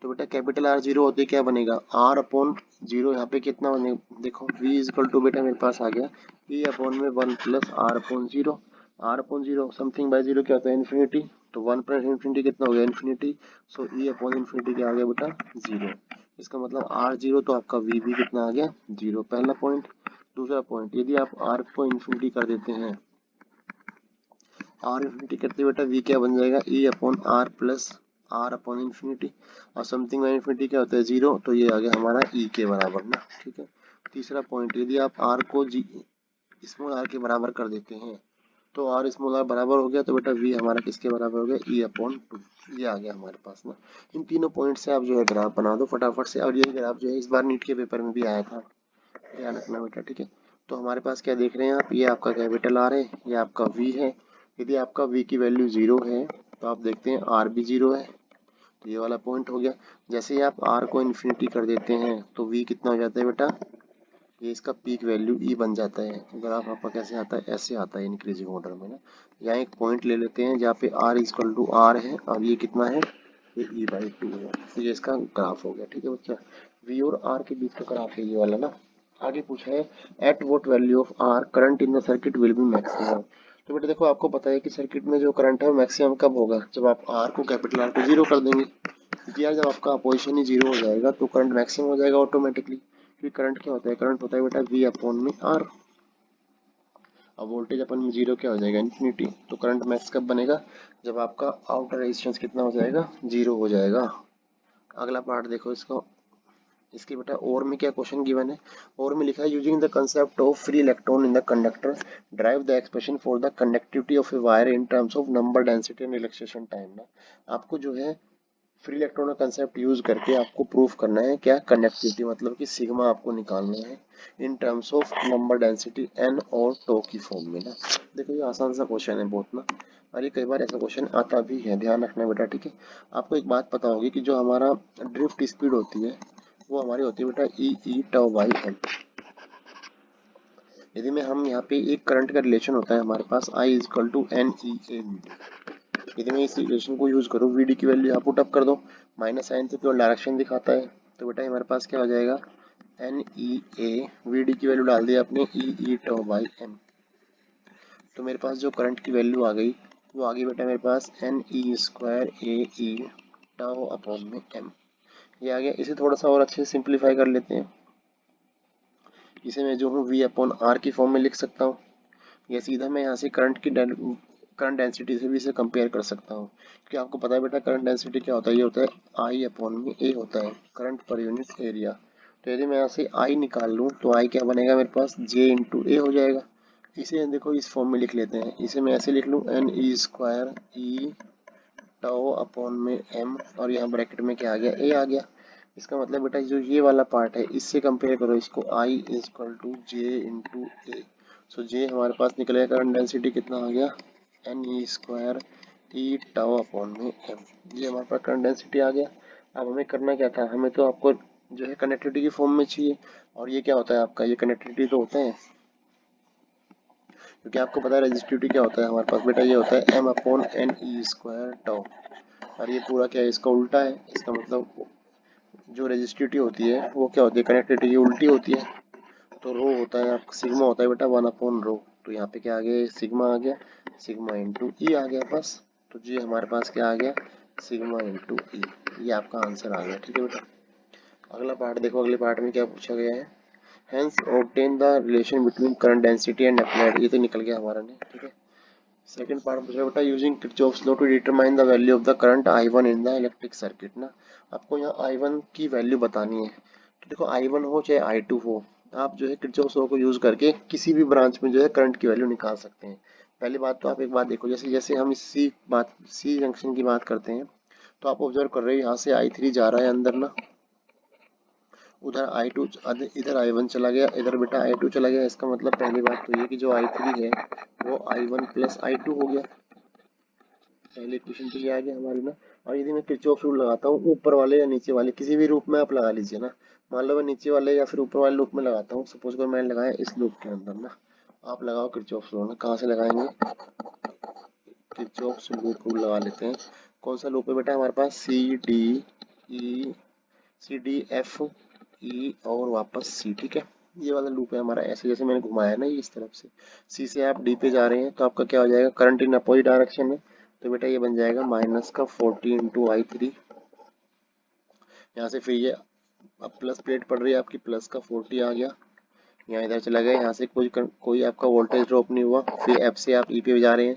तो बेटा कैपिटल आर 0 होते क्या बनेगा, आर अपॉन 0, यहाँ पे कितना बनेगा देखो, v इक्वल टू बेटा मेरे पास आ गया ई अपॉन में 1 plus R upon 0। R upon 0 something by 0 क्या होता है, इन्फिनिटी। तो 1 प्लस इन्फिनिटी कितना हो गया, इन्फिनिटी। सो ई अपॉन इन्फिनिटी क्या आ गया बेटा, 0। इसका मतलब आर 0 तो आपका वी भी कितना आ गया, 0, पहला पॉइंट। दूसरा पॉइंट, यदि आप आर को इन्फिनिटी कर देते हैं, आर इन्फिनिटी करते बेटा वी क्या बन जाएगा, E upon R plus R upon infinity, और समथिंग बाय इन्फिनिटी क्या होता है, 0, तो ये आ गया हमारा ई के बराबर ना, ठीक है। तीसरा पॉइंट, यदि आप आर को स्मॉल आर के बराबर कर देते हैं, तो आर स्मॉल आर बराबर हो गया, तो बेटा वी हमारा किसके बराबर हो गया, ई अपॉन 2, ये आ गया हमारे पास ना। इन तीनों पॉइंट से आप जो है ग्राफ बना दो फटाफट से, और ये ग्राफ जो है इस बार नीट के पेपर में भी आया था, ध्यान रखना बेटा, ठीक है। तो हमारे पास क्या देख रहे हैं आप, ये आपका कैपिटल आर है, ये आपका वी है। यदि आपका v की वैल्यू 0 है तो आप देखते हैं r भी 0 है, तो ये वाला पॉइंट हो गया। जैसे ही आप r को इन्फिनिटी कर देते हैं तो v कितना हो जाता है बेटा, ये इसका पीक वैल्यू ई बन जाता है। ग्राफ आपका कैसे आता है, ऐसे आता है इंक्रीजिंग ऑर्डर में ना। यहाँ एक पॉइंट ले लेते हैं जहाँ पे आर इक्वल टू आर है और ये कितना है, ये ई बाई 2 है। तो ये इसका ग्राफ हो गया। ठीक है बच्चा, वी और आर के बीच का ग्राफ है ये वाला ना। आगे पूछा है at what value of R current in the circuit will be maximum. तो बेटा देखो आपको पता है कि सर्किट में जो करंट है वो मैक्सिमम कब होगा, जब आप आर को कैपिटल आर को जीरो कर देंगे। क्योंकि यार जब आपका अपोजिशन ही जीरो हो जाएगा तो करंट मैक्सिमम हो जाएगा ऑटोमेटिकली। क्योंकि करंट क्या होता है, करंट होता है बेटा वी अपॉन में आर। अब वोल्टेज अपन में जीरो क्या हो जाएगा, इन्फिनिटी। तो करंट मैक्स कब बनेगा, जब आपका आउटर रेजिस्टेंस कितना हो जाएगा, जीरो हो जाएगा। अगला पार्ट देखो इसको, इसके बेटा और में क्या क्वेश्चन गिवन है, और में लिखा है using the concept of free electron in the conductor drive the expression for the conductivity of a wire in terms of number density and relaxation time ना। आपको जो है फ्री इलेक्ट्रॉन का कंसेप्ट यूज करके आपको प्रूफ करना है क्या, कंडक्टिविटी, मतलब कि सिग्मा आपको निकालना है in terms of number density N और टो की फॉर्म में ना। देखो ये आसान सा क्वेश्चन है बहुत ना, और ये कई बार ऐसा क्वेश्चन आता भी है, ध्यान रखना बेटा। ठीक है, आपको एक बात पता होगी कि जो हमारा ड्रिफ्ट स्पीड होती है वो हमारी होती है बेटा ई टाउ बाई एम। यदि में हम यहाँ पे एक करंट का रिलेशन होता है हमारे पास I is equal to N E A. यदि मैं इस रिलेशन को यूज करूँ, वी डी की वैल्यू यहाँ पुट अप कर दो, माइनस साइन से केवल डायरेक्शन दिखाता है। तो बेटा हमारे पास क्या हो जाएगा, N E A, V D की वैल्यू डाल दी आपने ई टाउ बाई एम। तो मेरे पास जो करंट की वैल्यू आ गई वो आ गई बेटा मेरे पास एन ई स्क्वायर ए ई टाउ अपॉन में एम। ये आ गया। इसे थोड़ा सा और अच्छे से सिंप्लीफाई कर लेते हैं। इसे मैं जो हूँ वी अपॉन आर की फॉर्म में लिख सकता हूँ, या सीधा मैं यहाँ से करंट डेंसिटी से भी इसे कंपेयर कर सकता हूँ। क्योंकि आपको पता है बेटा करंट डेंसिटी क्या होता है, ये होता है आई अपॉन में ए होता है, करंट पर यूनिट एरिया। तो यदि मैं यहाँ से आई निकाल लूँ तो आई क्या बनेगा मेरे पास, जे इंटू ए हो जाएगा। इसे देखो इस फॉर्म में लिख लेते हैं, इसे मैं ऐसे लिख लूँ N E square E tau upon में एम, और यहाँ ब्रैकेट में क्या आ गया, ए आ गया। इसका मतलब बेटा जो ये वाला पार्ट है इससे कंपेयर करो इसको, I is equal to J into A. So J हमारे पास निकलेगा, करंट डेंसिटी कितना आ गया, N E square E tau upon में एम। ये हमारे पास करंट डेंसिटी आ गया। अब हमें करना क्या था, हमें तो आपको जो है कनेक्टिविटी की फॉर्म में चाहिए, और ये क्या होता है आपका, ये कनेक्टिविटी तो होता है, क्योंकि आपको पता है रेजिस्टिविटी क्या होता है हमारे पास बेटा, ये होता है M upon N E square tau. और ये पूरा क्या है, इसका उल्टा है। इसका मतलब जो रेजिस्टिविटी होती है वो क्या होती है, कनेक्टिविटी की उल्टी होती है। तो रो होता है आपका, सिग्मा होता है बेटा 1/रो। तो यहाँ पे क्या आ गया, सिग्मा आ गया, सिग्मा इंटू ई आ गया बस। तो जी हमारे पास क्या आ गया, सिग्मा इंटू ई। ये आपका आंसर आ गया। ठीक है बेटा, अगला पार्ट देखो, अगले पार्ट में क्या पूछा गया है, hence obtain the relation between current density and applied. ये तो निकल गया हमारा ने। ठीक है, सेकंड पार्ट पूछा बेटा using Kirchhoff's law to determine the value of the current I1 in the electric circuit ना। आपको यहाँ I1 की वैल्यू बतानी है। तो देखो I1 हो चाहे I2 हो, आप जो है किरचॉफ्स लॉ को यूज करके किसी भी ब्रांच में जो है करंट की वैल्यू निकाल सकते हैं। पहली बात तो आप एक बात देखो, जैसे जैसे हम इस सी जंक्शन की बात करते हैं, तो आप ऑब्जर्व कर रहे हो यहाँ से I3 जा रहा है अंदर ना, उधर I2, इधर I1 चला गया, इधर बेटा I2 चला गया। इसका मतलब पहली बात तो ये कि जो I3 है वो I1 प्लस I2 हो गया। पहले इक्वेशन तो ये आ गया हमारी ना। और यदि मैं किरचॉफ रूल लगाता हूँ ऊपर वाले या नीचे वाले किसी भी रूप में आप लगा लीजिए ना, मान लो मैं नीचे वाले या फिर ऊपर वाले लूप में लगाता हूँ, सपोज कर मैंने लगाया इस लूप के अंदर ना, आप लगाओ किरचॉफ रूल ना। कहाँ से लगाएंगे, किरचॉफ रूल लगा लेते हैं। कौन सा लूप है बेटा हमारे पास, ई सी डी एफ ई और वापस सी। ठीक है, ये वाला लूप है हमारा। ऐसे जैसे मैंने घुमाया ना ये इस तरफ से, सी से आप डी पे जा रहे हैं तो आपका क्या हो जाएगा, करंट इन अपोजिट डायरेक्शन में। तो बेटा ये बन जाएगा माइनस का 40 इंटू I3। यहाँ से फिर ये अब प्लस प्लेट पड़ रही है आपकी, प्लस का 40 आ गया, यहाँ इधर चला गया। यहाँ से कोई आपका वोल्टेज ड्रॉप नहीं हुआ। फिर एफ से आप ई पे जा रहे हैं,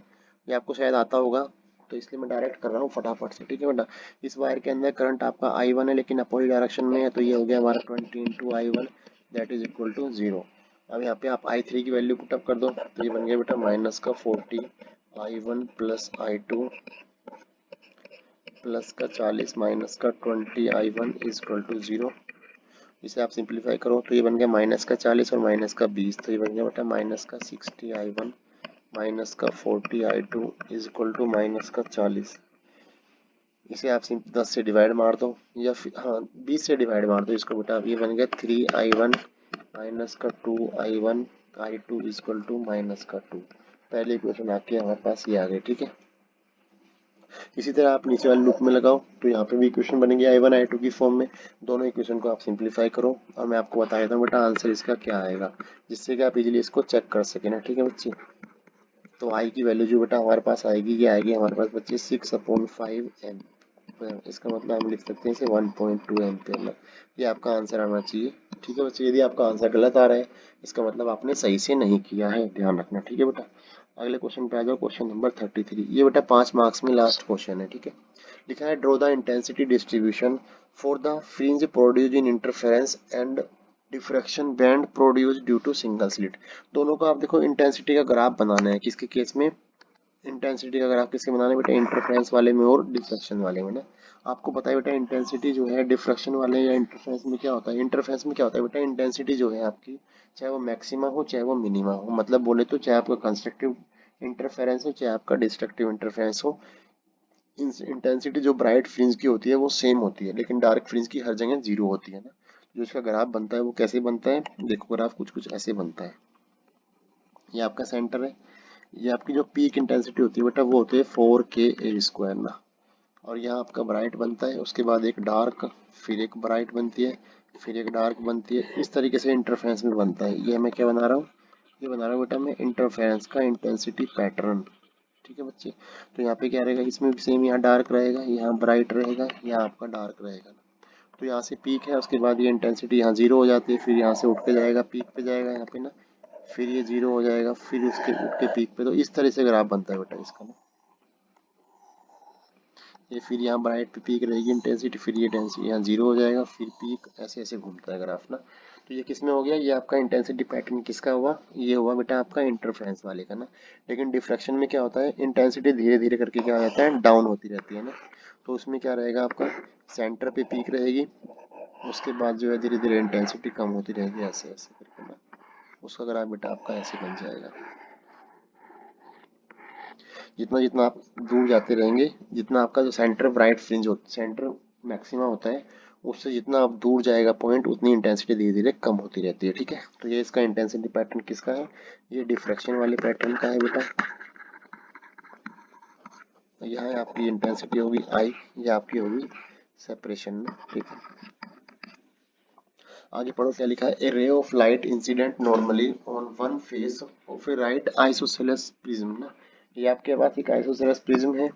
ये आपको शायद आता होगा, तो इसलिए मैं डायरेक्ट कर रहा हूँ फटाफट से। ठीक है बेटा, इस वायर के अंदर करंट आपका I1 है लेकिन अपोजिट डायरेक्शन में है, तो ये हो गया हमारा 20 into I1 that is equal to 0। अब यहाँ पे आप I3 की वैल्यू पुटअप कर दो, तो ये बन गया बेटा माइनस का 40 I1 प्लस I2 प्लस का 40 माइनस का 20 I1 इज इक्वल टू 0। इसे आप सिंप्लीफाई करो तो ये बन गया माइनस का 40 और माइनस का 20, तो ये बन गया बेटा माइनस का 60 I1 माइनस का 40 I2 is equal to minus का 40। इसे आप 10 से डिवाइड मार दो, या फिर हाँ 20 से डिवाइड मार दो इसको बेटा। अब ये बन गया 3 I1 माइनस का 2i1 i2 equal to minus का 2। पहले इक्वेशन आके हमारे पास ये आ गई, ठीक है। इसी तरह आप नीचे वाले लूप में लगाओ तो यहाँ पे भी इक्वेशन बनेगी i1 i2 की फॉर्म में। दोनों इक्वेशन को आप सिंप्लीफाई करो और मैं आपको बता देता हूँ बेटा आंसर इसका क्या आएगा, जिससे कि आप इजीली इसको चेक कर सके ना, ठीक है बच्चे। तो i की वैल्यू जो बेटा हमारे पास आएगी, ये आएगी हमारे पास बच्चे 6/5 एम। इसका मतलब हम लिख सकते हैं इसे 1.2 एम्पियर ना। ये आपका आंसर आना चाहिए, ठीक है बच्चे। यदि आपका आंसर गलत आ रहा है इसका मतलब आपने सही से नहीं किया है, ध्यान रखना, ठीक है बेटा। अगले क्वेश्चन पे आ जाओ, क्वेश्चन नंबर 33। ये बेटा 5 मार्क्स में लास्ट क्वेश्चन है, ठीक है। लिखा है draw the intensity distribution for the fringe produced in interference and diffraction band produced due to single slit. दोनों का आप देखो इंटेंसिटी का ग्राफ बनाना है, किसके केस में इंटेंसिटी का ग्राफ किसके बनाना है बेटा, इंटरफेरेंस वाले में और डिफ्रैक्शन वाले में ना। आपको पता है बेटा इंटेंसिटी जो है डिफ्रैक्शन वाले या इंटरफेरेंस में क्या होता है, इंटरफेरेंस में क्या होता है बेटा, इंटेंसिटी जो है आपकी चाहे वो मैक्सिमा हो चाहे वो मिनिमा हो, मतलब बोले तो चाहे आपका कंस्ट्रक्टिव इंटरफेरेंस हो चाहे आपका डिस्ट्रक्टिव इंटरफेरेंस हो, इंटेंसिटी जो ब्राइट फ्रिंज की होती है वो सेम होती है, लेकिन डार्क फ्रिंज की हर जगह जीरो होती है ना। जो इसका ग्राफ बनता है वो कैसे बनता है, देखो ग्राफ कुछ कुछ ऐसे बनता है। ये आपका सेंटर है, ये आपकी जो पीक इंटेंसिटी होती है बेटा वो होती है 4Ka² ना। और यहाँ आपका ब्राइट बनता है, उसके बाद एक डार्क, फिर एक ब्राइट बनती है, फिर एक डार्क बनती है। इस तरीके से इंटरफेरेंस में बनता है। ये मैं क्या बना रहा हूँ, ये बना रहा हूँ बेटा मैं इंटरफेरेंस का इंटेंसिटी पैटर्न, ठीक है बच्चे। तो यहाँ पे क्या रहेगा, इसमें भी सेम, यहाँ डार्क रहेगा, यहाँ ब्राइट रहेगा, यहाँ आपका डार्क रहेगा। तो यहाँ से पीक है, उसके बाद ये इंटेंसिटी यहाँ जीरो हो जाती है, फिर यहाँ से उठ के जाएगा पीक पे जाएगा यहाँ पे ना, फिर ये जीरो हो जाएगा, फिर उसके उठ के पीक पे। तो इस तरह से ग्राफ बनता है बेटा इसका ना। ये फिर यहाँ ब्राइट पे पीक रहेगी इंटेंसिटी, फिर ये डेंसिटी यहाँ जीरो हो जाएगा, फिर पीक, ऐसे ऐसे घूमता है ग्राफ ना। तो ये किस में हो गया, ये आपका इंटेंसिटी पैटर्न किसका हुआ, ये हुआ बेटा आपका इंटरफेरेंस वाले का ना। लेकिन डिफ्रैक्शन में क्या होता है, इंटेंसिटी धीरे धीरे करके क्या हो जाता है, डाउन होती रहती है ना। तो उसमें क्या रहेगा आपका, सेंटर पे पीक रहेगी, उसके बाद जो है धीरे धीरे इंटेंसिटी कम होती रहेगी, ऐसे ऐसे करके ना। उसका ग्राफ बेटा आपका ऐसे बन जाएगा। जितना जितना आप दूर जाते रहेंगे, जितना आपका जो सेंटर ब्राइट फ्रिंज होता है, सेंटर मैक्सिमा होता है, उससे जितना आप दूर जाएगा पॉइंट, उतनी इंटेंसिटी धीरे धीरे कम होती रहती है, ठीक है। तो ये इसका इंटेंसिटी पैटर्न किसका है, ये डिफ्रैक्शन वाले पैटर्न का है बेटा। यहाँ आपकी इंटेंसिटी होगी आई, ये आपकी होगी सेपरेशन में, ठीक है। आगे पढ़ो क्या लिखा है, a ray of light incident normally on one face of a right isosceles prism ना। ये आपके पास एक आइसोसेलेस प्रिज्म है।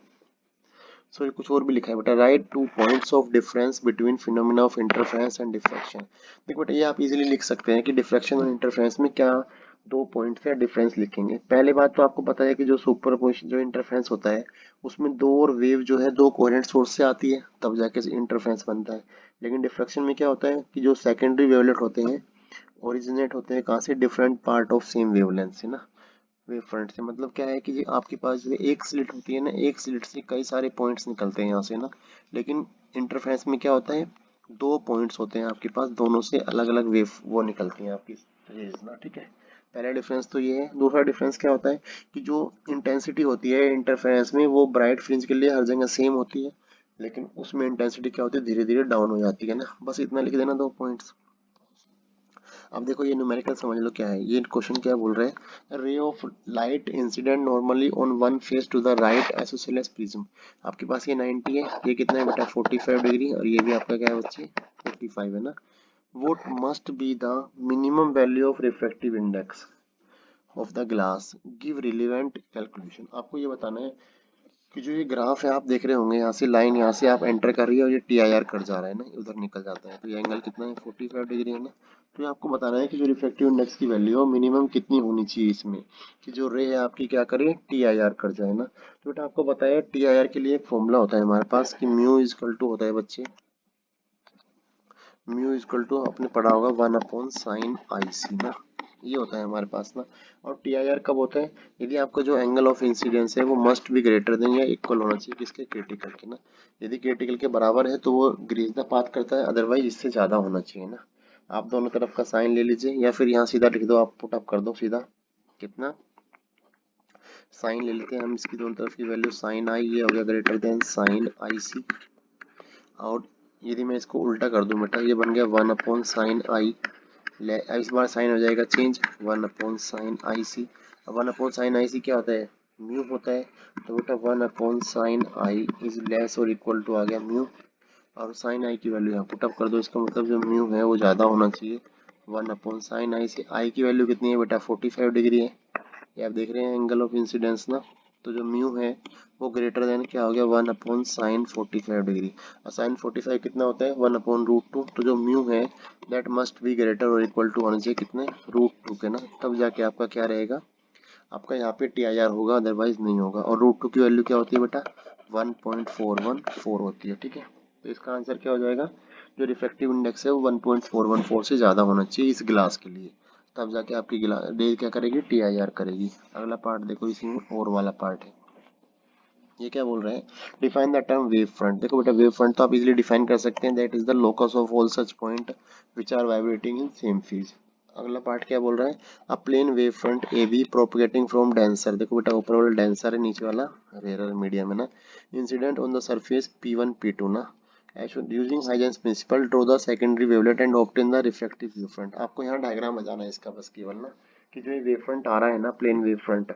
सॉरी कुछ और भी लिखा है बेटा, right 2 points of difference between phenomena of interference and diffraction. देखो बेटा ये आप इजीली लिख सकते हैं कि डिफ्रैक्शन और इंटरफेरेंस में क्या दो पॉइंट का डिफरेंस लिखेंगे। पहले बात तो आपको पता है कि जो सुपरपोजिशन जो इंटरफेरेंस होता है उसमें दो और वेव जो है दो कोहेरेंट सोर्स से आती है, तब जाके इंटरफेरेंस बनता है। लेकिन डिफ्रैक्शन में क्या होता है कि जो सेकेंडरी वेवलेट होते हैं ओरिजिनेट होते हैं कहाँ से, different part of same wavelength से ना। वेव फ्रंट से मतलब क्या है कि जी आपके पास जैसे एक स्लिट होती है ना, एक स्लिट से कई सारे पॉइंट्स निकलते हैं यहाँ से ना। लेकिन इंटरफेरेंस में क्या होता है, दो पॉइंट्स होते हैं आपके पास, दोनों से अलग अलग वेव वो निकलती हैं आपकी रेज ना, ठीक है। पहला डिफरेंस तो ये है। दूसरा डिफरेंस क्या होता है कि जो इंटेंसिटी होती है इंटरफेरेंस में वो ब्राइट फ्रिंज के लिए हर जगह सेम होती है, लेकिन उसमें इंटेंसिटी क्या होती है, धीरे धीरे डाउन हो जाती है ना। बस इतना लिख देना, दो पॉइंट्स। अब देखो ये न्यूमेरिकल समझ लो क्या है, ये क्वेश्चन क्या बोल रहे हैं, ray of light incident normally on one face to the right isosceles prism. आपके पास ये 90 है, ये कितना है बेटा 45 डिग्री, और ये भी आपका क्या है बच्चे 45 है ना। What must be the minimum value of refractive index of the glass, give relevant calculation. आपको ये बताना है कि जो ये ग्राफ है आप देख रहे होंगे, यहाँ से लाइन यहाँ से आप एंटर कर रही है और ये TIR कट जा रहा है ना, उधर निकल जाता है। तो ये एंगल कितना है 45 डिग्री है ना। तो ये आपको बताना है कि जो रिफ्रैक्टिव इंडेक्स की वैल्यू है मिनिमम कितनी होनी चाहिए इसमें, कि जो रे है आपकी क्या करे TIR कट जाए ना। तो बेटा आपको बताया TIR के लिए एक फॉर्मूला होता है हमारे पास कि म्यू इजकल टू होता है बच्चे, म्यू इजकल टू आपने पढ़ा होगा 1/sin ना, ये होता है हमारे पास ना। और TIR कब होता है, यदि आपका जो एंगल ऑफ इंसिडेंस है वो मस्ट बी ग्रेटर देन या इक्वल होना चाहिए किसके, क्रिटिकल के ना। यदि क्रिटिकल के बराबर है तो वो ग्रीज द पाथ करता है, अदरवाइज इससे ज्यादा होना चाहिए ना। आप दोनों तरफ का साइन ले लीजिए या फिर यहाँ सीधा लिख दो, आप पुट अप कर दो सीधा, कितना साइन ले लेते हैं हम, इसकी दोनों तरफ की वैल्यू साइन आई, ये हो गया ग्रेटर देन साइन IC। और यदि मैं इसको उल्टा कर दूं बेटा, ये बन गया 1/sin I इस बार साइन हो जाएगा change 1 upon sine I C. 1 upon sine I सी क्या होता है, म्यू होता है। तो बेटा 1 upon sine I is less और इक्वल टू आ गया म्यू, और साइन आई की वैल्यू यहाँ पुटअप कर दो। इसका मतलब जो म्यू है वो ज़्यादा होना चाहिए 1 अपॉन साइन आई से। आई की वैल्यू कितनी है बेटा 45 डिग्री है, ये आप देख रहे हैं एंगल ऑफ इंसिडेंस ना। तो जो म्यू है वो ग्रेटर देन क्या हो गया 1 अपॉन साइन 45 डिग्री, और साइन 45 कितना होता है 1 अपॉन रूट 2। तो जो म्यू है दैट मस्ट बी ग्रेटर और इक्वल टू होना चाहिए कितने रूट 2 के ना, तब जाके आपका क्या रहेगा, आपका यहाँ पे टी आई आर होगा, अदरवाइज नहीं होगा। और रूट 2 की वैल्यू क्या होती है बेटा 1.414 होती है, ठीक है। तो इसका आंसर क्या हो जाएगा, जो रिफ्रैक्टिव इंडेक्स है वो 1.414 से ज़्यादा होना चाहिए इस गिलास के लिए, तब जाके आपकी गिलास डे क्या करेगी टी आई आर करेगी। अगला पार्ट देखो, इसमें और वाला पार्ट है। ये क्या बोल रहे हैं, define the term wave front. देखो बेटा वेव फ्रंट तो आप इजीली डिफाइन कर सकते हैं, that is the locus of all such point which are vibrating in same phase. अगला पार्ट क्या बोल रहा है, a plane wave front A B propagating from denser. देखो बेटा ऊपर वाला डेंसर है, नीचे वाला रेयर मीडियम है ना। Incident on the surface P1 P2 ना, using Huygens principle draw the secondary wavelet and obtain the reflective wave front. आपको यहाँ डायग्राम बजाना है इसका बस केवल ना, कि जो ये वेव फ्रंट आ रहा है ना प्लेन वेव फ्रंट,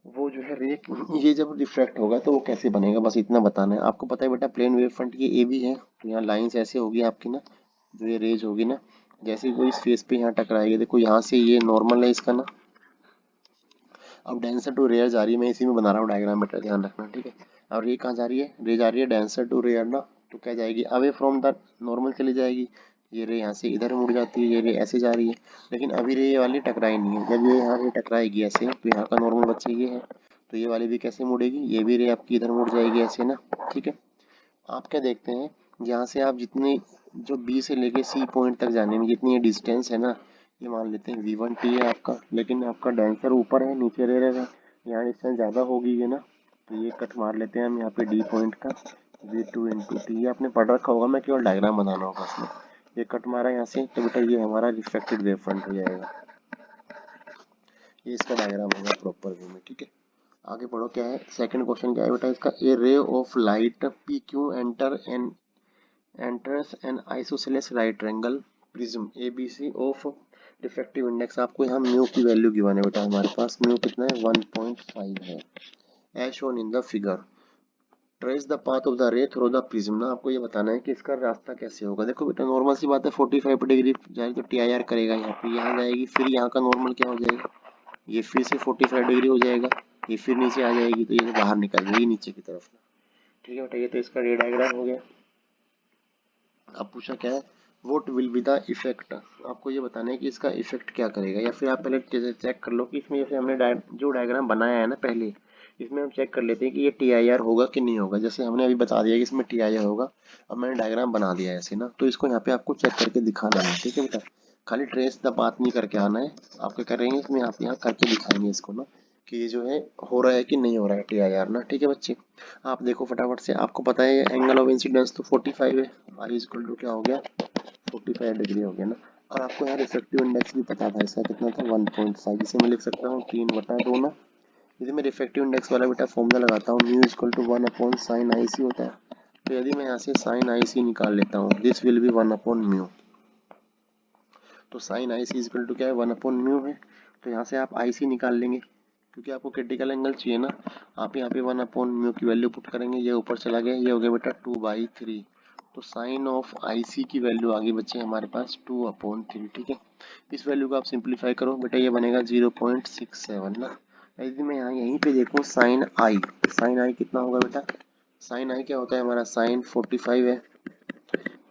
वो जो है रे ये जब रिफ्रैक्ट होगा तो वो कैसे बनेगा, बस इतना बताना है आपको। पता है बेटा प्लेन वेव फ्रंट ये ए बी है, तो यहाँ लाइंस ऐसे होगी आपकी ना, जो ये रेज होगी ना, जैसे कोई इस फेस पे यहाँ टकराएगी। देखो यहाँ से ये नॉर्मल है इसका ना, अब डेंसर टू रेयर जा रही है, मैं इसी में बना रहा हूँ डायग्राम, बेटा ध्यान रखना, ठीक है। और ये कहाँ जा रही है, रे जा रही है डेंसर टू रेयर ना, तो क्या जाएगी अवे फ्रॉम द नॉर्मल चली जाएगी। ये रे यहाँ से इधर मुड़ जाती है, ये रे ऐसे जा रही है, लेकिन अभी रे ये वाली टकराई नहीं है। जब ये यहाँ रे टकराएगी ऐसे, तो यहाँ का नॉर्मल बच्चे ये है, तो ये वाली भी कैसे मुड़ेगी, ये भी रे आपकी इधर मुड़ जाएगी ऐसे ना, ठीक है। आप क्या देखते हैं, यहाँ से आप जितनी जो बी से लेके सी पॉइंट तक जाने में जितनी ये डिस्टेंस है ना, ये मान लेते हैं V1T है आपका, लेकिन आपका डेंसर ऊपर है नीचे रह रहा है, यहाँ डिस्टेंस ज़्यादा होगी है ना, तो ये कट मार लेते हैं हम यहाँ पे डी पॉइंट का, V2 इंटू टी। ये आपने पढ़ रखा होगा, मैं केवल डायग्राम बनाना होगा उसमें। ये कट मारा यहाँ से, तो बेटा ये हमारा रिफ्लेक्टेड वेव फ्रंट हो जाएगा, ये इसका डायग्राम होगा प्रॉपर वे में, ठीक है। आगे पढ़ो क्या है, सेकंड क्वेश्चन क्या है बेटा इसका, a ray of light P Q enters an isosceles right angle prism ABC of defective index. आपको यहाँ म्यू की वैल्यू गिवन है बेटा, हमारे पास म्यू कितना है 1.5 है, as shown in the figure. Trace the path of the ray through the prism ना, आपको ये बताना है कि इसका रास्ता कैसे होगा। देखो बेटा नॉर्मल सी बात है, 45 डिग्री जाए तो टी आई आर करेगा, यहाँ पे यहाँ जाएगी, फिर यहाँ का नॉर्मल क्या हो जाएगा, ये फिर से 45 डिग्री हो जाएगा, ये फिर नीचे आ जाएगी, तो ये बाहर निकल जाएगी नीचे की तरफ, ठीक है बेटा। ये तो इसका रे डायग्राम हो गया। अब पूछा क्या है, what will be the effect. आपको ये बताना है कि इसका इफेक्ट क्या करेगा, या फिर आप पहले चेक कर लो कि इसमें जैसे हमने जो डायग्राम बनाया है ना पहले, इसमें हम चेक कर लेते हैं कि ये टी आई आर होगा कि नहीं होगा। जैसे हमने अभी बता दिया कि इसमें टी आई आर होगा, अब मैंने डायग्राम बना दिया है ऐसे ना, तो इसको यहाँ पे आपको चेक करके दिखाना है, ठीक है बेटा। खाली ट्रेस द पाथ नहीं करके आना है, आप क्या करेंगे इसमें आप यहाँ करके दिखाएंगे इसको ना, कि ये जो है हो रहा है कि नहीं हो रहा है टी आई आर ना, ठीक है बच्चे। आप देखो फटाफट से, आपको पता है एंगल ऑफ इंसिडेंस तो 45 है, आई इक्वल टू क्या हो गया 45 डिग्री हो गया ना। और आपको यहाँ रिफ्लेक्टिव इंडेक्स भी पता था, इसका कितना था 1.5, इसे मैं लिख सकता हूँ 3/2 ना। यदि मैं रिफ्लेक्टिव इंडेक्स वाला बेटा फॉर्मूला लगाता हूँ, mu equal to 1 upon sine I C होता है, तो यदि मैं यहाँ से साइन आई सी निकाल लेता हूँ, this will be 1 upon mu. तो sine I C equal to क्या है 1 अपॉन म्यू है, तो यहाँ से आप आई सी निकाल लेंगे, क्योंकि आपको क्रिटिकल एंगल चाहिए ना। आप यहाँ पे 1 अपॉन म्यू की वैल्यू पुट करेंगे, ये ऊपर चला गया, ये हो गया बेटा 2/3। तो साइन ऑफ आई सी की वैल्यू आ गई बच्चे हमारे पास 2/3, ठीक है। इस वैल्यू को आप सिंप्लीफाई करो बेटा, ये बनेगा 0.67 ना। यदि मैं यहाँ यहीं पे देखूँ साइन आई कितना होगा बेटा, साइन आई क्या होता है हमारा साइन 45 है,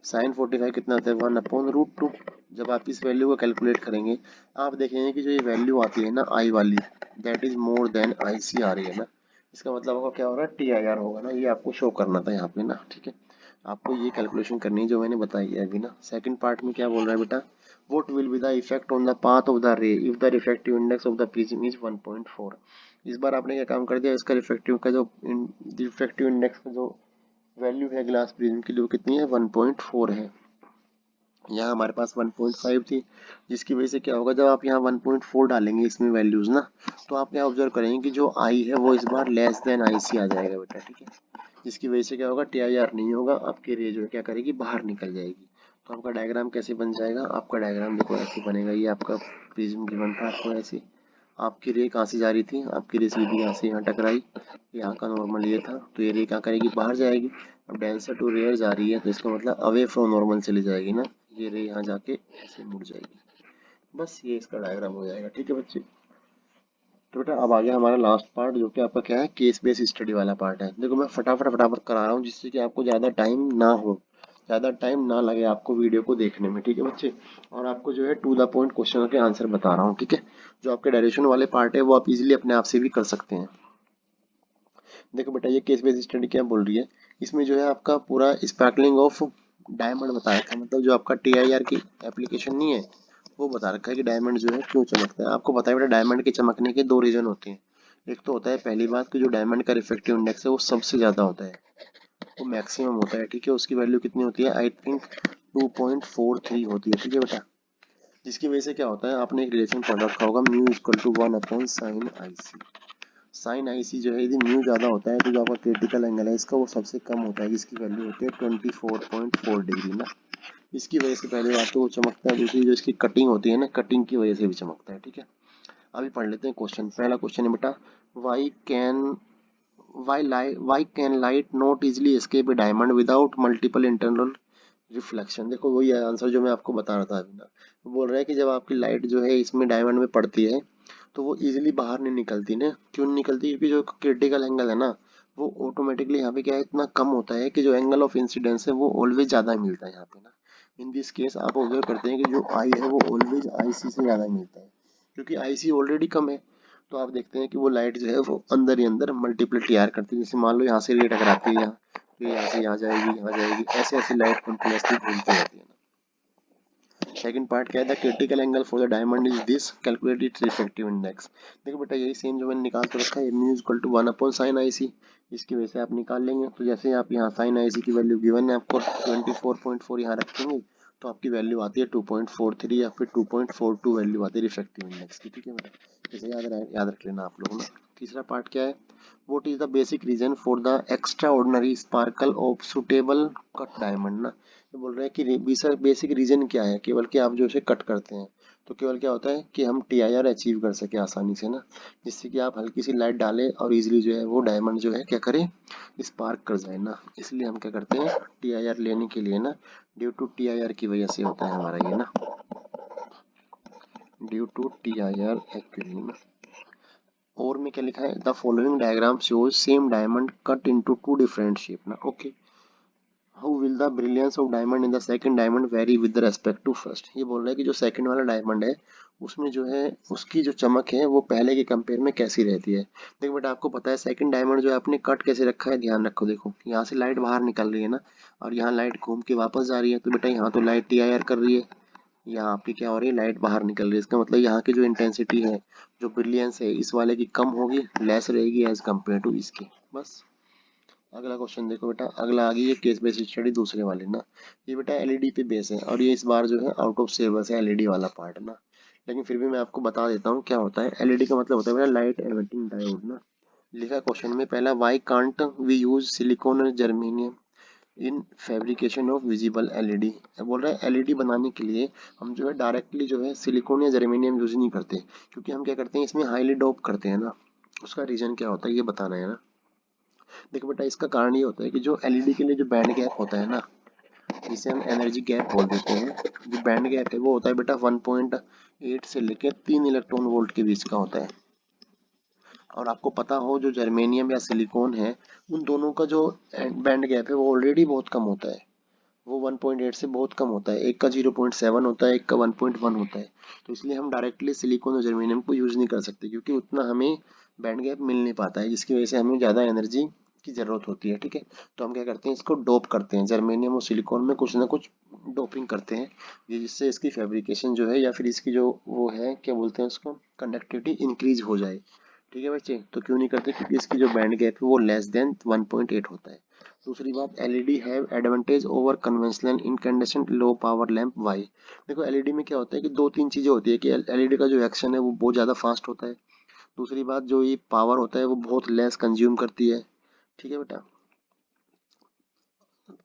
साइन 45 कितना होता है 1/√2। जब आप इस वैल्यू को कैलकुलेट करेंगे, आप देखेंगे कि जो ये वैल्यू आती है ना आई वाली, that is more than I C आ रही है ना, इसका मतलब आपका क्या हो रहा है टी आई आर होगा ना, ये आपको शो करना था यहाँ पे ना, ठीक है। आपको ये कैलकुलेशन करनी है जो मैंने बताई है अभी ना। सेकंड पार्ट में क्या बोल रहा है बेटा, what will be the effect on the path of the रे if the refractive index of the prism is 1.4। इस बार आपने क्या काम कर दिया, इसका रिफ्रैक्टिव का जो रिफ्रैक्टिव इंडेक्स का जो वैल्यू है ग्लास प्रिज्म की, जो कितनी है 1.4 है। यहाँ हमारे पास 1.5 थी, जिसकी वजह से क्या होगा, जब आप यहाँ 1.4 डालेंगे इसमें वैल्यूज ना, तो आप क्या ऑब्जर्व करेंगे कि जो आई है वो इस बार लेस देन आई सी आ जाएगा बेटा, ठीक है। जिसकी वजह से क्या होगा टी आई आर नहीं होगा, आपकी रे जो है क्या करेगी बाहर निकल जाएगी। तो आपका डायग्राम कैसे बन जाएगा, आपका डायग्राम देखो ऐसे बनेगा। ये आपका प्रिज्म गिवन था आपको ऐसे, आपकी रे कहाँ से जा रही थी, आपकी रे सीधी यहाँ से यहाँ टकराई, यहाँ का नॉर्मल ये था, तो ये रे क्या करेगी, बाहर जाएगी। अब डेंसर टू रेयर जा रही है तो इसका मतलब अवे फ्रॉम नॉर्मल चली जाएगी ना, ये रे यहाँ जाके ऐसे मुड़ जाएगी। बस ये इसका डायग्राम हो जाएगा। ठीक है बच्चे। तो बेटा अब आ गया हमारा लास्ट पार्ट, जो कि आपका क्या है, केस बेस स्टडी वाला पार्ट है। देखो मैं फटाफट फटाफट करा रहा हूँ जिससे कि आपको ज़्यादा टाइम ना हो, ज़्यादा टाइम ना लगे आपको वीडियो को देखने में। ठीक है बच्चे। और आपको जो है टू द पॉइंट क्वेश्चन के आंसर बता रहा हूँ। ठीक है। जो आपके डायरेक्शन वाले पार्ट है वो आप इजीली अपने आप से भी कर सकते हैं। देखो बेटा ये केस बेस स्टडी क्या बोल रही है, इसमें जो है आपका पूरा स्पार्कलिंग ऑफ डायमंड बताया था। मतलब जो आपका TIR की एप्लीकेशन नहीं है, वो बता रखा है कि डायमंड जो है क्यों चमकता है। आपको पता है बेटा डायमंड के चमकने के दो रीजन होते हैं। एक तो होता है पहली बात कि जो डायमंड का रिफ्रैक्टिव इंडेक्स है वो सबसे ज्यादा होता है, वो मैक्सिमम होता है। ठीक है। उसकी वैल्यू कितनी होती है, आई थिंक 2.43 होती है। ठीक है बेटा। जिसकी वजह से क्या होता है, आपने एक रिलेशन पढ़ रखा होगा, mu equal to 1/sin IC। Sine IC जो है यदि म्यू ज़्यादा होता है तो जो आपका क्रिटिकल एंगल है इसका वो सबसे कम होता है, जिसकी वैल्यू होती है 24.4 डिग्री ना। इसकी वजह से पहले बात तो वो चमकता है, दूसरी जो इसकी कटिंग होती है ना, कटिंग की वजह से भी चमकता है। ठीक है। अभी पढ़ लेते हैं क्वेश्चन। पहला क्वेश्चन है बेटा, why can why can light not easily escape a diamond without multiple internal reflection. देखो वही है आंसर जो मैं आपको बता रहा था अभी ना। वो बोल रहा है कि जब आपकी लाइट जो है इसमें डायमंड में पड़ती है तो वो इजीली बाहर नहीं निकलती ना। क्यों नहीं निकलती, क्योंकि जो क्रिटिकल एंगल है ना वो ऑटोमेटिकली यहाँ पे क्या है, इतना कम होता है कि जो एंगल ऑफ इंसिडेंस है वो ऑलवेज ज़्यादा मिलता है यहाँ पे ना। इन दिस केस आप ऑब्जर्व करते हैं कि जो आई है वो ऑलवेज IC से ज़्यादा मिलता है, क्योंकि IC ऑलरेडी कम है। तो आप देखते हैं कि वो लाइट जो है वो अंदर ही अंदर मल्टीपल TR करती है। जैसे मान लो यहाँ से रे टकराती है यहाँ, तो यहाँ से यहाँ जाएगी, यहाँ जाएगी, ऐसे ऐसे लाइट कंटिन्यूसली घूमती रहती है ना। सेकंड पार्ट क्या है, the critical angle for the diamond is this, calculate its refractive index. देखो बेटा यही सेम जो मैंने निकाल के रखा है, mu equal to 1/sin IC। इसकी वजह से आप निकाल लेंगे। तो जैसे आप यहाँ sin IC की वैल्यू गिवन है आपको 24.4 यहाँ रखेंगे तो आपकी वैल्यू आती है 2.43 या फिर 2.42 वैल्यू आती है रिफ्रैक्टिव इंडेक्स की। ठीक है बेटा। जैसे याद रख लेना आप लोग ना। तीसरा पार्ट क्या है, what is the basic reason for the extraordinary sparkle of suitable cut diamond ना। ये बोल रहे हैं कि बेसिक रीजन क्या है, केवल कि आप जो इसे कट करते हैं तो केवल क्या होता है कि हम TIR अचीव कर सके आसानी से ना, जिससे कि आप हल्की सी लाइट डालें और इजीली जो है वो डायमंड जो है क्या करे, स्पार्क कर जाए ना। इसलिए हम क्या करते हैं TIR लेने के लिए ना, ड्यू टू TIR की वजह से होता है हमारा ये ना, ड्यू टू TIR एक्चुअली ना। और में क्या लिखा है, the following diagram shows same diamond cut into two different shape ना। Okay. How will the brilliance of diamond in the second diamond vary with respect to first. ये बोल रहा है कि जो सेकंड वाला डायमंड है उसमें जो है उसकी जो चमक है वो पहले के कंपेयर में कैसी रहती है। देखो बेटा आपको पता है सेकंड डायमंड जो है आपने कट कैसे रखा है, ध्यान रखो। देखो यहाँ से लाइट बाहर निकल रही है ना, और यहाँ लाइट घूम के वापस जा रही है, तो बेटा यहाँ तो लाइट TIR कर रही है, यहाँ आपकी क्या हो रही है, लाइट बाहर निकल रही है। इसका मतलब यहाँ की जो इंटेंसिटी है, जो ब्रिलियंस है, इस वाले की कम होगी, लेस रहेगी एज कम्पेयर टू इसके। बस। अगला क्वेश्चन देखो बेटा, अगला आ गई है केस बेस्ड स्टडी दूसरे वाले ना। ये बेटा LED पे बेस है और ये इस बार जो है आउट ऑफ सिलेबस है LED वाला पार्ट ना। लेकिन फिर भी मैं आपको बता देता हूँ क्या होता है। LED का मतलब होता है बेटा लाइट एमिटिंग डायोड ना। लिखा क्वेश्चन में पहला, why can't we use silicon और germanium in fabrication of visible LED। बोल रहा है LED बनाने के लिए हम जो है डायरेक्टली जो है सिलिकॉन या जर्मेनियम यूज नहीं करते, क्योंकि हम क्या करते हैं इसमें हाईली डोप करते हैं ना। उसका रीजन क्या होता है ये बताना है ना। देखो बेटा इसका कारण ये होता है कि जो LED के लिए जो बैंड गैप होता है ना, जिसे हम एनर्जी गैप बोल देते हैं, जो बैंड गैप है वो होता है बेटा 1.8 से लेकर 3 इलेक्ट्रॉन वोल्ट के बीच का होता है। और आपको पता हो जो जर्मेनियम या सिलिकॉन है उन दोनों का जो बैंड गैप है वो ऑलरेडी बहुत कम होता है, वो 1.8 से बहुत कम होता है। एक का 0.7 होता है, एक का 1.1 होता है। तो इसलिए हम डायरेक्टली सिलिकॉन और जर्मेनियम को यूज नहीं कर सकते, क्योंकि उतना हमें बैंड गैप मिल नहीं पाता है, जिसकी वजह से हमें ज़्यादा एनर्जी की ज़रूरत होती है। ठीक है। तो हम क्या करते हैं इसको डोप करते हैं, जर्मेनियम और सिलिकॉन में कुछ ना कुछ डोपिंग करते हैं, ये जिससे इसकी फैब्रिकेशन जो है या फिर इसकी जो वो है क्या बोलते हैं उसको, कंडक्टिविटी इंक्रीज हो जाए। ठीक है बच्चे। तो क्यों नहीं करते, क्योंकि इसकी जो बैंड गैप है वो लेस देन 1.8 होता है। दूसरी बात, LED have advantage over conventional incandescent low power lamp. Why. देखो LED में क्या होता है कि दो तीन चीजें होती है कि LED का जो एक्शन है वो बहुत ज्यादा फास्ट होता है। दूसरी बात जो ये पावर होता है वो बहुत लेस कंज्यूम करती है। ठीक है बेटा।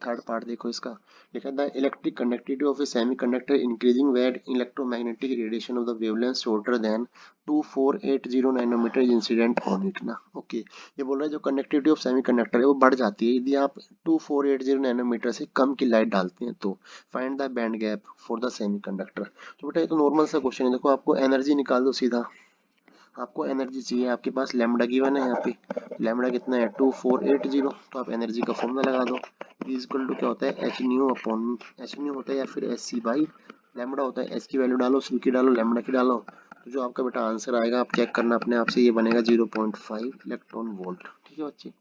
थर्ड पार्ट देखो इसका, लिखा था electric conductivity of a semiconductor increasing where electromagnetic radiation of the wavelength shorter than 2480 nanometer incident on it ना। ओके, ये बोल रहा है जो कंडक्टिविटी ऑफ सेमीकंडक्टर है वो बढ़ जाती है यदि आप 2480 नैनोमीटर से कम की लाइट डालते हैं तो। Find the band gap for the semiconductor. तो बेटा ये तो नॉर्मल सा क्वेश्चन है, देखो आपको एनर्जी निकाल दो सीधा, आपको एनर्जी चाहिए, आपके पास लैम्बडा गिवन है यहाँ पे, लैम्बडा कितना है 2480, तो आप एनर्जी का फॉर्मूला लगा दो, इक्वल टू क्या होता है H new upon H new होता है या फिर एच सी बाई लैम्बडा होता है, एच की वैल्यू डालो, सी की डालो, लैम्बडा की डालो, तो जो आपका बेटा आंसर आएगा आप चेक करना अपने आप से, ये बनेगा 0.5 इलेक्ट्रॉन वोल्ट। ठीक है बच्चे,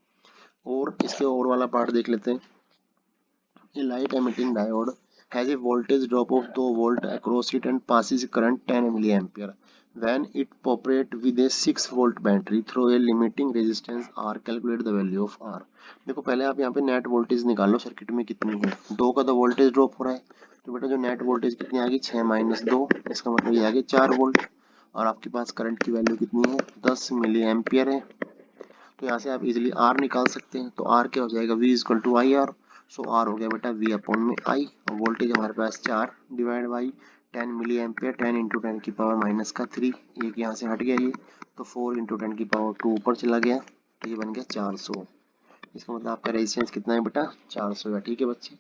और इसके और वाला पार्ट देख लेते हैं। A light emitting diode has a voltage drop of 2 volt across it and passes current 10 milliampere. When it operates with a 6 volt battery through a limiting resistance R, calculate the value of R. देखो पहले आप यहाँ पे net voltage निकाल लो circuit में कितनी है, 2 का तो वोल्टेज ड्रॉप हो रहा है, तो बेटा जो नेट वोल्टेज कितनी आ गई 6 माइनस 2, इसका मतलब ये आ गई 4 वोल्ट, और आपके पास करंट की वैल्यू कितनी है 10 मिली एम्पियर है, तो यहाँ से आप इजीली आर निकाल सकते हैं, तो आर क्या हो जाएगा V equal to I R, so R हो गया बेटा V अपॉन में आई, और वोल्टेज हमारे पास 4 डिवाइड बाई 10 मिली एम्पियर, 10 इंटू 10 की पावर माइनस का 3, एक यहाँ से हट गया ये, तो 4 इंटू 10 की पावर 2 ऊपर चला गया, तो ये बन गया 400, इसका मतलब आपका रेजिस्टेंस कितना है बेटा 400 है। ठीक है बच्चे,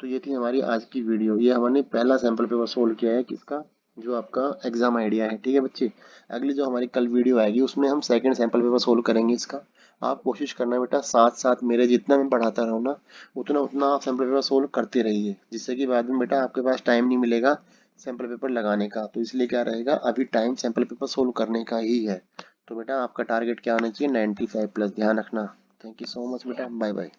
तो ये थी हमारी आज की वीडियो, ये हमने पहला सैंपल पेपर सोल्व किया है किसका, जो आपका एग्जाम आइडिया है। ठीक है बच्चे, अगली जो हमारी कल वीडियो आएगी उसमें हम सेकंड सैंपल पेपर सोल्व करेंगे इसका। आप कोशिश करना बेटा साथ साथ मेरे जितना मैं पढ़ाता रहूँ ना उतना उतना आप सैंपल पेपर सोल्व करते रहिए, जिससे कि बाद में बेटा आपके पास टाइम नहीं मिलेगा सैंपल पेपर लगाने का, तो इसलिए क्या रहेगा अभी टाइम सैंपल पेपर सोल्व करने का ही है। तो बेटा आपका टारगेट क्या होना चाहिए 95 प्लस, ध्यान रखना। थैंक यू सो मच बेटा, बाय बाय।